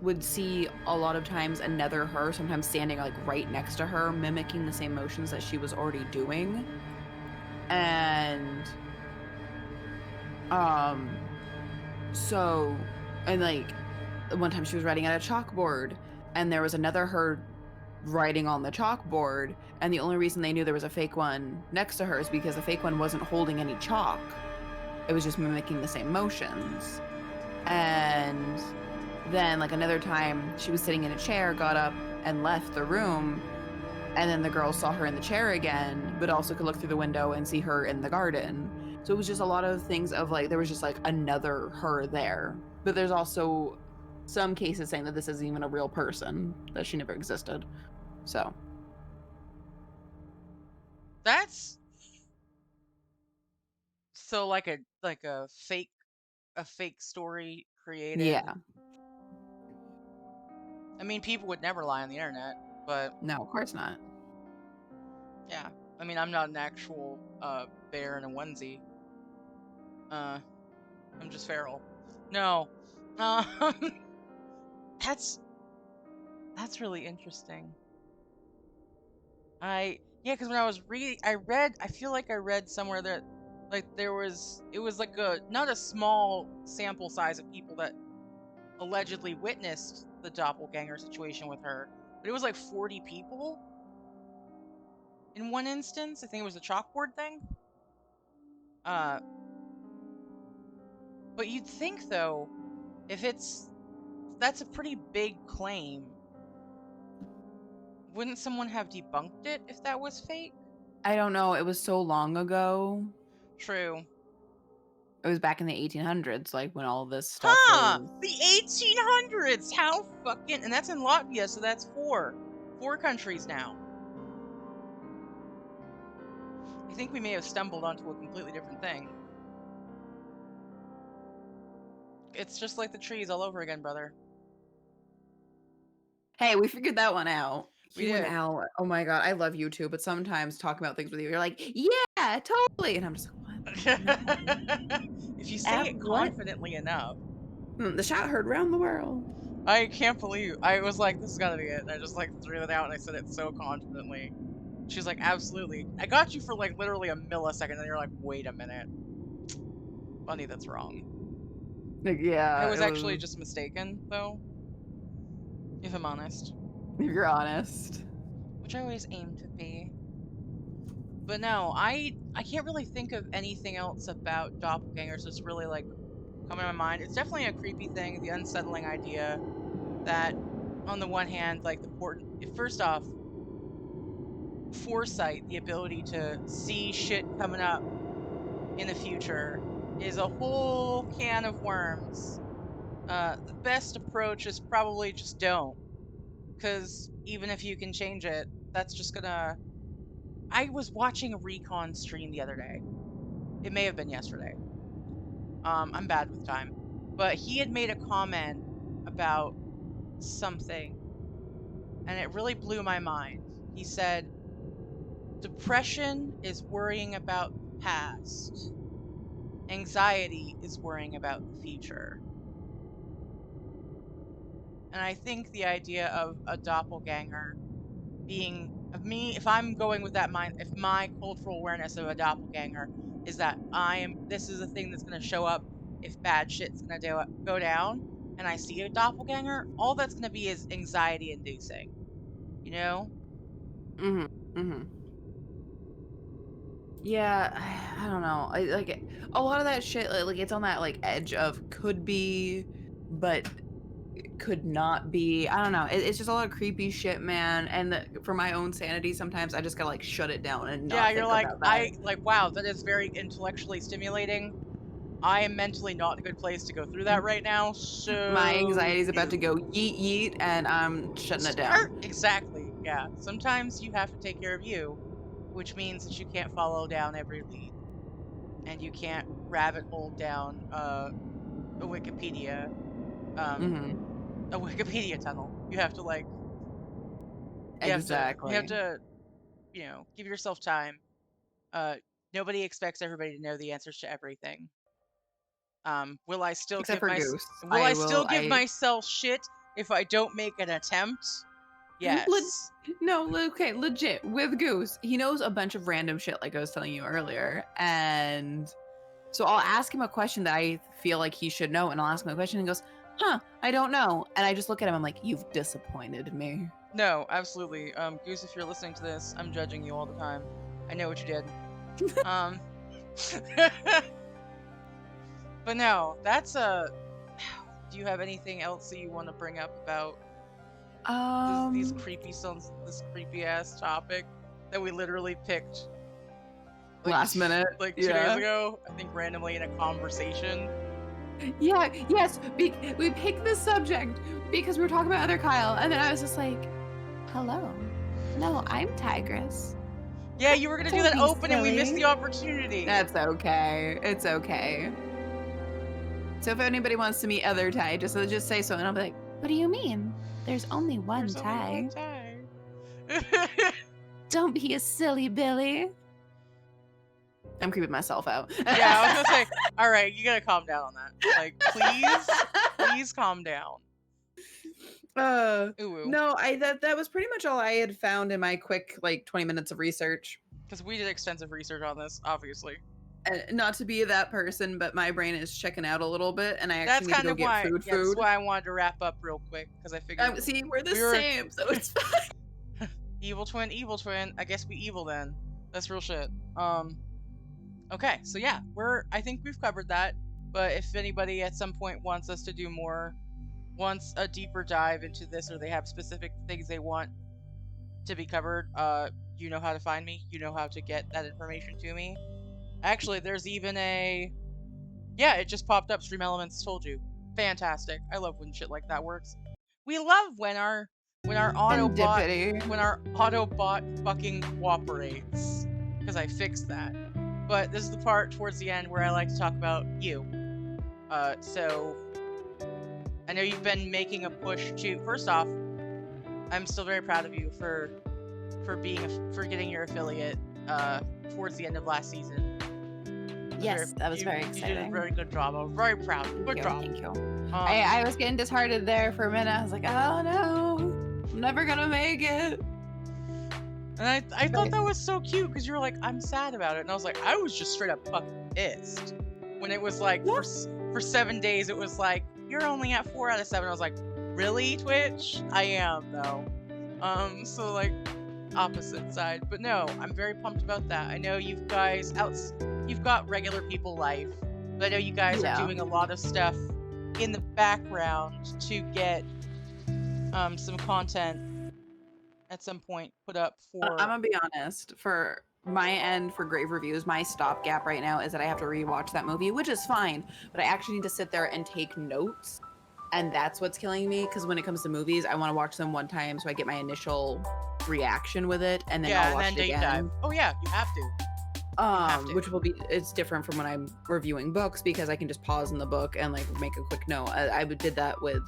would see a lot of times another her, sometimes standing like right next to her, mimicking the same motions that she was already doing. And so, and like one time she was writing at a chalkboard, and there was another her writing on the chalkboard, and the only reason they knew there was a fake one next to her is because the fake one wasn't holding any chalk. It was just mimicking the same motions. And then like another time she was sitting in a chair, got up and left the room, and then the girls saw her in the chair again, but also could look through the window and see her in the garden. So it was just a lot of things of like there was just like another her there. But there's also some cases saying that this isn't even a real person, that she never existed. So That's so like a fake story created. yeah. I mean, people would never lie on the internet, but No, of course not. yeah. I mean, I'm not an actual bear in a onesie. Uh, I'm just feral. No. Um, that's really interesting. Yeah, because when I was reading, I feel like I read somewhere that like it was like a not a small sample size of people that allegedly witnessed the doppelganger situation with her, but it was like 40 people in one instance. I think it was a chalkboard thing. Uh, but you'd think though, if that's a pretty big claim, wouldn't someone have debunked it if that was fake? I don't know. It was so long ago. True. It was back in the 1800s, like when all this stuff Huh! was. The 1800s! How fucking. And that's in Latvia, so that's four. Four countries now. I think we may have stumbled onto a completely different thing. It's just like the trees all over again, brother. Hey, we figured that one out. We You and did. Al. Oh my god, I love you too, but sometimes talking about things with you, you're like, yeah, totally. And I'm just like, what? If you say App it what? confidently enough. The shot heard round the world. I can't believe. I was like, this has gotta be it. And I just like threw it out and I said it so confidently. She's like, absolutely. I got you for like literally a millisecond, and you're like, wait a minute. Funny, that's wrong. Like, I yeah, was it actually was. just mistaken, though, if I'm honest. If you're honest. Which I always aim to be. But no, I can't really think of anything else about doppelgangers that's really like coming to my mind. It's definitely a creepy thing, the unsettling idea that on the one hand, like first off, foresight, the ability to see shit coming up in the future is a whole can of worms. The best approach is probably just don't. Because even if you can change it, that's just gonna. I was watching a recon stream the other day. It may have been yesterday. I'm bad with time. But he had made a comment about something, and it really blew my mind. He said, depression is worrying about the past, anxiety is worrying about the future. And I think the idea of a doppelganger being of me, if I'm going with that mind, if my cultural awareness of a doppelganger is that this is a thing that's going to show up if bad shit's going to go down, and I see a doppelganger, all that's going to be is anxiety inducing, you know? Mm-hmm. Mm-hmm. Yeah, I don't know. I like a lot of that shit. Like it's on that like edge of could be, but could not be. I don't know. It's just a lot of creepy shit, man. And for my own sanity, sometimes I just gotta like shut it down and Yeah, not you're think like, about that. wow, that is very intellectually stimulating. I am mentally not in a good place to go through that right now, My so anxiety is about to you go yeet yeet, and I'm shutting it start. down. Exactly, yeah. Sometimes you have to take care of you, which means that you can't follow down every lead, and you can't rabbit hole down a Wikipedia, um, Hmm. a Wikipedia tunnel. You have to like, you have Exactly. to, give yourself time. Uh, Nobody expects everybody to know the answers to everything. Will I still Except give for Goose. will I I still will. give myself shit if I don't make an attempt? Le- Yes. no, okay, legit with Goose. He knows a bunch of random shit, like I was telling you earlier, and so I'll ask him a question that I feel like he should know, and I'll ask him a question, and he goes, "Huh, I don't know," and I just look at him. I'm like, "You've disappointed me." No, absolutely. Goose, if you're listening to this, I'm judging you all the time. I know what you did. Um, but no, that's a. Do you have anything else that you want to bring up about these Um, creepy sons, this creepy ass topic that we literally picked like Last minute, like 2 days yeah, ago? I think randomly in a conversation. yeah, yes. We picked this subject because we were talking about other Kyle, and then I was just like, "Hello, no, I'm Tygrezz." Yeah, you were gonna do Don't that be open and we missed silly. the opportunity. That's okay. It's okay. So if anybody wants to meet other Ty, just say so, and I'll be like, "What do you mean? There's only one There's only one Ty. time. Don't be a silly Billy." I'm creeping myself out. Yeah, I was gonna say, all right, you gotta calm down on that. Like, please calm down. uh, Ooh, no, I that was pretty much all I had found in my quick like 20 minutes of research. because we did extensive research on this, obviously. Not to be that person, but my brain is checking out a little bit, and I That's actually need to kind go of get why, food. yeah, this is Food. why I wanted to wrap up real quick because I figured See, we're the we were same, so it's fine. evil twin, evil twin. I guess we evil then. That's real shit. Okay, so yeah, I think we've covered that. But if anybody at some point wants us to do more, wants a deeper dive into this, or they have specific things they want to be covered, you know how to find me. You know how to get that information to me. Actually, there's even yeah, it just popped up. Stream Elements told you. Fantastic. I love when shit like that works. We love when our Autobot Serendipity. fucking cooperates, because I fixed that. But this is the part towards the end where I like to talk about you. So I know you've been making a push to. First off, I'm still very proud of you for getting your affiliate towards the end of last season. Yes, that was very You did a exciting. very good job. I'm very proud. Good job. Thank you. Um, I was getting disheartened there for a minute. I was like, "Oh no, I'm never gonna make it." And I thought that was so cute because you were like, I'm sad about it. And I was like, I was just straight up fucking pissed. When it was like, for 7 days, it was like, you're only at 4 out of 7. I was like, really, Twitch? I am, though. So like, opposite side. But no, I'm very pumped about that. I know you've got regular people life. But I know you guys are doing a lot of stuff in the background to get some content at some point put up for. I'm gonna be honest. For my end, for Grave Reviews, my stopgap right now is that I have to rewatch that movie, which is fine. But I actually need to sit there and take notes, and that's what's killing me. Because when it comes to movies, I want to watch them one time so I get my initial reaction with it, and then I'll watch it again. Dive. Oh yeah, you have to. Which will be, it's different from when I'm reviewing books because I can just pause in the book and like make a quick note. I did that with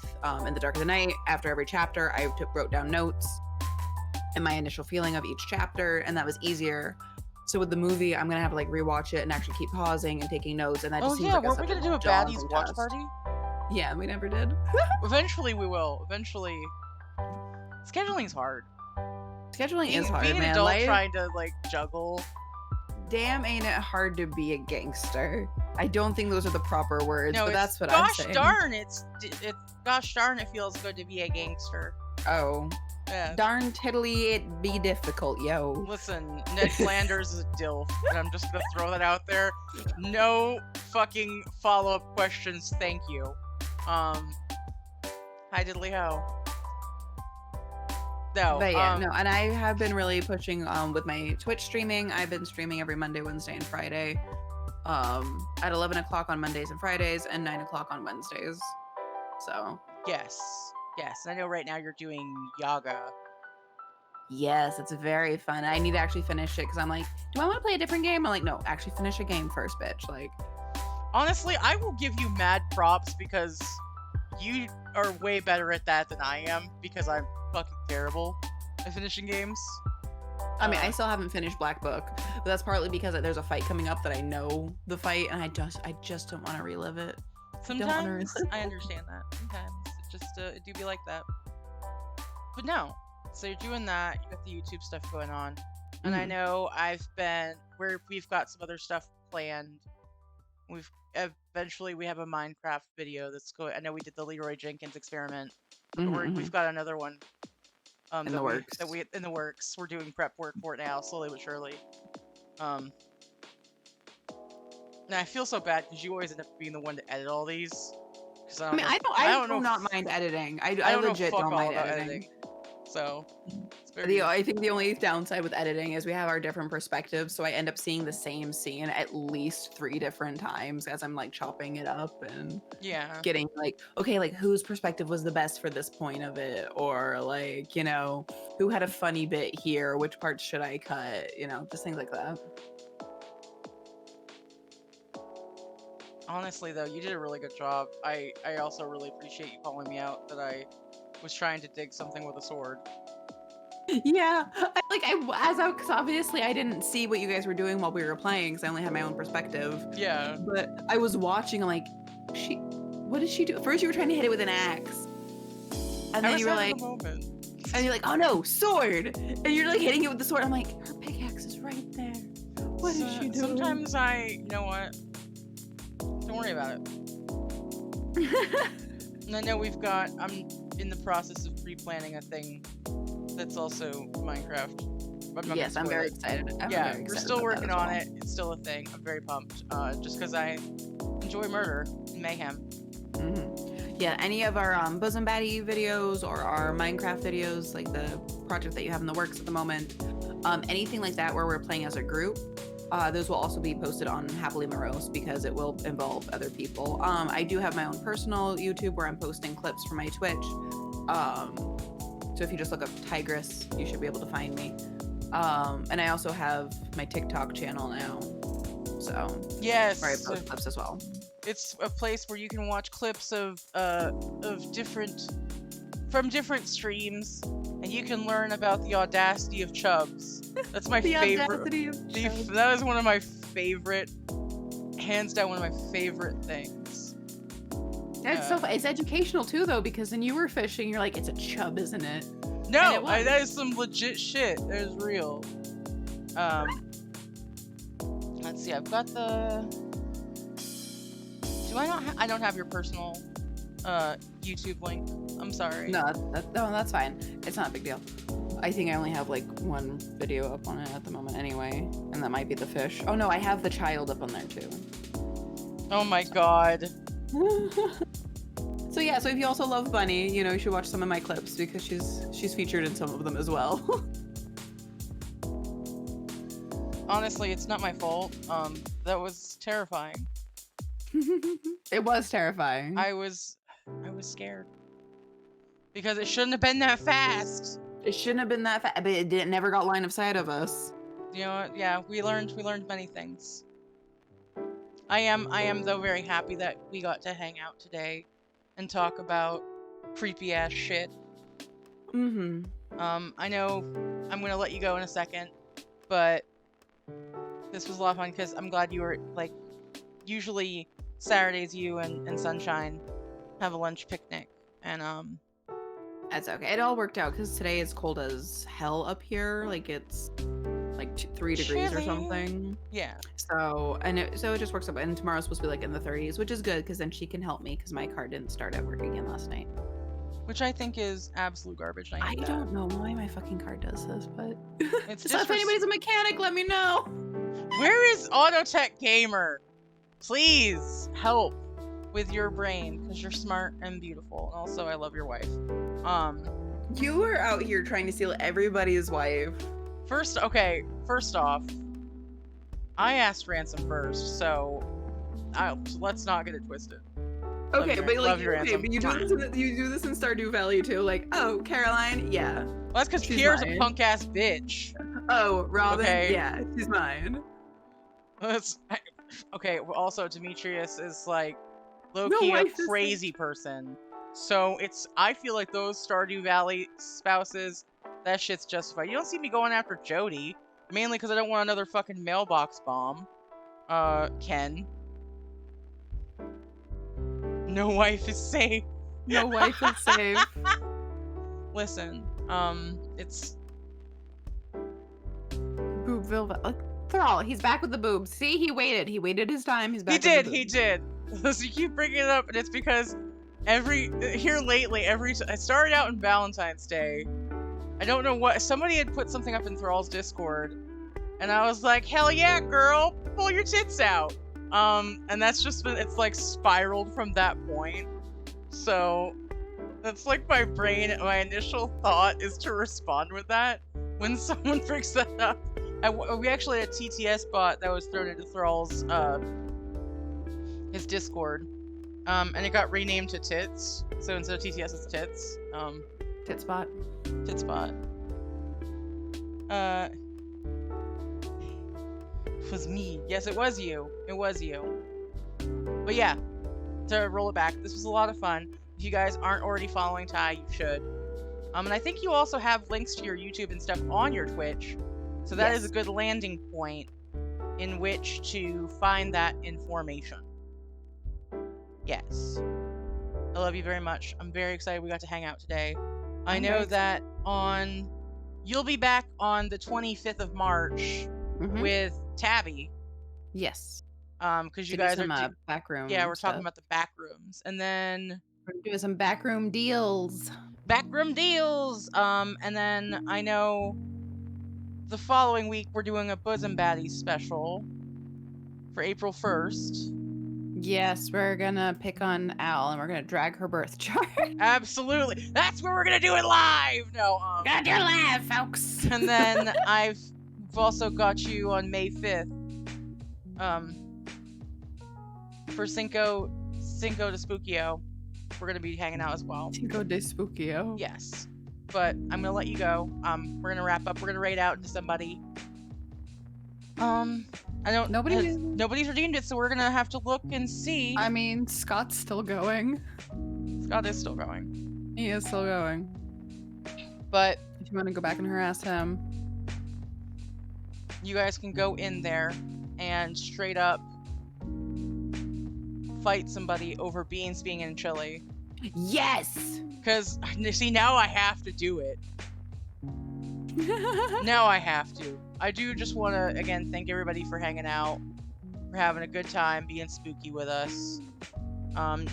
In the Dark of the Night. After every chapter, I wrote down notes and my initial feeling of each chapter, and that was easier. So with the movie, I'm gonna have to like rewatch it and actually keep pausing and taking notes, and that just seems like weren't we gonna do a baddies watch party? Yeah, we never did. Eventually we will. Eventually. Scheduling's hard. Scheduling is hard, being man. An adult Life, trying to like juggle. damn, ain't it hard to be a gangster? I don't think those are the proper words, but that's what I'm saying. Gosh darn, gosh darn, it feels good to be a gangster. Oh. Yeah. Darn tiddly, it be difficult, yo. Listen, Ned Flanders is a dilf, and I'm just gonna throw that out there. No fucking follow-up questions, thank you. Have Hi diddly ho. No, But yeah, no, and I have been really pushing with my Twitch streaming. I've been streaming every Monday, Wednesday, and Friday. At 11 o'clock on Mondays and Fridays, and 9 o'clock on Wednesdays. So yes. Yes. I know right now you're doing Yaga. yes, it's very fun. I need to actually finish it because I'm like, do I want to play a different game? I'm like, no, actually finish a game first, bitch. Like, Honestly, I will give you mad props because you are way better at that than I am because I'm fucking terrible at finishing games. I mean, I still haven't finished Black Book, but that's partly because there's a fight coming up that I know the fight, and I just don't want to relive it. Sometimes I understand that. Sometimes it just it do be like that. But no, so you're doing that. You got the YouTube stuff going on, and I know we've got some other stuff planned. We've eventually we have a Minecraft video that's going. I know we did the Leroy Jenkins experiment. But we've got another one in the works. In the works. We're doing prep work for it now, slowly but surely. And I feel so bad because you always end up being the one to edit all these. I do not mind editing. I legit don't mind editing. So I think the only downside with editing is we have our different perspectives, so I end up seeing the same scene at least 3 different times as I'm like chopping it up and getting like, okay, like whose perspective was the best for this point of it, or like, you know, who had a funny bit here, which parts should I cut, you know, just things like that. Honestly though, you did a really good job. I also really appreciate you calling me out that I was trying to dig something with a sword. Yeah, because obviously I didn't see what you guys were doing while we were playing because I only had my own perspective. Yeah. But I was watching, I'm like, what did she do? First you were trying to hit it with an axe. And then you were like, and you're like, oh no, sword! And you're like hitting it with the sword. I'm like, her pickaxe is right there. What is she doing? Sometimes you know what? Don't worry about it. And I know I'm in the process of pre-planning a thing that's also Minecraft. Yes, I'm very excited. We're still working on it. It's still a thing. I'm very pumped. Just because I enjoy murder and mayhem. Yeah, any of our Bosom Baddie videos or our Minecraft videos, like the project that you have in the works at the moment, anything like that where we're playing as a group, those will also be posted on Happily Morose because it will involve other people. I do have my own personal YouTube where I'm posting clips for my Twitch. So if you just look up Tygrezz, you should be able to find me. And I also have my TikTok channel now. So yes, where I post clips as well. It's a place where you can watch clips of different streams, and you can learn about the audacity of chubs. That's my favorite. That is one of my favorite, hands down, one of my favorite things. That's so fun. It's educational too, though, because when you were fishing, you're like, it's a chub, isn't it? No, that is some legit shit. That is real. Let's see. I've got the. I don't have your personal YouTube link. I'm sorry. No, that's fine. It's not a big deal. I think I only have like 1 video up on it at the moment anyway, and that might be the fish. Oh no, I have the child up on there too. Oh my god. So yeah, so if you also love Bunny, you know, you should watch some of my clips because she's featured in some of them as well. Honestly, it's not my fault. That was terrifying. It was terrifying. I was scared. Because it shouldn't have been that fast. It shouldn't have been that fast, but it never got line of sight of us. You know what? Yeah, we learned many things. I am though very happy that we got to hang out today and talk about creepy ass shit. I know I'm gonna let you go in a second, but this was a lot of fun because I'm glad you were like, usually Saturdays you and Sunshine have a lunch picnic, and that's okay. It all worked out because today is cold as hell up here. Like it's like 3 degrees or something. Yeah. So it just works out. And tomorrow's supposed to be like in the 30s, which is good because then she can help me because my car didn't start at work again last night. Which I think is absolute garbage. I don't know why my fucking car does this, but it's so if anybody's a mechanic, let me know. Where is Autotech Gamer? Please help with your brain because you're smart and beautiful. And also, I love your wife. You are out here trying to steal everybody's wife. First off, I asked ransom first, so let's not get it twisted. Okay, but like, okay, but you do this in Stardew Valley too. Like, oh, Caroline, yeah. Well, that's because Pierre's a punk ass bitch. Oh, Robin, okay. Yeah, she's mine. Okay. Also, Demetrius is like low-key a crazy person. So I feel like those Stardew Valley spouses, that shit's justified. You don't see me going after Jody, mainly because I don't want another fucking mailbox bomb. Ken. No wife is safe. No wife is safe. Listen, it's Boobville. Thrall, he's back with the boobs. See, he waited. He waited his time. He's back. He did. So you keep bringing it up, and it's because I started out in Valentine's Day. I don't know what, somebody had put something up in Thrall's Discord, and I was like, hell yeah, girl, pull your tits out. And that's just been, it's like spiraled from that point. So that's like my initial thought is to respond with that when someone brings that up. We actually had a TTS bot that was thrown into Thrall's his Discord, and it got renamed to Tits. So instead of TTS, it's Tits. Titspot. Titspot. It was me. Yes, it was you. It was you. But yeah, to roll it back, this was a lot of fun. If you guys aren't already following Ty, you should. And I think you also have links to your YouTube and stuff on your Twitch. So that is a good landing point in which to find that information. Yes. I love you very much. I'm very excited we got to hang out today. I know that you'll be back on the 25th of March with Tabby. Yes. Because you guys are back room. Yeah, we're talking about the back rooms, and then we're doing some backroom deals. Backroom deals. And then I know the following week we're doing a Bosom Baddies special for April 1st. Yes, we're gonna pick on Al and we're gonna drag her birth chart. Absolutely. That's where we're gonna do it live. No, gonna do it live, folks. And then I've also got you on May 5th. For Cinco de Spookio. We're gonna be hanging out as well. Cinco de Spookio. Yes. But I'm gonna let you go. We're gonna wrap up. We're gonna raid out to somebody. Nobody's redeemed it, so we're gonna have to look and see. I mean, Scott's still going. Scott is still going. He is still going. But if you want to go back and harass him, you guys can go in there and straight up fight somebody over beans being in chili. Yes! Because, see, now I have to do it. Now I have to. I do just want to, again, thank everybody for hanging out, for having a good time, being spooky with us.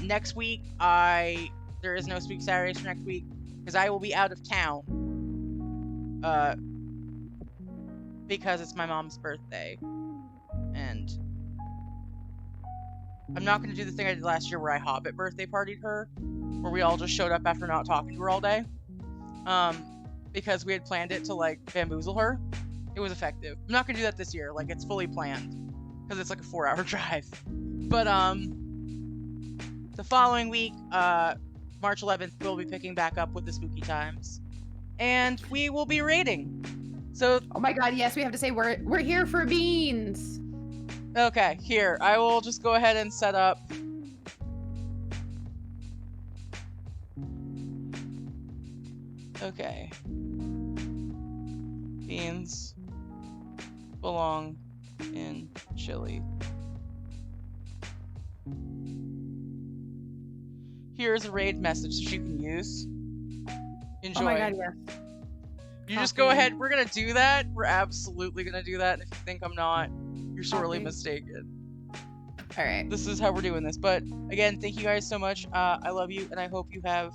Next week, there is no Spook Saturdays for next week, because I will be out of town. Because it's my mom's birthday. And I'm not going to do the thing I did last year where I Hobbit birthday partied her, where we all just showed up after not talking to her all day. Because we had planned it to, like, bamboozle her. It was effective. I'm not going to do that this year. Like, it's fully planned. Because it's like a 4-hour drive. But, the following week, March 11th, we'll be picking back up with the spooky times. And we will be raiding. So, oh my god, yes, we have to say we're here for beans. Okay, here. I will just go ahead and set up. Okay. Beans belong in chili. Here's a raid message that you can use. Enjoy. Oh my god, yes. You just go ahead. We're gonna do that. We're absolutely gonna do that. And if you think I'm not, you're sorely mistaken. All right. This is how we're doing this. But again, thank you guys so much. I love you, and I hope you have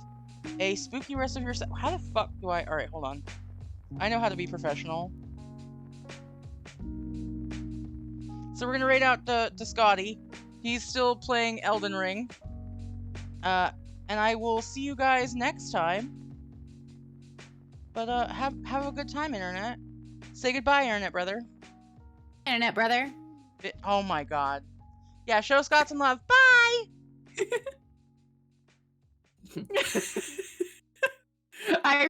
a spooky rest of your set. How the fuck do I? All right, hold on. I know how to be professional. So we're gonna raid out to Scotty. He's still playing Elden Ring. And I will see you guys next time. But have a good time, internet. Say goodbye, internet brother. Internet brother. Oh my god. Yeah, show Scott some love. Bye. I